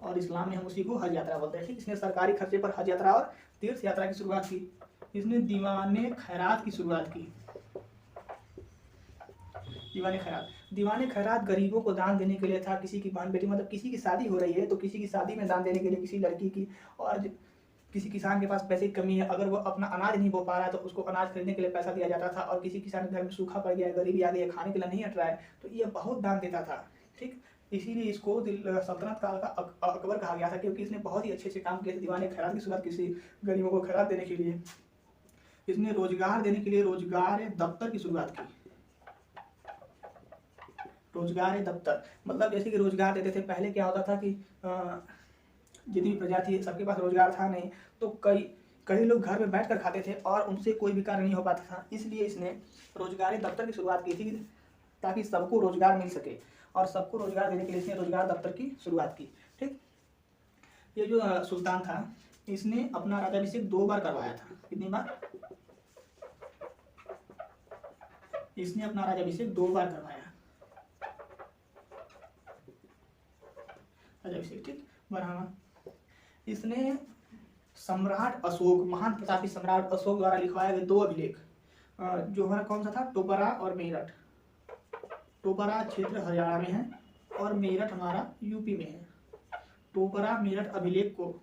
और इस्लाम में हम उसी को हज यात्रा बोलते हैं। ठीक, इसने सरकारी खर्चे पर हज यात्रा और तीर्थ यात्रा की शुरुआत की। इसने दीवाने खैरात की शुरुआत की। दीवाने खैरात गरीबों को दान देने के लिए था। किसी की बहन बेटी, मतलब किसी की शादी हो रही है तो किसी की शादी में दान देने के लिए, किसी लड़की की, और किसी किसान के पास पैसे की कमी है, अगर वो अपना अनाज नहीं बो पा रहा है तो उसको अनाज खरीदने के लिए पैसा दिया जाता था। और किसी किसान के घर में सूखा पड़ गया है, गरीबी आ गई है, खाने के लिए नहीं हट रहा है, तो ये बहुत दान देता था। ठीक, इसीलिए इसको सल्तनत काल का अकबर कहा गया था, क्योंकि इसने बहुत ही अच्छे अच्छे काम किए थे। दीवाने खैरात की शुरुआत किसी गरीबों को खैरात देने के लिए। इसने रोजगार देने के लिए रोजगार दफ्तर की शुरुआत की। रोजगार दफ्तर मतलब जैसे कि रोजगार देते थे। पहले क्या होता था कि जितनी भी प्रजा थी सबके पास रोजगार था नहीं, तो कई लोग घर में बैठ कर खाते थे और उनसे कोई भी कार्य नहीं हो पाता था। इसलिए इसने रोजगार दफ्तर की शुरुआत की थी, ताकि सबको रोजगार मिल सके। और सबको रोजगार देने के लिए इसने रोजगार दफ्तर की शुरुआत की। ठीक, ये जो सुल्तान था, इसने अपना राज्याभिषेक 2 बार करवाया था। कितनी बार? इसने अपना राज्याभिषेक 2 बार करवाया। राज्याभिषेक, ठीक, बढ़ावा। इसने सम्राट अशोक, महान प्रतापी सम्राट अशोक द्वारा लिखवाए गए 2 अभिलेख, जो हमारा कौन सा था? टोपरा और मेरठ। टोपरा क्षेत्र हरियाणा में है और मेरठ हमारा यूपी में है। टोपरा मेरठ अभिलेख को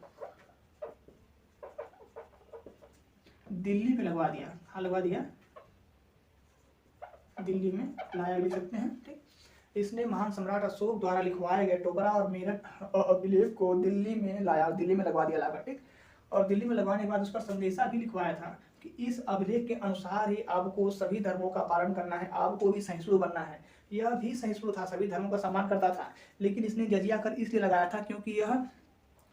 दिल्ली में लगवा दिया। हाँ, लगवा दिया, दिल्ली में लाया, लिख सकते हैं। ठीक, इसने महान सम्राट अशोक द्वारा लिखवाए गए टोपरा और मेरठ अभिलेख को दिल्ली में लाया, दिल्ली में लगवा दिया लाकर। ठीक, और दिल्ली में लगवाने के बाद उस पर संदेशा भी लिखवाया था कि इस अभिलेख के अनुसार ही आपको सभी धर्मों का पालन करना है, आपको भी सहिष्णु बनना है। यह भी सहिष्णु था, सभी धर्मों का सम्मान करता था, लेकिन इसने जजिया कर इसलिए लगाया था क्योंकि यह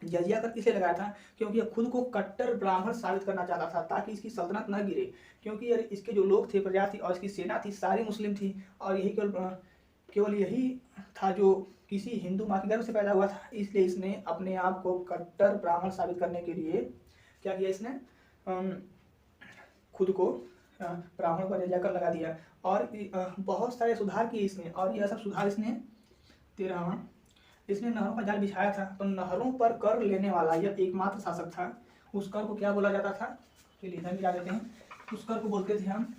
जजिया कर किसे लगाया था? क्योंकि यह खुद को कट्टर ब्राह्मण साबित करना चाहता था ताकि इसकी सल्तनत न गिरे, क्योंकि यार इसके जो लोग थे, प्रजा थी और इसकी सेना थी, सारी मुस्लिम थी और यही केवल केवल यही था जो किसी हिंदू माँ के गर्भ से पैदा हुआ था। इसलिए इसने अपने आप को कट्टर ब्राह्मण साबित करने के लिए क्या किया, इसने खुद को ब्राह्मण पर जजिया कर लगा दिया और बहुत सारे सुधार किए इसने। और यह सब सुधार इसने 13वां, इसने नहरों का जाल बिछाया था। तो नहरों पर कर लेने वाला यह एकमात्र शासक था। उस कर को क्या बोला जाता था? चलिए इधर मिला देते हैं। उस कर को बोलते थे हम,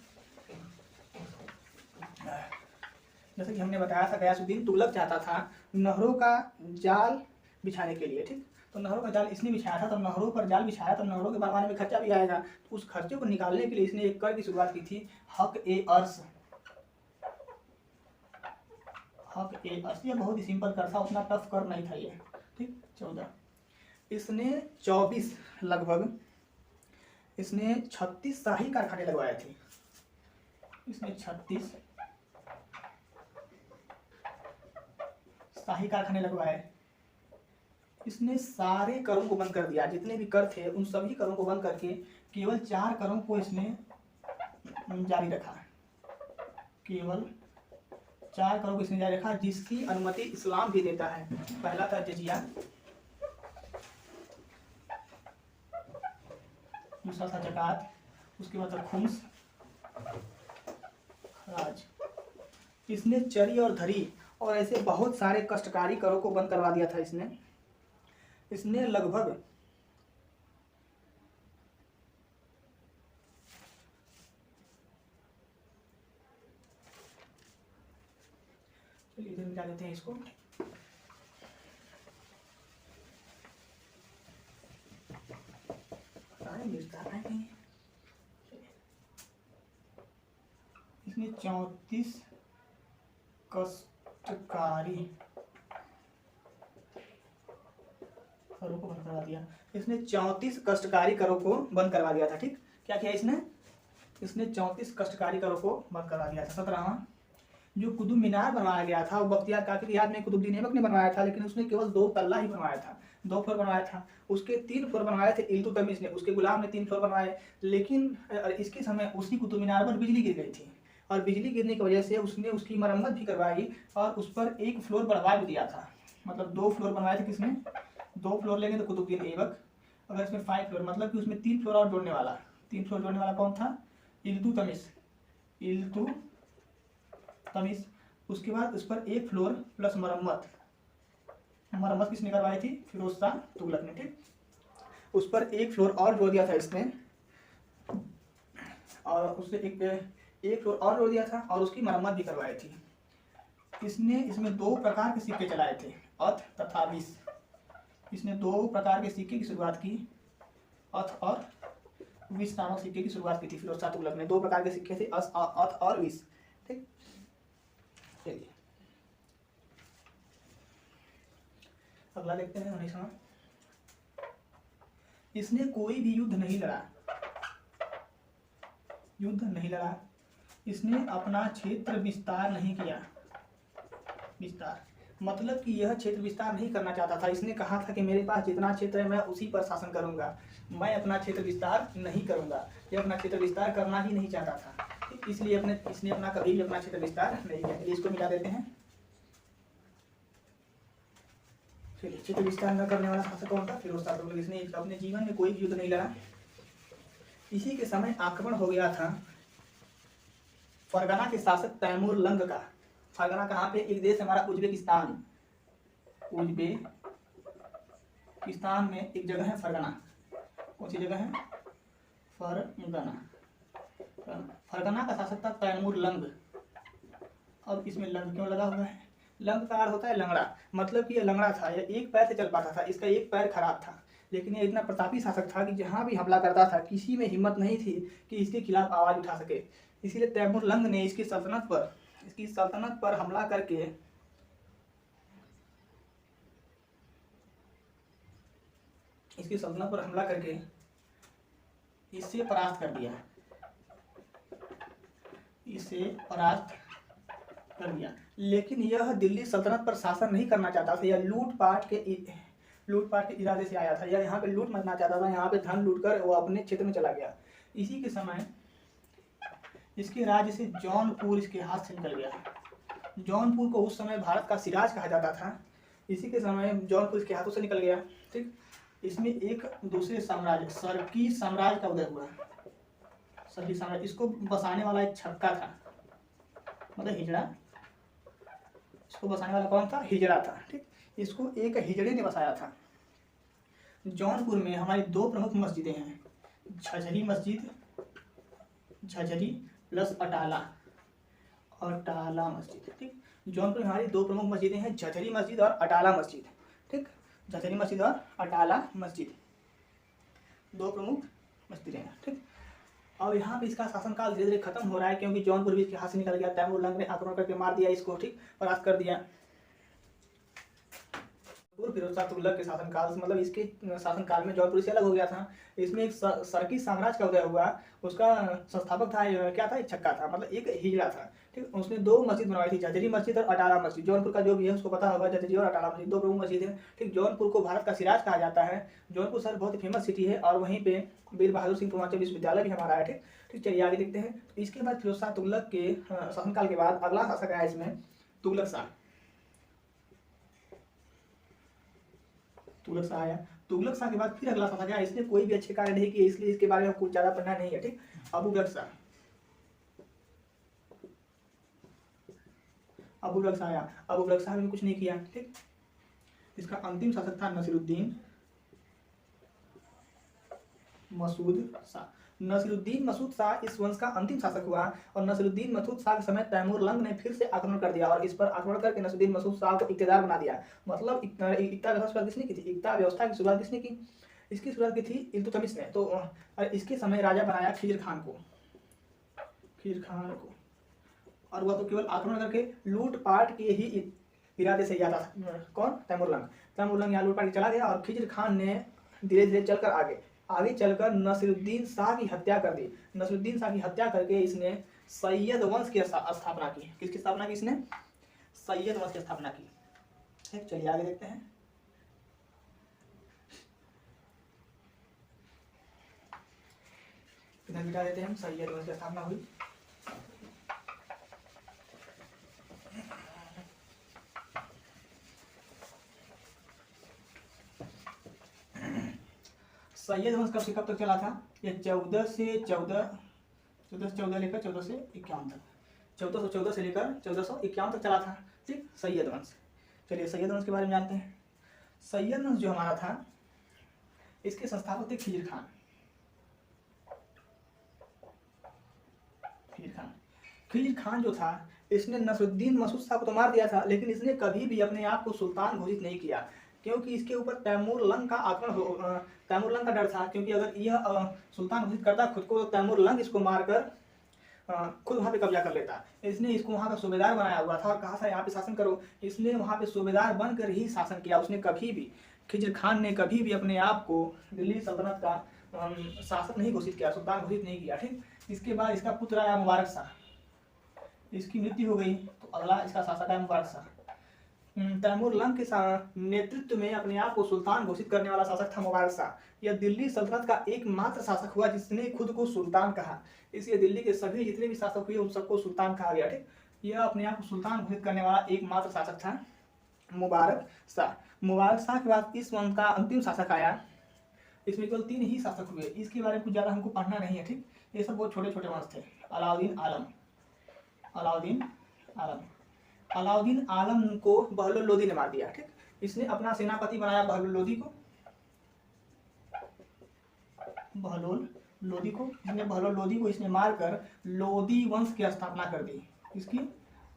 जैसे कि हमने बताया था, गयासुद्दीन तुगलक चाहता था नहरों का जाल बिछाने के लिए, ठीक। तो नहरों का जाल इसने बिछाया था, तो नहरों पर जाल बिछाया तो नहरों के बनवाने में खर्चा भी आएगा। तो उस खर्चे को निकालने के लिए इसने एक कर की शुरुआत की थी, हक ए अर्श। हक ए अर्श, ये बहुत ही सिंपल कर था, उतना टफ कर नहीं था ये, ठीक। 14, इसने 24 लगभग इसने 36 शाही कारखाने लगवाए थे। इसने 36 शाही कारखाने लगवाए। इसने सारे करों को बंद कर दिया, जितने भी कर थे उन सभी करों को बंद करके केवल 4 करों को इसने जारी रखा। केवल 4 करों को इसने जारी रखा, जिसकी अनुमति इस्लाम भी देता है। पहला था जजिया, दूसरा था जकात, उसके बाद था खुम्स, राज। इसने चरी और धरी और ऐसे बहुत सारे कष्टकारी करों को बंद करवा दिया था इसने लगभग चलिए इधर मिटा देते हैं इसको। इसने 34 कष्टकारी करों को बंद करवा दिया। इसने 34 कष्टकारी करों को बंद करवा दिया था, ठीक। क्या किया इसने 34 कष्टकारी करों को बंद करवा दिया था। 17वां, जो कुतुब मीनार बनवाया गया था वो बख्तियार काकी की याद में कुतुबुद्दीन ऐबक ने बनवाया था, लेकिन उसने केवल 2 तल्ला ही बनवाया था, 2 फ्लोर बनवाया था। उसके 3 फ्लोर बनवाए थे इल्तुतमिश ने, उसके गुलाम ने 3 फ्लोर बनवाए। लेकिन इसके समय उसकी कुतुब मीनार पर बिजली गिर गई थी और बिजली गिरने की वजह से उसने उसकी मरम्मत भी करवाई और उस पर 1 फ्लोर बढ़वा भी दिया था। मतलब 2 फ्लोर बनवाए थे किसने? 2 फ्लोर लेंगे तो कुतुबुद्दीन ऐबक। अगर इसमें 5 फ्लोर, मतलब कि उसमें 3 फ्लोर और जोड़ने वाला, 3 फ्लोर जोड़ने वाला कौन था? इल्तुतमिश। उसके बाद उस पर 1 फ्लोर प्लस मरम्मत किसने करवाई थी? फिरोज शाह तुगलक ने, ठीक। उस पर 1 फ्लोर और जोड़ दिया था इसने और उसने एक फ्लोर और जोड़ दिया था और उसकी मरम्मत भी करवाई थी। इसने इसमें 2 प्रकार के सिक्के चलाए थे, अथ तथा विस। इसने 2 प्रकार के सिक्के की शुरुआत की, अथ और विस नामक सिक्के की शुरुआत की थी फिरोज शाह तुगलक ने। 2 प्रकार के सिक्के थे, अथ और विस, ठीक। चलिए अगला देखते हैं। 19वां, इसने कोई भी युद्ध नहीं लड़ा। इसने अपना क्षेत्र विस्तार नहीं किया। विस्तार मतलब कि यह क्षेत्र विस्तार नहीं करना चाहता था। इसने कहा था कि मेरे पास जितना क्षेत्र है मैं उसी पर शासन करूंगा, मैं अपना क्षेत्र विस्तार नहीं करूंगा। यह अपना क्षेत्र विस्तार करना ही नहीं चाहता था, इसलिए इसने अपना कभी भी अपना क्षेत्र विस्तार नहीं किया। इसको मिला देते हैं। चलिए, क्षेत्र विस्तार न करने वाला शासक कौन था? फिरोज शाह तुगलक। इसने अपने जीवन में कोई युद्ध नहीं लड़ा। इसी के समय आक्रमण हो गया था फरगना के शासक तैमूर लंग का। फरगना कहाँ पे? एक देश हमारा उज्बेकिस्तान में एक जगह है फरगना। कौन सी जगह है? फरगना का शासक था तैमूर लंग। अब इसमें लंग क्यों लगा हुआ है? लंग का अर्थ होता है लंगड़ा, मतलब कि यह लंगड़ा था, यह एक पैर से चल पाता था, इसका एक पैर खराब था। लेकिन यह इतना प्रतापी शासक था कि जहां भी हमला करता था किसी में हिम्मत नहीं थी कि इसके खिलाफ आवाज उठा सके। इसीलिए तैमूर लंग ने इसकी सल्तनत पर हमला करके इसे परास्त कर दिया। लेकिन यह दिल्ली सल्तनत पर शासन नहीं करना चाहता था। यह लूटपाट के लूटपाट के इरादे से आया था, या यहाँ पे लूट मचना चाहता था, यहाँ पे धन लूट कर वो अपने क्षेत्र में चला गया। इसी के समय इसके राज्य से जौनपुर इसके हाथ से निकल गया। जौनपुर को उस समय भारत का सिराज कहा जाता था। इसी के समय जौनपुर इसके हाथों से निकल गया। ठीक, इसमें एक दूसरे साम्राज्य सरकी साम्राज्य का उदय हुआ। सरकी साम्राज्य, इसको बसाने वाला एक छक्का था, मतलब हिजड़ा। इसको बसाने वाला कौन था? हिजड़ा था। ठीक, इसको एक हिजड़े ने बसाया था। जौनपुर में हमारी दो प्रमुख मस्जिदें हैं, झझरी मस्जिद, झझरी प्लस अटाला, अटाला मस्जिद। ठीक, जौनपुर में हमारी दो प्रमुख मस्जिदें हैं, झझरी मस्जिद और अटाला मस्जिद। ठीक, झझरी मस्जिद और अटाला मस्जिद दो प्रमुख मस्जिदें हैं। ठीक, और यहाँ पे इसका शासनकाल धीरे धीरे खत्म हो रहा है, क्योंकि जौनपुर भी इसके हाथ से निकल गया। तैमूर लंग ने आक्रमण करके मार दिया इसको। ठीक, परास्त कर दिया। फिरोज शाह तुगलक के शासनकाल से, मतलब इसके शासनकाल में जौनपुर से अलग हो गया था। इसमें एक सरकी साम्राज्य का उदय हुआ। उसका संस्थापक था, क्या था? एक छक्का था, मतलब एक हिजड़ा था। ठीक, उसने दो मस्जिद बनवाई थी, झझरी मस्जिद और अटाला मस्जिद। जौनपुर का जो भी है उसको पता होगा, झझरी और अटाला मस्जिद दो प्रमुख मस्जिद है। ठीक, जौनपुर को भारत का सिराज कहा जाता है। जौनपुर शहर बहुत ही फेमस सिटी है, और वहीं पे वीर बहादुर सिंह पूर्वांचल विश्वविद्यालय भी हमारा है। ठीक, ठीक, चलिए आगे देखते हैं। तो इसके बाद फिरोज शाह तुगलक के शासनकाल के बाद अगला शासक आया इसमें तुगलक शाह। तुगलक शाह आया। तुगलक शाह के बाद फिर अगला शासक आया। इसने कोई भी अच्छे कार्य नहीं किए, इसलिए इसके बारे में कुछ ज्यादा पढ़ना नहीं है। ठीक, अबुबकर शाह। अबुबकर शाह आया। अबुबकर शाह ने कुछ नहीं किया। ठीक, इसका अंतिम शासक था नसीरुद्दीन मसूद शाह। नसीरुद्दीन मसूद शाह इस वंश का अंतिम शासक हुआ, और नसीरुद्दीन मसूद शाह के समय तैमूर लंग ने फिर से आक्रमण कर दिया, और इस पर आक्रमण करके नसीरुद्दीन मसूद शाह को इक्तेदार बना दिया। मतलब एकता व्यवस्था की शुरुआत किसने की थी? एकता व्यवस्था की शुरुआत किसने की? इसकी शुरुआत की थी इल्तुतमिश ने। तो इसके समय राजा बनाया खिजर खान को, खिजर खान को, और वह तो केवल आक्रमण करके लूटपाट के ही इरादे से जाता था। कौन? तैमूर लंग। तैमूर लंग यहाँ लूटपाट के चला गया, और खिजर खान ने धीरे धीरे चलकर आगे चलकर नसीरुद्दीन शाह की हत्या कर दी। नसीरुद्दीन शाह की हत्या करके इसने सैयद वंश की स्थापना की। किसकी स्थापना की इसने? सैयद वंश की स्थापना की। ठीक, चलिए आगे देखते हैं। इधर मिटा देते हैं हम। सैयद वंश की स्थापना हुई। सैयद वंश कब से कब तक चला था? ये 14 से 14 लेकर 14 से 51 तक, 1414 से लेकर 1451 तक चला था। ठीक, सैयद वंश। चलिए सैयद वंश के बारे में जानते हैं। सैयद वंश जो हमारा था, इसके संस्थापक थे खिजर खान। खिजर खान जो था, इसने नसीरुद्दीन मसूद शाह को तो मार दिया था, लेकिन इसने कभी भी अपने आप को सुल्तान घोषित नहीं किया, क्योंकि इसके ऊपर तैमूर लंग का आक्रमण, तैमूर लंग का डर था। क्योंकि अगर यह सुल्तान घोषित करता खुद को, तो तैमूर लंग इसको मारकर खुद वहाँ पे कब्जा कर लेता। इसने इसको वहाँ का सूबेदार बनाया हुआ था, और कहा था यहाँ पे शासन करो। इसने वहाँ पे सूबेदार बनकर ही शासन किया। उसने कभी भी, खिजर खान ने कभी भी अपने आप को दिल्ली सल्तनत का शासक नहीं घोषित किया, सुल्तान घोषित नहीं किया। ठीक, इसके बाद इसका पुत्र आया मुबारक शाह। इसकी मृत्यु हो गई, तो अगला इसका शासक आया मुबारक शाह। तैमूर लंग के नेतृत्व में अपने आप को सुल्तान घोषित करने वाला शासक था मुबारक शाह। यह दिल्ली सल्तनत का एकमात्र शासक हुआ जिसने खुद को सुल्तान कहा। इसलिए दिल्ली के सभी जितने भी शासक हुए उन सबको सुल्तान कहा गया। ठीक, यह अपने आप को सुल्तान घोषित करने वाला एकमात्र शासक था मुबारक शाह। मुबारक शाह के बाद इस वंश का अंतिम शासक आया। इसमें केवल 3 ही शासक हुए। इसके बारे में कुछ ज्यादा हमको पढ़ना नहीं है। ठीक, ये सब बहुत छोटे छोटे वंश थे। अलाउद्दीन आलम। अलाउद्दीन आलम। अलाउद्दीन आलम को बहलोल लोदी ने मार दिया। ठीक, इसने अपना सेनापति बनाया बहलोल लोदी को। बहलोल लोदी को इसने मारकर लोदी वंश की स्थापना कर दी। इसकी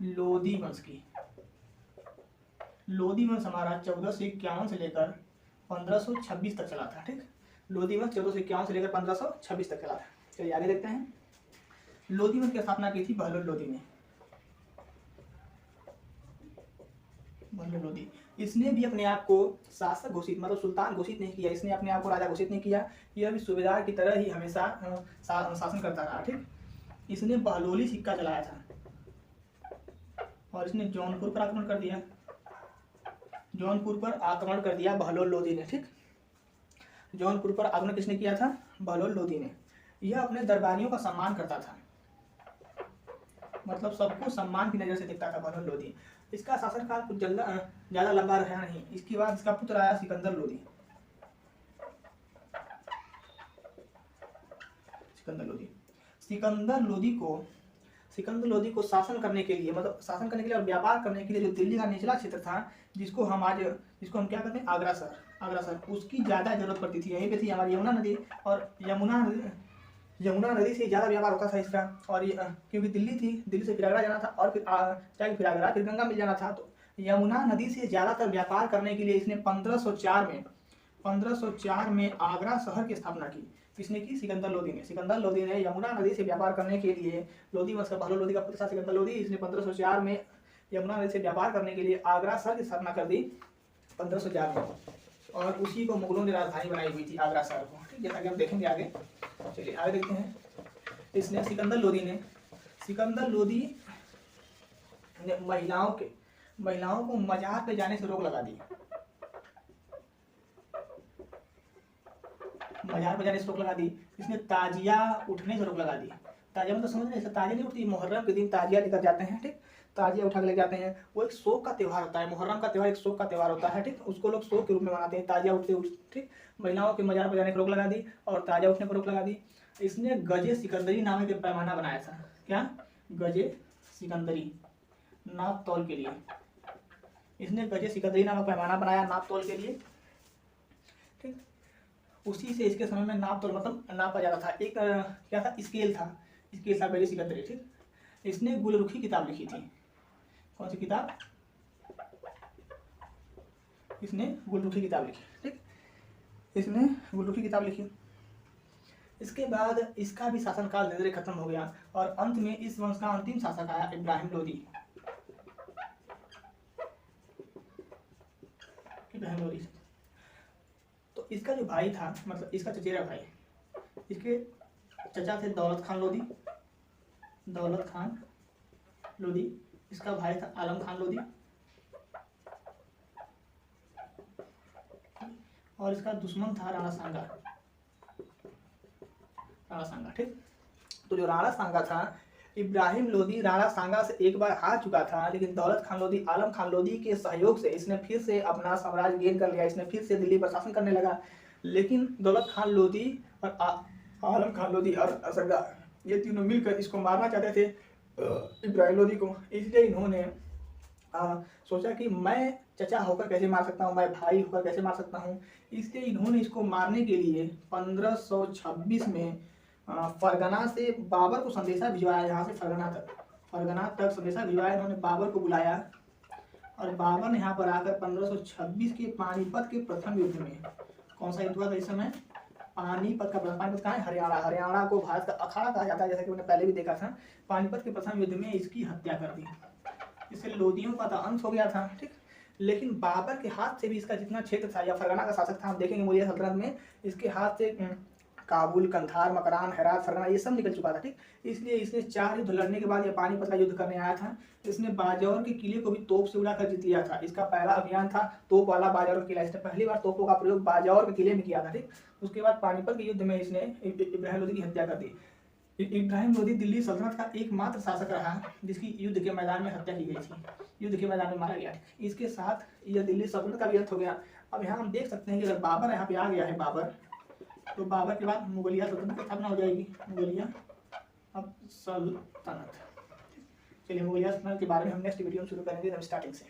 लोदी वंश की। लोदी वंश हमारा 1451 से लेकर 1526 तक चला था। ठीक, लोदी वंश 1451 से लेकर 1526 तक चला था। चलिए आगे देखते हैं। लोदी वंश की स्थापना की थी बहलोल लोदी ने। बहलोल लोदी, इसने भी अपने आप को शासक घोषित, मतलब सुल्तान घोषित नहीं किया। इसने अपने आप को राजा घोषित नहीं किया। यह भी सूबेदार की तरह ही हमेशा शासन करता रहा। ठीक, इसने बहलोली सिक्का चलाया था, और इसने जौनपुर पर आक्रमण कर दिया। जौनपुर पर आक्रमण कर दिया बहलोल लोदी ने। ठीक, जौनपुर पर आक्रमण किसने किया था? बहलोल लोदी ने। यह अपने दरबारियों का सम्मान करता था, मतलब सबको सम्मान की नजर से देखता था बहलोल लोदी। इसका शासनकाल कुछ ज्यादा लंबा रहा नहीं। इसके बाद इसका पुत्र आया सिकंदर लोदी। सिकंदर लोदी को शासन करने के लिए, मतलब शासन करने के लिए और व्यापार करने के लिए जो दिल्ली का निचला क्षेत्र था, जिसको हम क्या कहते हैं, आगरा शहर, उसकी ज्यादा जरूरत पड़ती थी। यहीं पे थी हमारी यमुना नदी, और यमुना नदी से ज़्यादा व्यापार होता था इसका। और क्योंकि दिल्ली से फिर आगरा जाना था, और फिर जाके फिर आगरा, फिर गंगा मिल जाना था, तो यमुना नदी से ज़्यादातर व्यापार करने के लिए इसने 1504 में आगरा शहर की स्थापना की। किसने की? सिकंदर लोदी ने यमुना नदी से व्यापार करने के लिए, लोदी वंश का बहलोल लोदी का पुत्र था सिकंदर लोदी, इसने 1504 में यमुना नदी से व्यापार करने के लिए आगरा शहर की स्थापना कर दी 1504 में, और उसी को मुगलों ने राजधानी बनाई हुई थी, आगरा शहर को। ठीक, जैसा कि हम देखेंगे आगे। चलिए आगे देखते हैं। इसने सिकंदर लोदी ने महिलाओं को मजार पे जाने से रोक लगा दी। इसने ताजिया उठने से रोक लगा दी। ताजिया मतलब समझ रहे हैं, ताजिया नहीं उठती, मुहर्रम के दिन ताजिया लेकर जाते हैं। ठीक, ताजिया उठा के ले जाते हैं, वो एक शोक का त्यौहार होता है। मुहर्रम का त्यौहार एक शोक का त्यौहार होता है। ठीक, उसको लोग शोक के रूप में मनाते हैं। ताजिया उठते। ठीक, महिलाओं के मजार पर जाने को रोक लगा दी और ताजिया उठने पर रोक लगा दी। इसने गजे सिकंदरी नामक एक पैमाना बनाया था। क्या? गजे सिकंदरी, नाप तौल के लिए। इसने गजे सिकंदरी नामक पैमाना बनाया नाप तौल के लिए। ठीक, उसी से इसके समय में नाप तौल मतलब नापा जाता था। एक क्या था? स्केल था गजे सिकंदरी। ठीक, इसने गुलरुखी किताब लिखी थी। कौन सी किताब? इसने गुलरुखी किताब लिखी। ठीक, इसने गुलरुखी किताब लिखी। इसके बाद इसका भी शासनकाल धीरे धीरे खत्म हो गया, और अंत में इस वंश का अंतिम शासक आया इब्राहिम लोदी। तो इसका जो भाई था, मतलब इसका चचेरा भाई, इसके चचा थे दौलत खान लोदी। इसका भाई था आलम खान लोदी, और इसका दुश्मन था राणा सांगा। ठीक, तो जो राणा सांगा था, इब्राहिम लोदी राणा सांगा से एक बार हार चुका था, लेकिन दौलत खान लोदी आलम खान लोदी के सहयोग से इसने फिर से अपना साम्राज्य गेन कर लिया। इसने फिर से दिल्ली पर शासन करने लगा। लेकिन दौलत खान लोदी और आलम खान लोदी और असरगा, ये तीनों मिलकर इसको मारना चाहते थे, इब्राहिम लोदी को। इसलिए इन्होंने सोचा कि मैं चचा होकर कैसे मार सकता हूँ, मैं भाई होकर कैसे मार सकता हूँ। इसलिए इन्होंने इसको मारने के लिए 1526 में फरगना से बाबर को संदेशा भिजवाया। यहाँ से फरगना तक संदेशा भिजवाया। इन्होंने बाबर को बुलाया, और बाबर ने यहाँ पर आकर 1526 के पानीपत के प्रथम युद्ध में, कौन सा युद्ध हुआ था इस समय? पानीपत कहाँ है? हरियाणा को भारत का अखाड़ा कहा जाता है, जैसा कि मैंने पहले भी देखा था। पानीपत के प्रथम युद्ध में इसकी हत्या कर दी। इससे लोदियों का तो अंत हो गया था। ठीक, लेकिन बाबर के हाथ से भी इसका जितना क्षेत्र था, या फरगना का शासक था, हम देखेंगे मुगलिया सल्तनत में, इसके हाथ से काबुल, कंधार, मकरान, हेरात, फरगना ये सब निकल चुका था। ठीक, इसलिए इसने 4 युद्ध लड़ने के बाद यह पानीपत का युद्ध करने आया था। इसने बाजौर के किले को भी तोप से उड़ाकर जीत लिया था। इसका पहला अभियान था तोप वाला बाजौर का किला। इसने पहली बार तोपों का प्रयोग बाजौर के किले में किया था। ठीक, उसके बाद पानीपत के युद्ध में इसने इब्राहिम लोदी की हत्या कर दी। इब्राहिम लोदी दिल्ली सल्तनत का एकमात्र शासक रहा जिसकी युद्ध के मैदान में हत्या की गई थी, युद्ध के मैदान में मारा गया। इसके साथ यह दिल्ली सल्तनत का भी अंत हो गया। अब यहाँ हम देख सकते हैं कि अगर बाबर यहाँ पे आ गया है, तो बाबर के बाद मुगलिया सल्तनत की स्थापना हो जाएगी। मुगलिया अब सल्तनत। चलिए, मुगलिया सल्तनत के बारे में हम नेक्स्ट वीडियो में शुरू करेंगे स्टार्टिंग से।